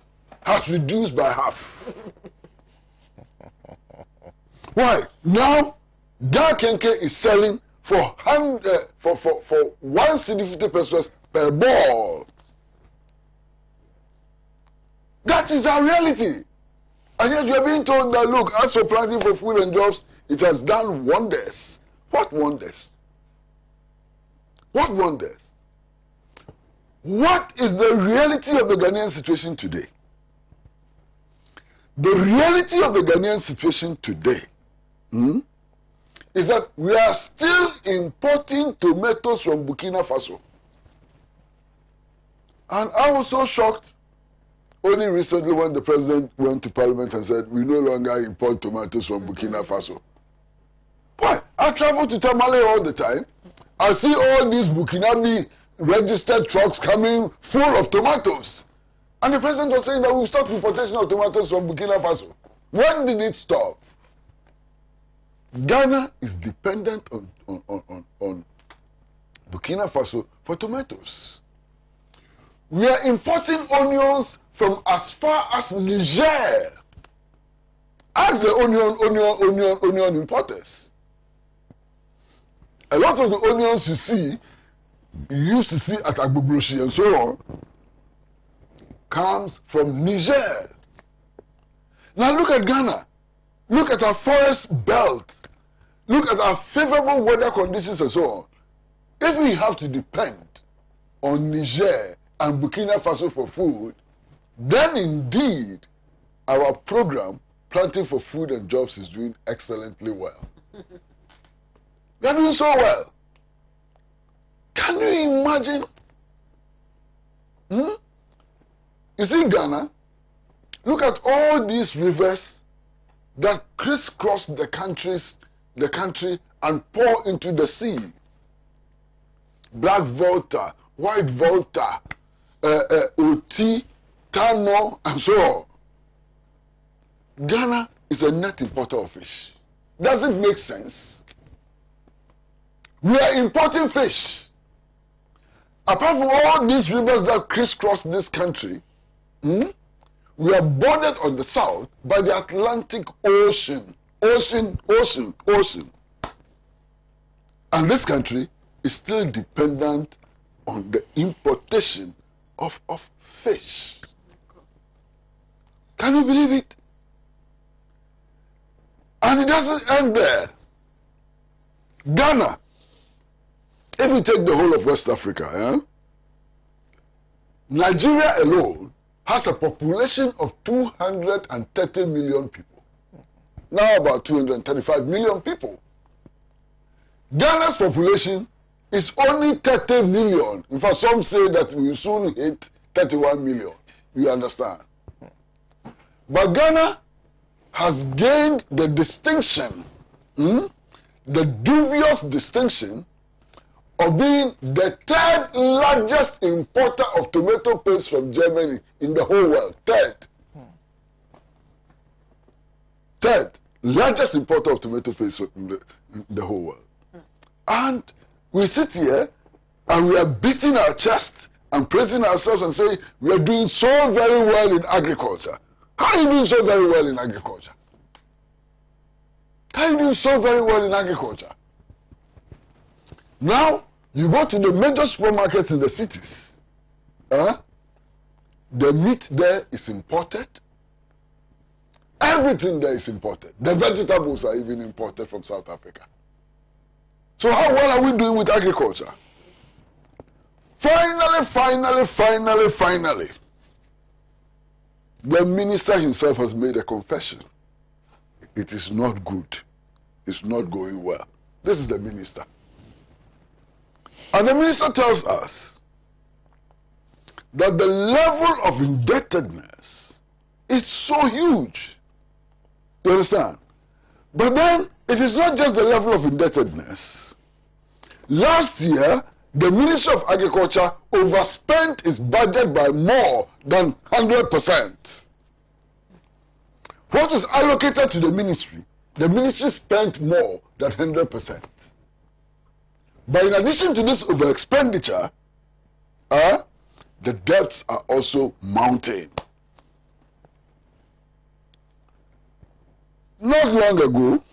has reduced by half. Why? Now, Ghana kenke is selling for 1 cedi 50 pesos per ball. That is our reality. And yet we are being told that, look, as for planting for food and jobs, it has done wonders. What wonders? What wonders? What is the reality of the Ghanaian situation today? The reality of the Ghanaian situation today is that we are still importing tomatoes from Burkina Faso. And I was so shocked only recently when the president went to parliament and said, we no longer import tomatoes from Burkina Faso. Why? I travel to Tamale all the time. I see all these Burkinabe registered trucks coming full of tomatoes. And the president was saying that we'll stop importation of tomatoes from Burkina Faso. When did it stop? Ghana is dependent on Burkina Faso for tomatoes. We are importing onions from as far as Niger. Ask the onion importers. A lot of the onions you used to see at Agbobroshi and so on, comes from Niger. Now look at Ghana. Look at our forest belt. Look at our favorable weather conditions and so on. If we have to depend on Niger and Burkina Faso for food, then indeed our program, Planting for Food and Jobs, is doing excellently well. We are doing so well. Can you imagine? You see Ghana, look at all these rivers that crisscross the country and pour into the sea. Black Volta, White Volta, Oti, Tano, and so on. Ghana is a net importer of fish. Does it make sense? We are importing fish. Apart from all these rivers that crisscross this country, we are bordered on the south by the Atlantic Ocean. Ocean. And this country is still dependent on the importation of fish. Can you believe it? And it doesn't end there. Ghana, if we take the whole of West Africa, Nigeria alone has a population of 230 million people. Now about 235 million people. Ghana's population is only 30 million. In fact, some say that we will soon hit 31 million. You understand? But Ghana has gained the distinction, the dubious distinction of being the third largest importer of tomato paste from Germany in the whole world. Third largest importer of tomato paste in the whole world. And we sit here and we are beating our chest and praising ourselves and saying we are doing so very well in agriculture. How are you doing so very well in agriculture? How are you doing so very well in agriculture? Now, you go to the major supermarkets in the cities. The meat there is imported. Everything there is imported. The vegetables are even imported from South Africa. So how well are we doing with agriculture? Finally, the minister himself has made a confession. It is not good. It's not going well. This is the minister. And the minister tells us that the level of indebtedness is so huge. You understand? But then, it is not just the level of indebtedness. Last year, the Ministry of Agriculture overspent its budget by more than 100%. What was allocated to the ministry spent more than 100%. But in addition to this over-expenditure, the debts are also mounting. Not long ago,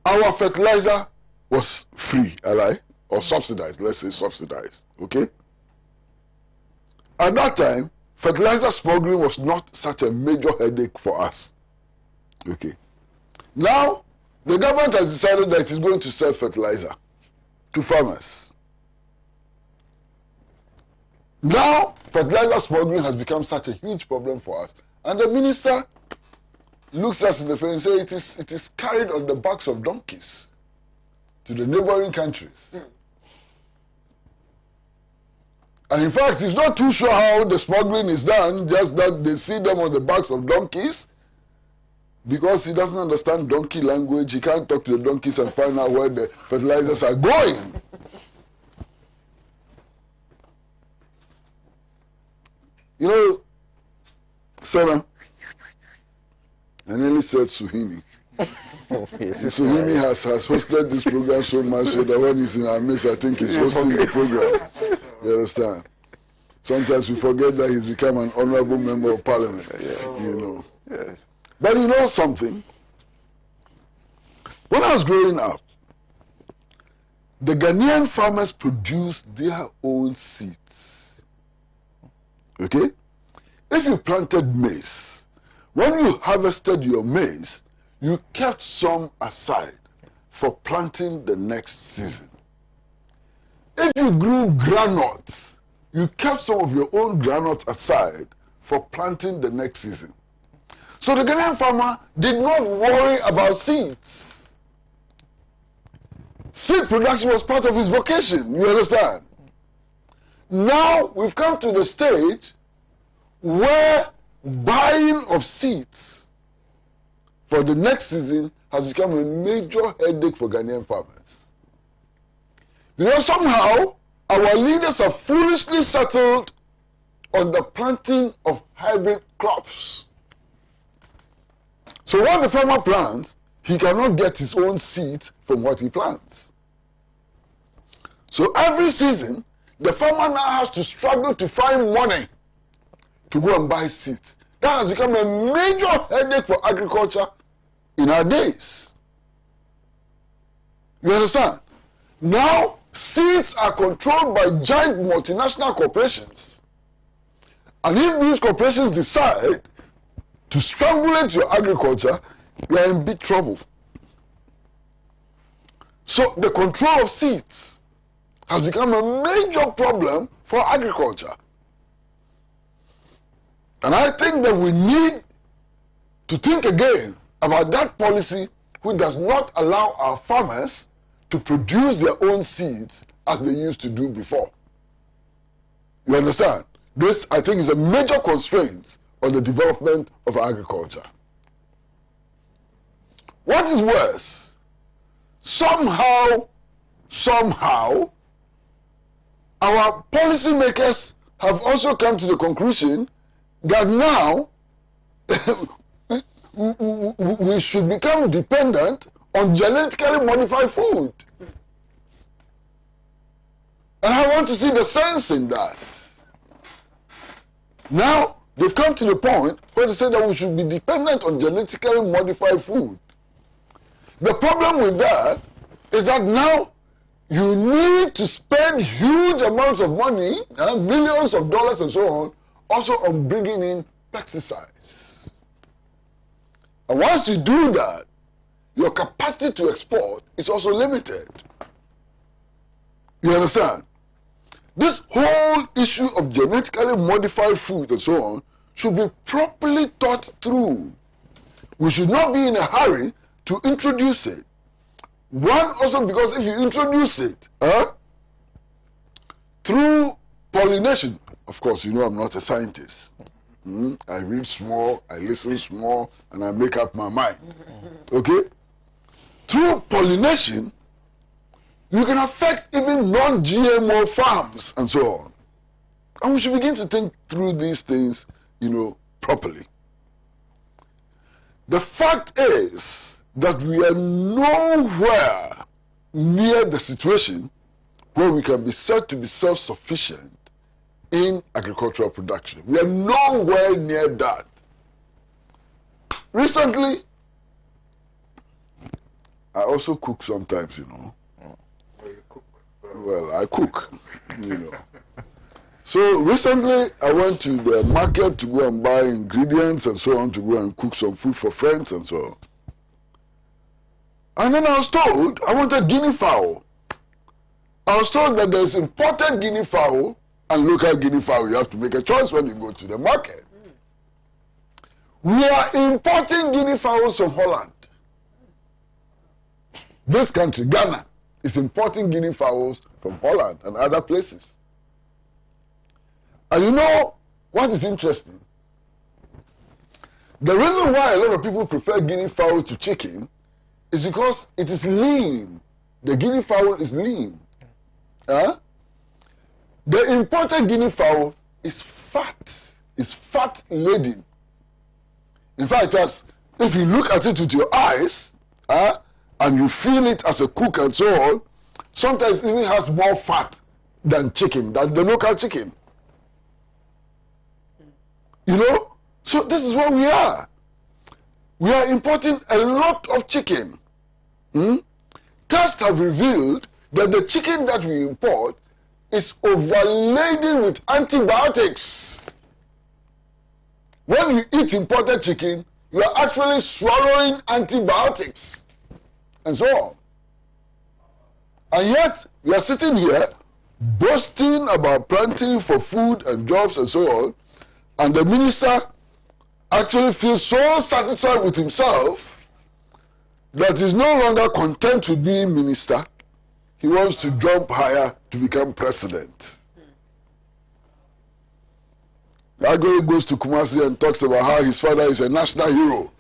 our fertilizer was free, or subsidized, let's say subsidized, okay? At that time, fertilizer smuggling was not such a major headache for us, okay? Now, the government has decided that it is going to sell fertilizer to farmers. Now, fertilizer smuggling has become such a huge problem for us. And the minister looks us in the face and says it is carried on the backs of donkeys to the neighboring countries. And in fact, he's not too sure how the smuggling is done, just that they see them on the backs of donkeys. Because he doesn't understand donkey language, he can't talk to the donkeys and find out where the fertilizers are going. You know, Sena, I nearly said Suhimi. Suhimi has hosted this program so much so that when he's in our midst, I think he's hosting the program. You understand? Sometimes we forget that he's become an honorable member of parliament. Yes. You know. Yes. But you know something? When I was growing up, the Ghanaian farmers produced their own seeds. Okay? If you planted maize, when you harvested your maize, you kept some aside for planting the next season. If you grew granules, you kept some of your own granules aside for planting the next season. So the Ghanaian farmer did not worry about seeds. Seed production was part of his vocation, you understand? Now we've come to the stage where buying of seeds for the next season has become a major headache for Ghanaian farmers. Because somehow our leaders have foolishly settled on the planting of hybrid crops. So what the farmer plants, he cannot get his own seed from what he plants. So every season, the farmer now has to struggle to find money to go and buy seeds. That has become a major headache for agriculture in our days. You understand? Now, seeds are controlled by giant multinational corporations. And if these corporations decide to strangulate your agriculture, you are in big trouble. So the control of seeds has become a major problem for agriculture. And I think that we need to think again about that policy which does not allow our farmers to produce their own seeds as they used to do before. You understand? This, I think, is a major constraint on the development of agriculture. What is worse, somehow, our policymakers have also come to the conclusion that now we should become dependent on genetically modified food. And I want to see the sense in that. Now, they've come to the point where they say that we should be dependent on genetically modified food. The problem with that is that now you need to spend huge amounts of money, millions of dollars and so on, also on bringing in pesticides. And once you do that, your capacity to export is also limited. You understand? This whole issue of genetically modified food and so on should be properly thought through. We should not be in a hurry to introduce it. One, also because if you introduce it through pollination, of course, you know I'm not a scientist. I read small, I listen small, and I make up my mind. Okay? Through pollination, you can affect even non-GMO farms and so on. And we should begin to think through these things, properly. The fact is that we are nowhere near the situation where we can be said to be self-sufficient in agricultural production. We are nowhere near that. Recently, I also cook sometimes, Well, I cook, So recently, I went to the market to go and buy ingredients and so on to go and cook some food for friends and so on. And then I was told I wanted guinea fowl. I was told that there's imported guinea fowl and local guinea fowl. You have to make a choice when you go to the market. We are importing guinea fowls from Holland. This country, Ghana, is importing guinea fowls from Holland and other places. And you know what is interesting? The reason why a lot of people prefer guinea fowl to chicken is because it is lean. The guinea fowl is lean. The imported guinea fowl is fat. It's fat laden. In fact, if you look at it with your eyes, and you feel it as a cook and so on, sometimes it even has more fat than chicken, than the local chicken. So this is what we are. We are importing a lot of chicken. Tests have revealed that the chicken that we import is overladen with antibiotics. When you eat imported chicken, you are actually swallowing antibiotics and so on. And yet, we are sitting here boasting about planting for food and jobs and so on, and the minister actually feels so satisfied with himself that he's no longer content with being minister. He wants to jump higher to become president. The guy goes to Kumasi and talks about how his father is a national hero.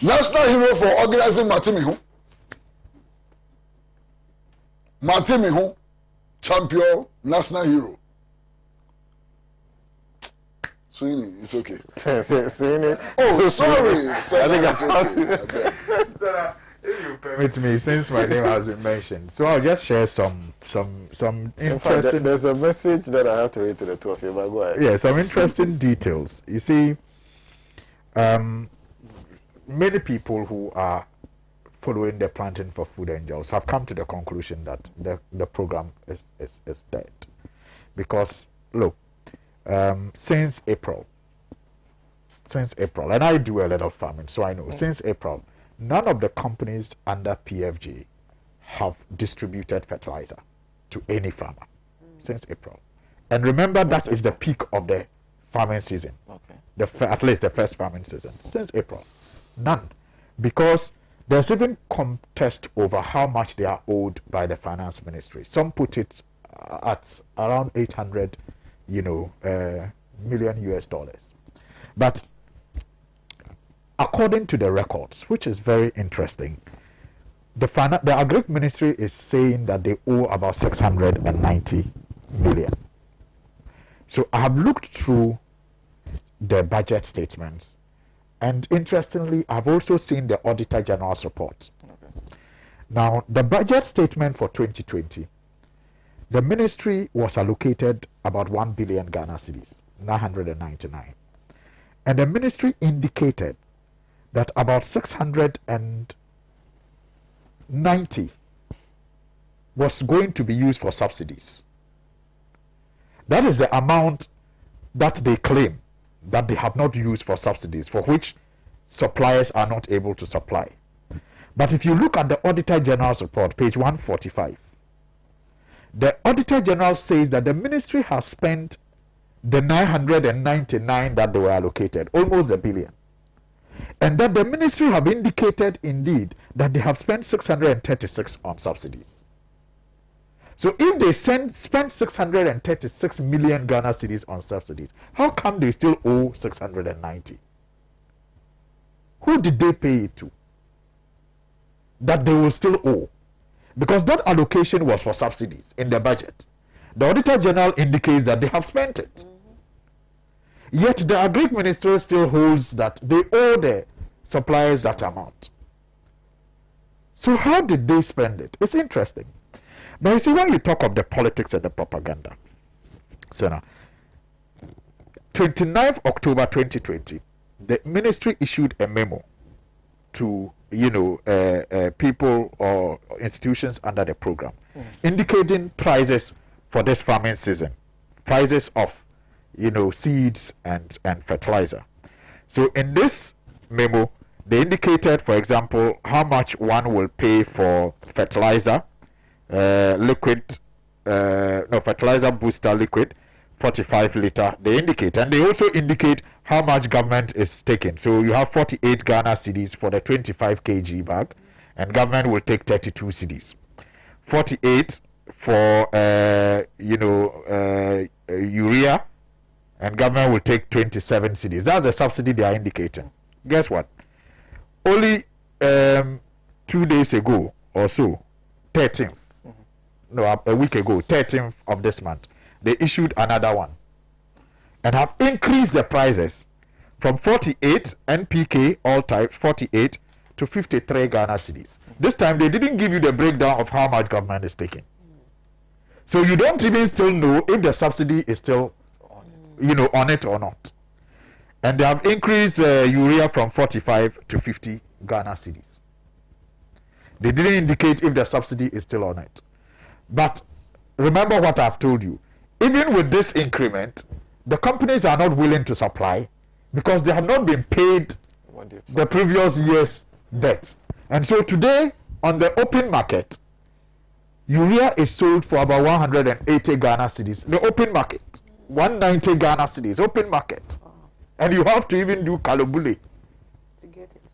National hero for organizing Matimihu. Matimihu, champion, national hero. Sweeney, it's okay. Sweeney. Oh, sorry. I think I have to. If you permit me, since my name has been mentioned, so I'll just share some interesting. In fact, there's a message that I have to read to the two of you, but go ahead. Yeah, some interesting details. You see, many people who are following the planting for food and jobs have come to the conclusion that the program is dead, because look. Since April, and I do a lot of farming, so I know, since April, none of the companies under PFG have distributed fertilizer to any farmer since April. And remember, that is the peak of the farming season, at least the first farming season, since April. None. Because there's even contest over how much they are owed by the finance ministry. Some put it at around 800 million US dollars. But according to the records, which is very interesting, the Agric Ministry is saying that they owe about 690 million. So I have looked through the budget statements, and interestingly, I've also seen the Auditor General's report. Okay. Now, the budget statement for 2020, the ministry was allocated about 1 billion Ghana cedis, 999. And the ministry indicated that about 690 was going to be used for subsidies. That is the amount that they claim that they have not used for subsidies, for which suppliers are not able to supply. But if you look at the Auditor General's report, page 145, the Auditor General says that the ministry has spent the 999 that they were allocated, almost a billion. And that the ministry have indicated indeed that they have spent 636 on subsidies. So if they spend 636 million Ghana cedis on subsidies, how come they still owe 690? Who did they pay it to? That they will still owe. Because that allocation was for subsidies in the budget. The Auditor General indicates that they have spent it. Mm-hmm. Yet the Agric Ministry still holds that they owe the suppliers that amount. So how did they spend it? It's interesting. But you see, when you talk of the politics and the propaganda, Sena, 29th October 2020, the ministry issued a memo to people or institutions under the program, indicating prices for this farming season, prices of seeds and fertilizer. So in this memo, they indicated, for example, how much one will pay for fertilizer, fertilizer booster liquid, 45 liter. They indicate, and they also indicate how much government is taking. So you have 48 Ghana cedis for the 25 kg bag, and government will take 32 cedis. 48 for urea, and government will take 27 cedis. That's the subsidy they are indicating. Guess what? Only 2 days ago or so, 13th, a week ago, 13th of this month, they issued another one and have increased the prices from 48 NPK, all types, 48 to 53 Ghana cedis. This time they didn't give you the breakdown of how much government is taking. So you don't even still know if the subsidy is still on it or not. And they have increased urea from 45 to 50 Ghana cedis. They didn't indicate if the subsidy is still on it. But remember what I've told you. Even with this increment, the companies are not willing to supply because they have not been paid the previous year's debts. And so today, on the open market, urea is sold for about 180 Ghana cedis. The open market, 190 Ghana cedis, open market. And you have to even do kalobule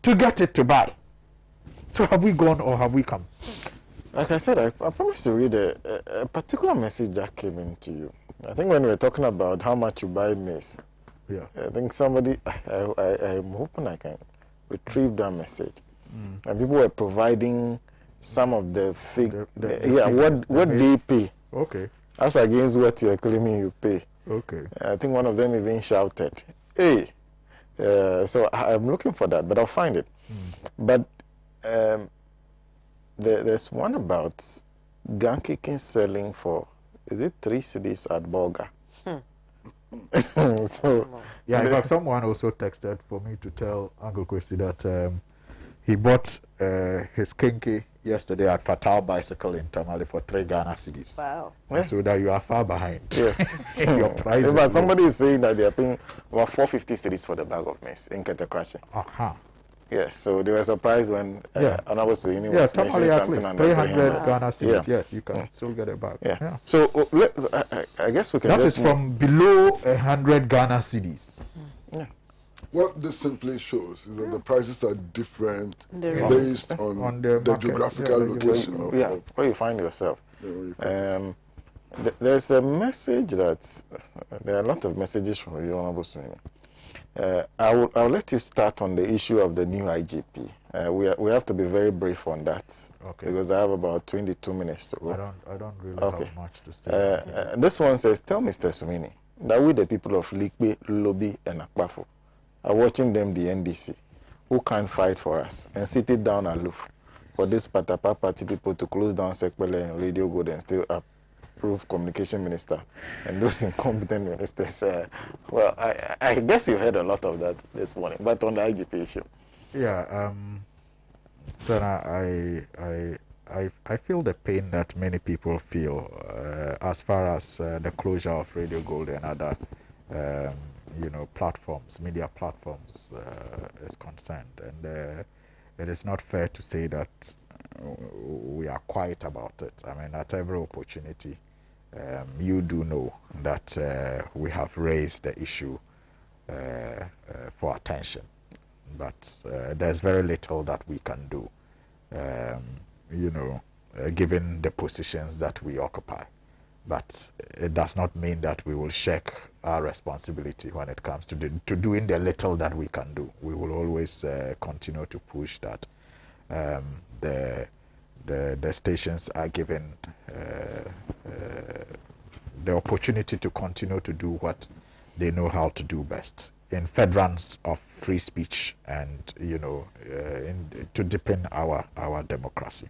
to get it to buy. So have we gone or have we come? Like I said, I promised to read a particular message that came into you. I think when we were talking about how much you buy maize, I think somebody, I'm hoping I can retrieve that message. And people were providing some of the fake, what they pay. Okay. As against what you're claiming you pay. Okay. I think one of them even shouted, hey. So I'm looking for that, but I'll find it. But there's one about Gankiki selling for, is it 3 cedis at Bolga? So yeah, in fact, someone also texted for me to tell Uncle Kwesi that he bought his kinky yesterday at Fatal Bicycle in Tamale for 3 Ghana cedis. Wow. So that you are far behind. Yes. Your price. But somebody is saying that they are paying about 450 cedis for the bag of maize in Ketakrashi. Yes, so they were surprised when Honorable Suini was mentioning something under 300 Ghana cedis. Yes, you can still get it back. Yeah. So I guess we can. That is from below 100 Ghana cedis. What this simply shows is that the prices are different based on the geographical location. Where you find yourself. There's a message that there are a lot of messages from you, Honorable Sena. I'll let you start on the issue of the new IGP. We have to be very brief on that, okay, because I have about 22 minutes to go. I don't really have much to say. This one says, tell Mr. Sumini that we, the people of Likpe, Lobi, and Akpafo, are watching them, the NDC, who can't fight for us, and sit it down aloof for this Patapa party people to close down Sekpele and Radio Good and still approve communication minister and those incompetent ministers. Well, I guess you heard a lot of that this morning, but on the IGP issue. Yeah, Sena, I feel the pain that many people feel as far as the closure of Radio Gold and other platforms, media platforms is concerned. And it is not fair to say that we are quiet about it. I mean, at every opportunity, you do know that we have raised the issue for attention. But there's very little that we can do, given the positions that we occupy. But it does not mean that we will shirk our responsibility when it comes to doing the little that we can do. We will always continue to push that the stations are given the opportunity to continue to do what they know how to do best, in furtherance of free speech and to deepen our democracy.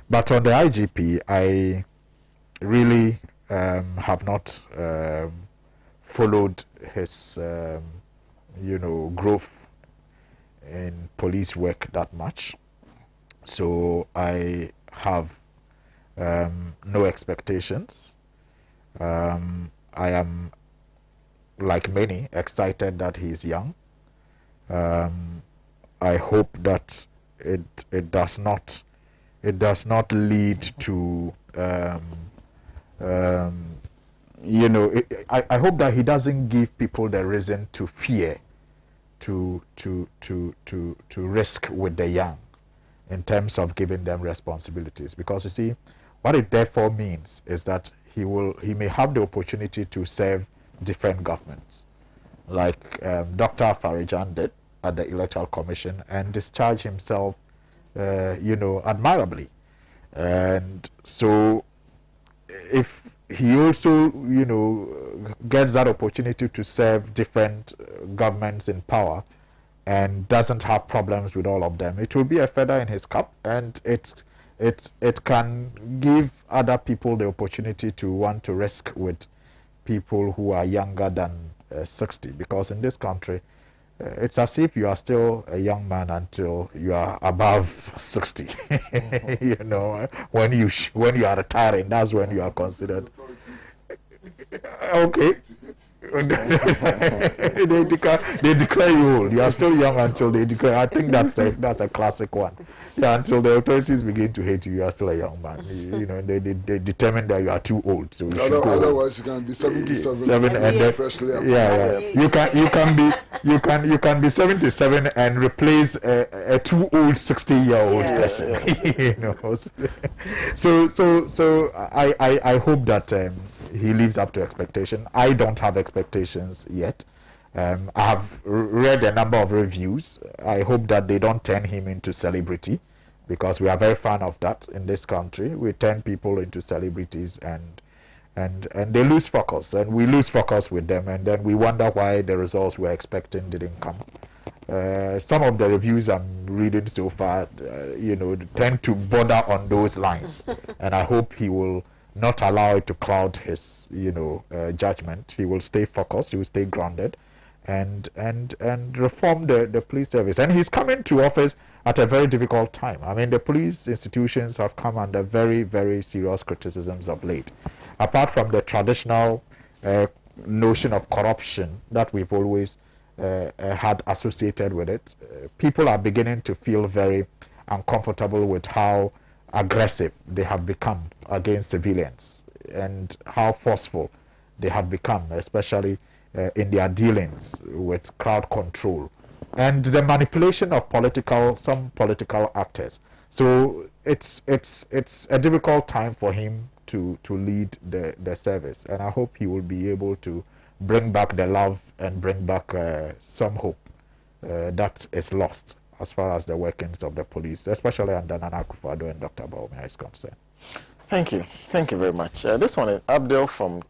But on the IGP, I really have not followed his growth in police work that much, so I have no expectations. I am, like many, excited that he is young. I hope that it does not lead to I hope that he doesn't give people the reason to fear to risk with the young in terms of giving them responsibilities, because you see what it therefore means is that he may have the opportunity to serve different governments, like Dr. Farijan did at the Electoral Commission, and discharge himself admirably. And so if he also gets that opportunity to serve different governments in power and doesn't have problems with all of them, it will be a feather in his cap, and it can give other people the opportunity to want to risk with people who are younger than 60, because in this country it's as if you are still a young man until you are above 60. When you are retiring, that's when you are considered. Okay. they declare you old. You are still young until they declare. I think that's a classic one. Yeah, until the authorities begin to hate you, you are still a young man. They determine that you are too old. So otherwise, you can be 77 and freshly. You can be 77 and replace a too old 60-year-old person. So I hope that he lives up to expectation. I don't have expectations yet. I have read a number of reviews. I hope that they don't turn him into celebrity, because we are very fan of that in this country. We turn people into celebrities and they lose focus, and we lose focus with them, and then we wonder why the results we're expecting didn't come. Some of the reviews I'm reading so far, tend to border on those lines, and I hope he will not allow it to cloud his, judgment. He will stay focused. He will stay grounded, and reform the police service. And he's coming to office at a very difficult time. I mean, the police institutions have come under very, very serious criticisms of late. Apart from the traditional notion of corruption that we've always had associated with it, people are beginning to feel very uncomfortable with how aggressive they have become against civilians and how forceful they have become, especially in their dealings with crowd control and the manipulation of some political actors. So it's a difficult time for him to lead the service. And I hope he will be able to bring back the love and bring back some hope that is lost as far as the workings of the police, especially under Nana Akufo-Addo and Dr. Bawumia is concerned. Thank you. Thank you very much. This one is Abdel from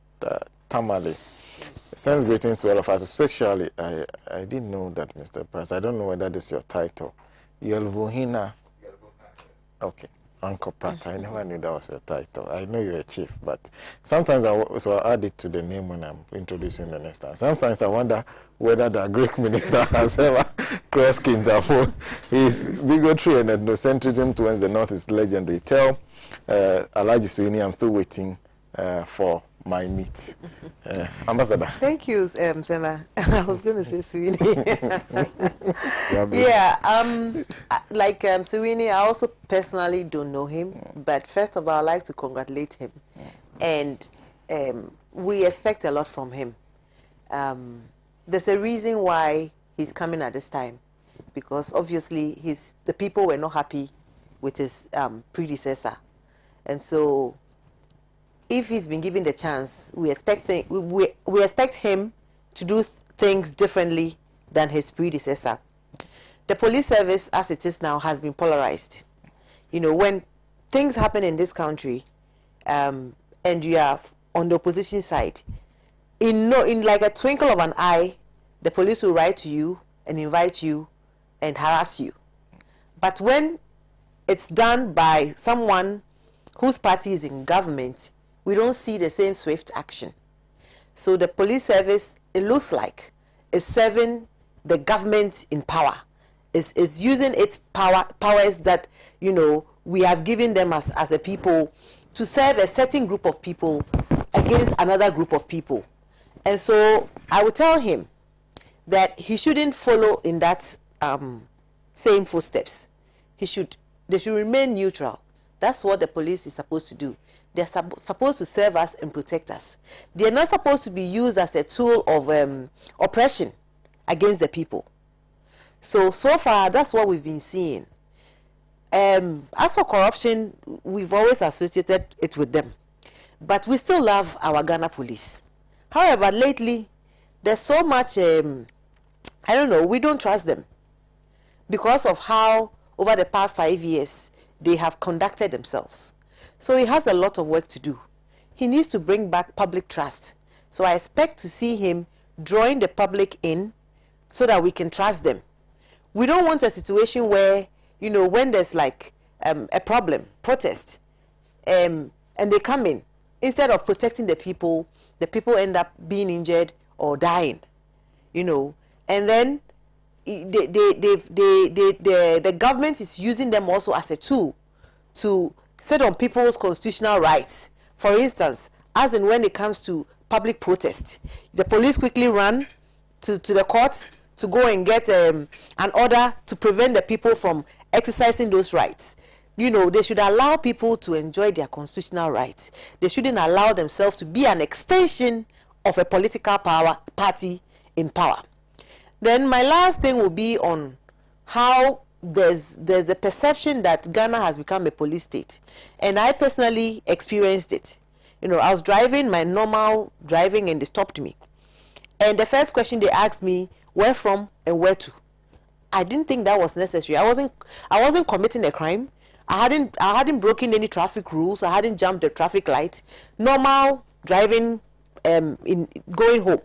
Tamale. Sends greetings to all of us, especially, I didn't know that, Mr. Price. I don't know whether this is your title. Yelvuhina. Okay. Uncle Pratt. I never knew that was your title. I know you're a chief, but sometimes so I add it to the name when I'm introducing the next time. Sometimes I wonder whether the Greek minister has ever crossed Kintapo. His bigotry and ethnocentrism towards the North is legendary. Tell ALHAJI Suini I'm still waiting for my meat. Ambassador. Thank you, Sena. I was going to say Suini. Like Suini, I also personally don't know him, but first of all, I'd like to congratulate him. And we expect a lot from him. There's a reason why he's coming at this time, because obviously the people were not happy with his predecessor. And so if he's been given the chance, we expect him to do things differently than his predecessor. The police service, as it is now, has been polarized. You know, when things happen in this country, and you are on the opposition side, in like a twinkle of an eye, the police will write to you and invite you and harass you. But when it's done by someone whose party is in government, we don't see the same swift action. So the police service, it looks like, is serving the government in power, is using its powers that, you know, we have given them as a people to serve a certain group of people against another group of people. And so I would tell him that he shouldn't follow in that same footsteps. They should remain neutral. That's what the police is supposed to do. They're supposed to serve us and protect us. They're not supposed to be used as a tool of oppression against the people. So far, that's what we've been seeing. As for corruption, we've always associated it with them. But we still love our Ghana police. However, lately, there's so much, I don't know, we don't trust them. Because of how, over the past 5 years, they have conducted themselves. So he has a lot of work to do. He needs to bring back public trust. So I expect to see him drawing the public in so that we can trust them. We don't want a situation where, you know, when there's like a problem, protest, and they come in, instead of protecting the people end up being injured or dying, you know. And then the government is using them also as a tool to sit on people's constitutional rights. For instance, as in when it comes to public protest, the police quickly run to the court to go and get an order to prevent the people from exercising those rights. You know, they should allow people to enjoy their constitutional rights. They shouldn't allow themselves to be an extension of a political party in power. Then my last thing will be on how there's a perception that Ghana has become a police state. And I personally experienced it. You know, I was driving my normal driving and they stopped me. And the first question they asked me, where from and where to? I didn't think that was necessary. I wasn't committing a crime. I hadn't broken any traffic rules. I hadn't jumped the traffic light. Normal driving in going home.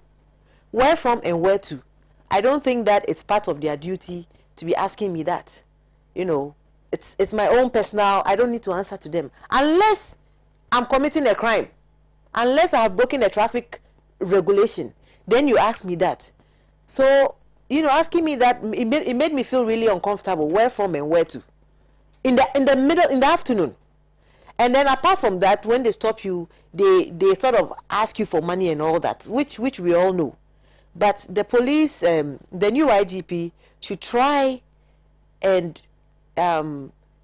Where from and where to? I don't think that it's part of their duty to be asking me that. You know, it's my own personal, I don't need to answer to them. Unless I'm committing a crime. Unless I have broken a traffic regulation. Then you ask me that. So, you know, asking me that, it made me feel really uncomfortable. Where from and where to? In the afternoon. And then apart from that, when they stop you, they sort of ask you for money and all that, which we all know. But the police, the new IGP should try and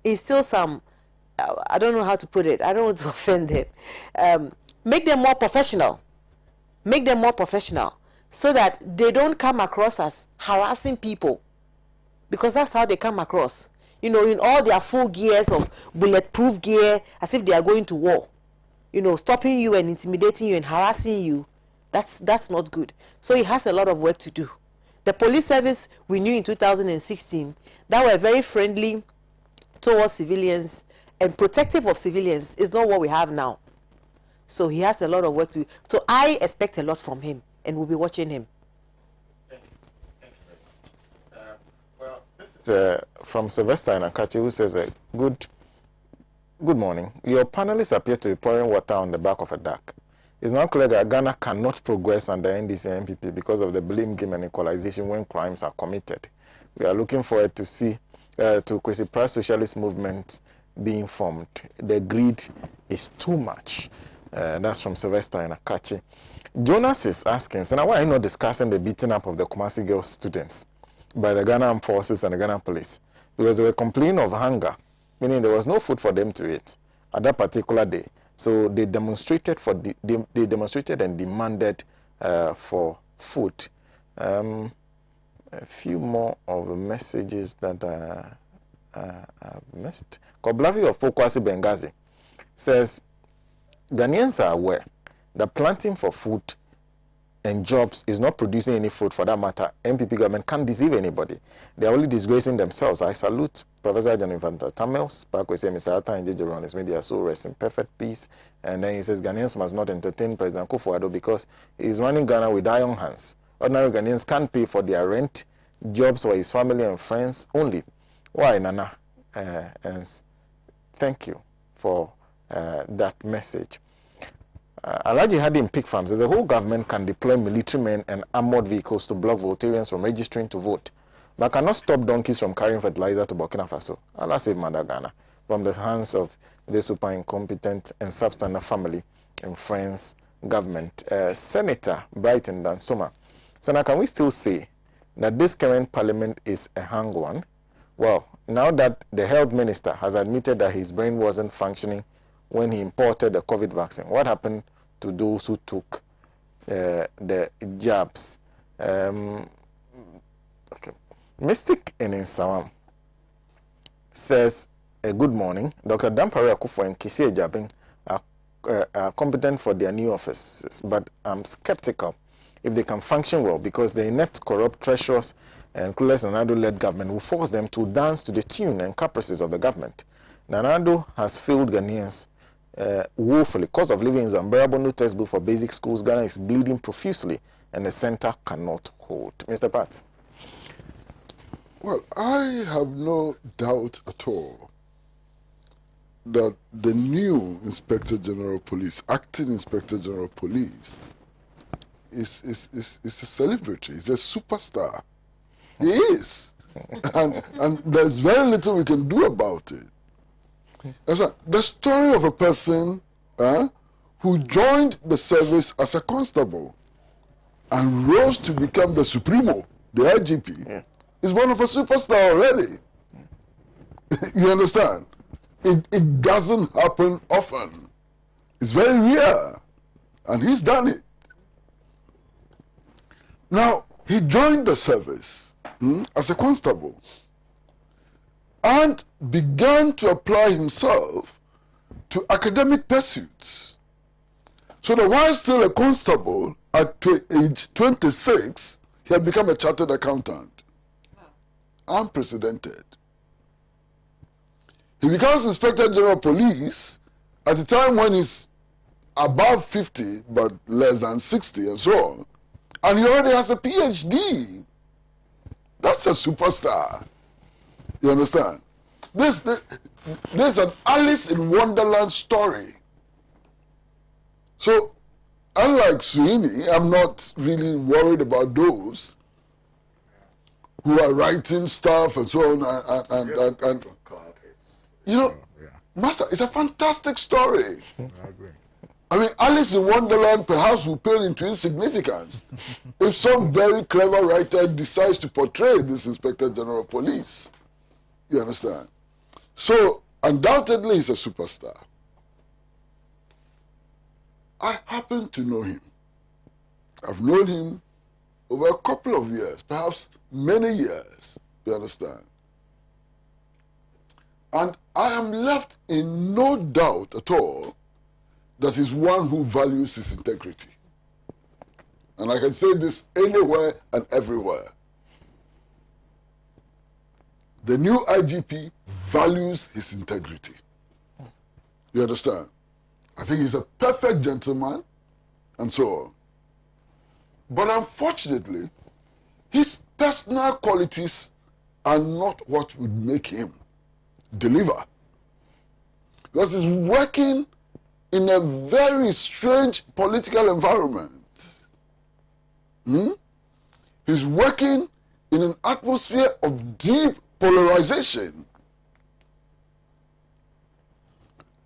instill some, I don't know how to put it, I don't want to offend them, make them more professional. Make them more professional so that they don't come across as harassing people, because that's how they come across. You know, in all their full gears of bulletproof gear, as if they are going to war. you know, stopping you and intimidating you and harassing you, that's not good. So he has a lot of work to do. The police service we knew in 2016 that were very friendly towards civilians and protective of civilians is not what we have now. So he has a lot of work to do. So I expect a lot from him, and we'll be watching him. Thank you very much. Well, this is from Sylvester in Akachi, who says, good morning. Your panelists appear to be pouring water on the back of a duck. It's now clear that Ghana cannot progress under NDC and NPP because of the blame game and equalization when crimes are committed. We are looking forward to see Kwesi Price socialist movement being formed. The greed is too much. That's from Sylvester in Akachi. Jonas is asking, so now why are you not discussing the beating up of the Kumasi girls students by the Ghana Armed Forces and the Ghana Police? Because they were complaining of hunger, meaning there was no food for them to eat at that particular day. So they demonstrated they demonstrated and demanded for food. A few more of the messages that I've missed. Koblavi of Pokwasi Benghazi says, Ghanaians are aware that planting for food and jobs is not producing any food for that matter. MPP government can't deceive anybody. They are only disgracing themselves. I salute Professor John Infanta Tamils, Mr. Atta and JJ on his media, so rest in perfect peace. And then he says Ghanaians must not entertain President Kufuor because he's running Ghana with iron hands. Ordinary Ghanaians can't pay for their rent, jobs for his family and friends only. Why, Nana? And thank you for that message. ALHAJI in pig farms says the whole government can deploy military men and armored vehicles to block Voltarians from registering to vote, but cannot stop donkeys from carrying fertilizer to Burkina Faso. Allah save Mother Ghana from the hands of the super incompetent and substandard family and friends government. Senator Brighton Dansoma, Sena, can we still say that this current parliament is a hang one? Well, now that the health minister has admitted that his brain wasn't functioning when he imported the COVID vaccine, what happened to those who took the jabs? Okay. Mystic in Insawam says, good morning. Dr. Dampare Akufo and Kisi Ejabin are competent for their new offices, but I'm skeptical if they can function well because the inept, corrupt treasurers and clueless Nanado-led government will force them to dance to the tune and caprices of the government. Nanado has failed Ghanaians woefully. Cost of living is unbearable. No textbook for basic schools. Ghana is bleeding profusely, and the center cannot hold. Mr. Pat. Well, I have no doubt at all that the new Inspector General of Police, acting Inspector General of Police, is a celebrity. He's a superstar. He is. and there's very little we can do about it. The story of a person who joined the service as a constable and rose to become the Supremo, the IGP, is one of a superstar already. You understand? It doesn't happen often. It's very rare. And he's done it. Now, he joined the service as a constable and began to apply himself to academic pursuits. So that while still a constable, at age 26, he had become a chartered accountant. Unprecedented. He becomes Inspector General of Police at a time when he's above 50, but less than 60 and so on. And he already has a PhD. That's a superstar. You understand? This an Alice in Wonderland story. So, unlike Suini, I'm not really worried about those who are writing stuff and so on. And you know, Master, it's a fantastic story. I agree. I mean, Alice in Wonderland perhaps will pale into insignificance if some very clever writer decides to portray this Inspector General of Police. You understand? So, undoubtedly, he's a superstar. I happen to know him. I've known him over a couple of years, perhaps many years, you understand? And I am left in no doubt at all that is one who values his integrity. And I can say this anywhere and everywhere. The new IGP values his integrity. You understand? I think he's a perfect gentleman and so on. But unfortunately, his personal qualities are not what would make him deliver. Because he's working in a very strange political environment. He's working in an atmosphere of deep polarization.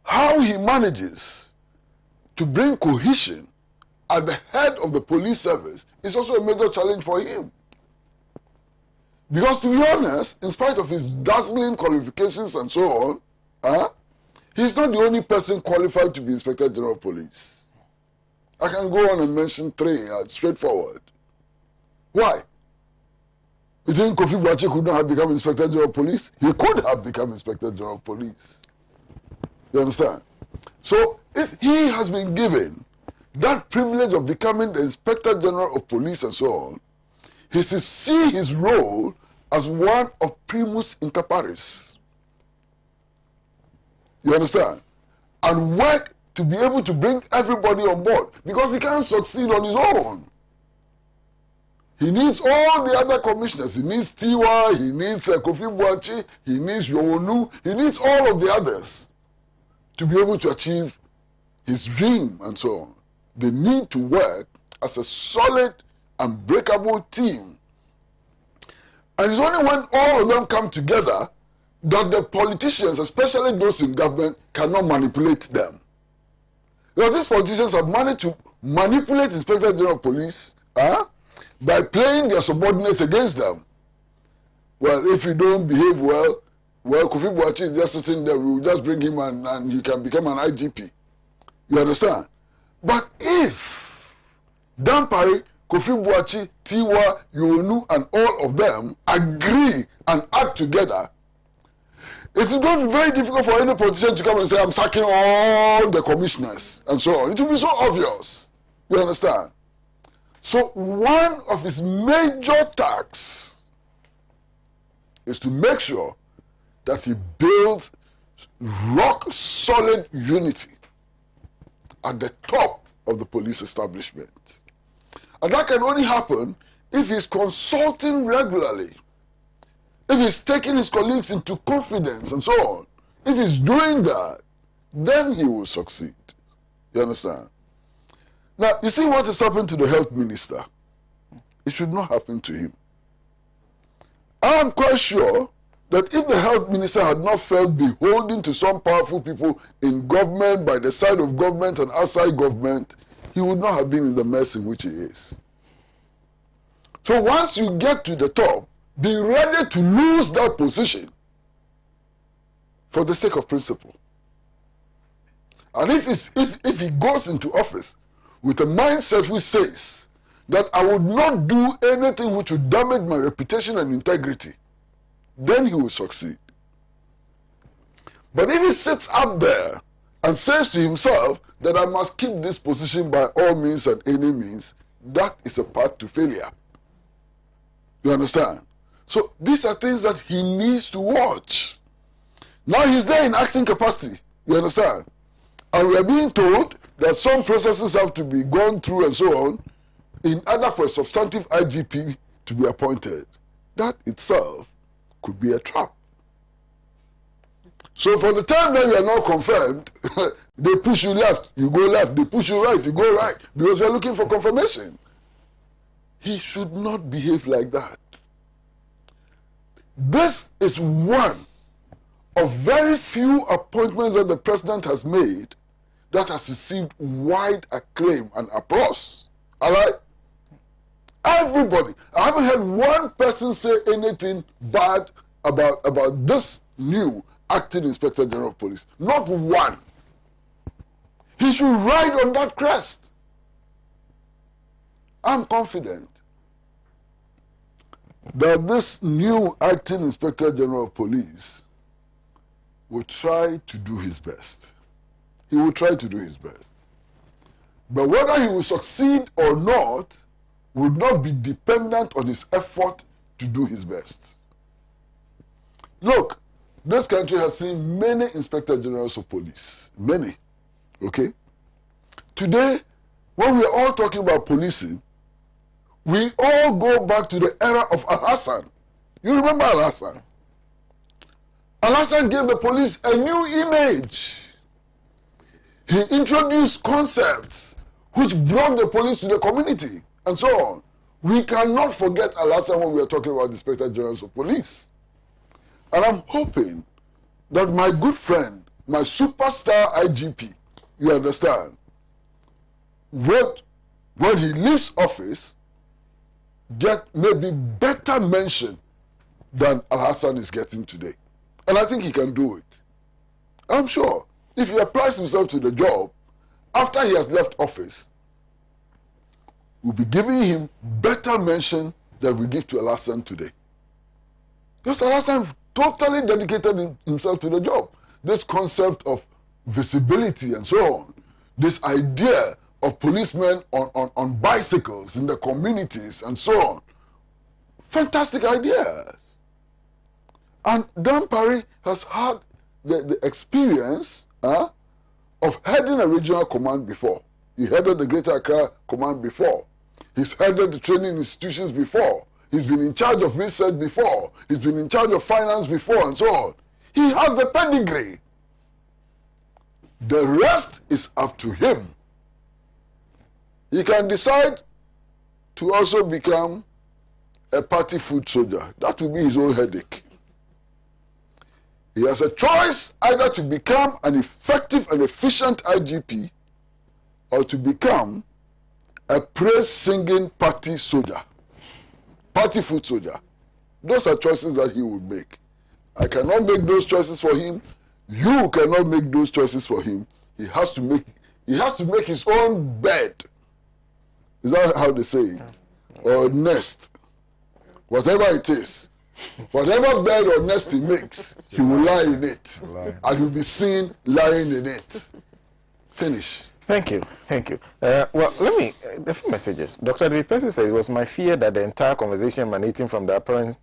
How he manages to bring cohesion at the head of the police service is also a major challenge for him. Because to be honest, in spite of his dazzling qualifications and so on, he's not the only person qualified to be Inspector General of Police. I can go on and mention three, straightforward. Why? You think Kofi Boakye could not have become Inspector General of Police? He could have become Inspector General of Police. You understand? So, if he has been given that privilege of becoming the Inspector General of Police and so on, he should see his role as one of primus inter pares. You understand? And work to be able to bring everybody on board, because he can't succeed on his own. He needs all the other commissioners. He needs Tiwa, he needs Kofi Boakye, he needs Yowonu, he needs all of the others to be able to achieve his dream and so on. They need to work as a solid, unbreakable team. And it's only when all of them come together that the politicians, especially those in government, cannot manipulate them. Because these politicians have managed to manipulate Inspector General of Police by playing their subordinates against them. Well, if you don't behave well, Kofi Boakye is just sitting there, we will just bring him and he can become an IGP. You understand? But if Dampare, Kofi Boakye, Tiwa, Yowonu, and all of them agree and act together, it is going to be very difficult for any politician to come and say, I'm sacking all the commissioners and so on. It will be so obvious. You understand? So one of his major tasks is to make sure that he builds rock solid unity at the top of the police establishment. And that can only happen if he's consulting regularly, if he's taking his colleagues into confidence and so on. If he's doing that, then he will succeed. You understand? Now, you see what has happened to the health minister? It should not happen to him. I'm quite sure that if the health minister had not felt beholden to some powerful people in government, by the side of government and outside government, he would not have been in the mess in which he is. So once you get to the top, be ready to lose that position for the sake of principle. And if he goes into office with a mindset which says that I would not do anything which would damage my reputation and integrity, then he will succeed. But if he sits up there and says to himself that I must keep this position by all means and any means, that is a path to failure. You understand? So these are things that he needs to watch. Now he's there in acting capacity. You understand? And we are being told that some processes have to be gone through and so on in order for a substantive IGP to be appointed. That itself could be a trap. So for the time that you are not confirmed, they push you left, you go left. They push you right, you go right. Because you are looking for confirmation. He should not behave like that. This is one of very few appointments that the president has made that has received wide acclaim and applause. All right? Everybody. I haven't heard one person say anything bad about this new acting Inspector General of Police. Not one. He should ride on that crest. I'm confident that this new acting Inspector General of Police will try to do his best. He will try to do his best. But whether he will succeed or not will not be dependent on his effort to do his best. Look, this country has seen many inspector generals of police. Many. Okay? Today, when we are all talking about policing, we all go back to the era of Al-Hassan. You remember Al-Hassan? Al-Hassan gave the police a new image. He introduced concepts which brought the police to the community and so on. We cannot forget Al-Hassan when we are talking about the Inspector Generals of Police. And I'm hoping that my good friend, my superstar IGP, you understand, when he leaves office, get maybe better mention than Al-Hassan is getting today. And I think he can do it. I'm sure if he applies himself to the job, after he has left office, we'll be giving him better mention than we give to Al-Hassan today. Because Al-Hassan totally dedicated himself to the job. This concept of visibility and so on, this idea of policemen on bicycles in the communities and so on. Fantastic ideas. And Dan Parry has had the experience of heading a regional command before. He headed the Greater Accra Command before. He's headed the training institutions before. He's been in charge of research before. He's been in charge of finance before and so on. He has the pedigree. The rest is up to him. He can decide to also become a party food soldier. That will be his own headache. He has a choice either to become an effective and efficient IGP or to become a praise-singing party soldier, party food soldier. Those are choices that he would make. I cannot make those choices for him. You cannot make those choices for him. He has to make his own bed. Is that how they say it? Or nest. Whatever it is. Whatever bed or nest he makes, he will lie in it. And you'll be seen lying in it. Finish. Thank you. Thank you. Well, let me, a few messages. Dr. David Percy said it was my fear that the entire conversation emanating from the apparent,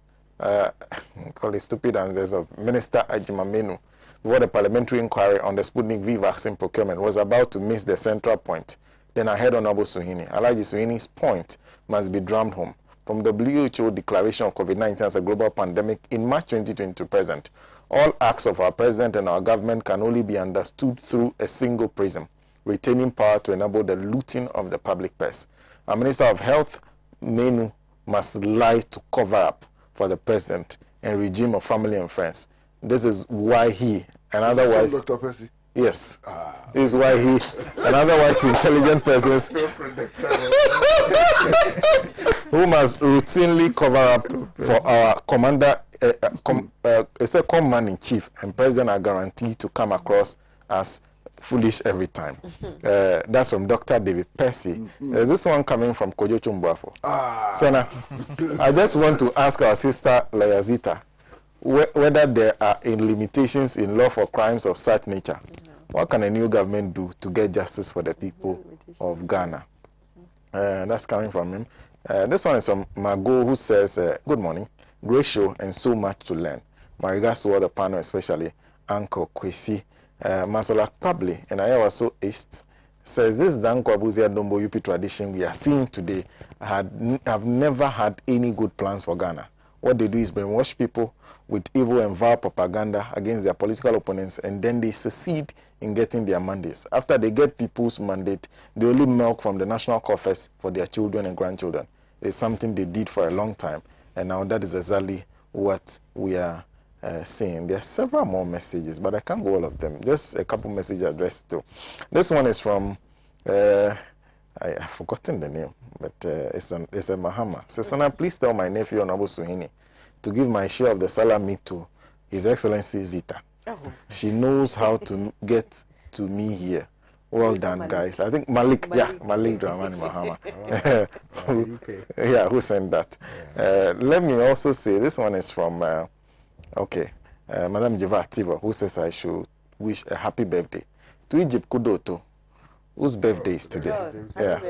call it stupid answers of Minister Ajimamenu before the parliamentary inquiry on the Sputnik V vaccine procurement was about to miss the central point. Then I heard Honorable Suhuyini. ALHAJI Suhuyini's point must be drummed home. From the WHO declaration of COVID-19 as a global pandemic in March 2020 to present, all acts of our president and our government can only be understood through a single prism, retaining power to enable the looting of the public purse. Our Minister of Health, Menu, must lie to cover up for the president and regime of family and friends. This is why he, and otherwise... Dr. Percy? Yes. This is why he, and otherwise intelligent persons who must routinely cover up for our commander, command-in-chief and president are guaranteed to come across as foolish every time. That's from Dr. David Percy. There's this one coming from Kojo Chumbuafo. Sena, I just want to ask our sister Layazita whether there are limitations in law for crimes of such nature. What can a new government do to get justice for the people of Ghana? That's coming from him. This one is from Margot, who says, good morning, great show and so much to learn. My regards to all the panel, especially Uncle Kwesi. Masola Pabli and Ayawaso East says this Danko Abuzia Nombo UP tradition we are seeing today have never had any good plans for Ghana. What they do is brainwash people with evil and vile propaganda against their political opponents, and then they succeed in getting their mandates. After they get people's mandate, they only milk from the national coffers for their children and grandchildren. It's something they did for a long time, and now that is exactly what we are seeing. There are several more messages, but I can't go all of them. Just a couple messages addressed to. This one is from, I've forgotten the name, but it's a Mahama. Says, Sena, please tell my nephew, Honorable Suhuyini, to give my share of the salami to His Excellency Zita. Oh. She knows how to get to me here. Well done, guys. I think Malik Dramani Mahama. Who sent that? Let me also say, this one is from, Madam Jiva Tiva, who says I should wish a happy birthday to Egypt Kudoto, Whose birthday is today? Yeah.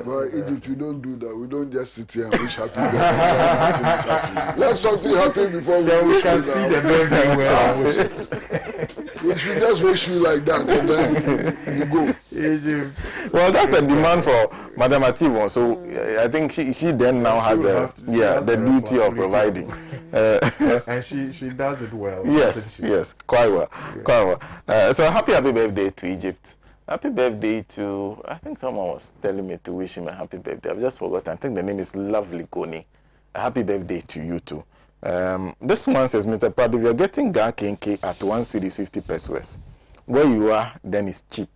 Well, Egypt, we don't do that. We don't just sit here and wish happy birthday. Let something happen before we can see the birthday well. Wish it. We should just wish you like that, and then you go. Egypt. Well, that's a demand for Madame Ativon. So I think she then now has the duty of providing. And she does it well. Yes, quite well, quite well. So happy birthday to Egypt. Happy birthday to, I think someone was telling me to wish him a happy birthday. I've just forgotten. I think the name is Lovely Koni. A happy birthday to you too. This one says, Mr. Pratt, if you're getting Gan Kinki at 1 cedis 50 pesos, where you are, then it's cheap.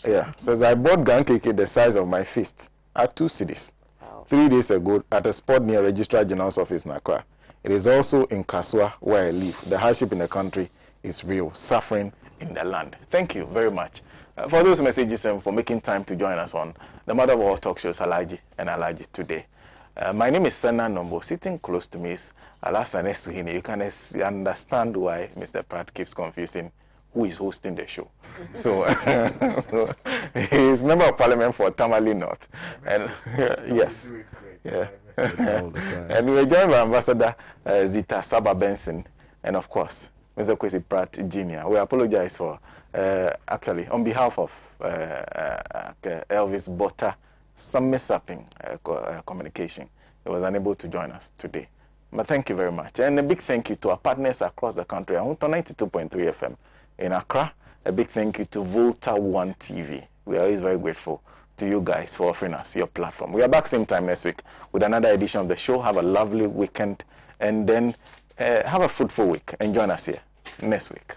Yeah, says I bought Gan Kinki the size of my fist at 2 cedis. Wow. 3 days ago at a spot near Registrar General's office in Accra. It is also in Kaswa where I live. The hardship in the country is real, suffering in the land. Thank you very much for those messages and for making time to join us on the Mother of All Talk Shows, ALHAJI and ALHAJI today. My name is Sena Nombo. Sitting close to me is Alassane Suhini. You can understand why Mr. Pratt keeps confusing who is hosting the show. So, he is Member of Parliament for Tamale North. And yes. Yeah. And we're joined by Ambassador Zita Saba Benson and, of course, Mr. Kwesi Pratt Jr. We apologize for, actually, on behalf of Elvis Botta, some mishapping communication. He was unable to join us today. But thank you very much. And a big thank you to our partners across the country. I want to 92.3 FM in Accra. A big thank you to Volta One TV. We are always very grateful to you guys for offering us your platform. We are back same time next week with another edition of the show. Have a lovely weekend and then have a fruitful week and join us here next week.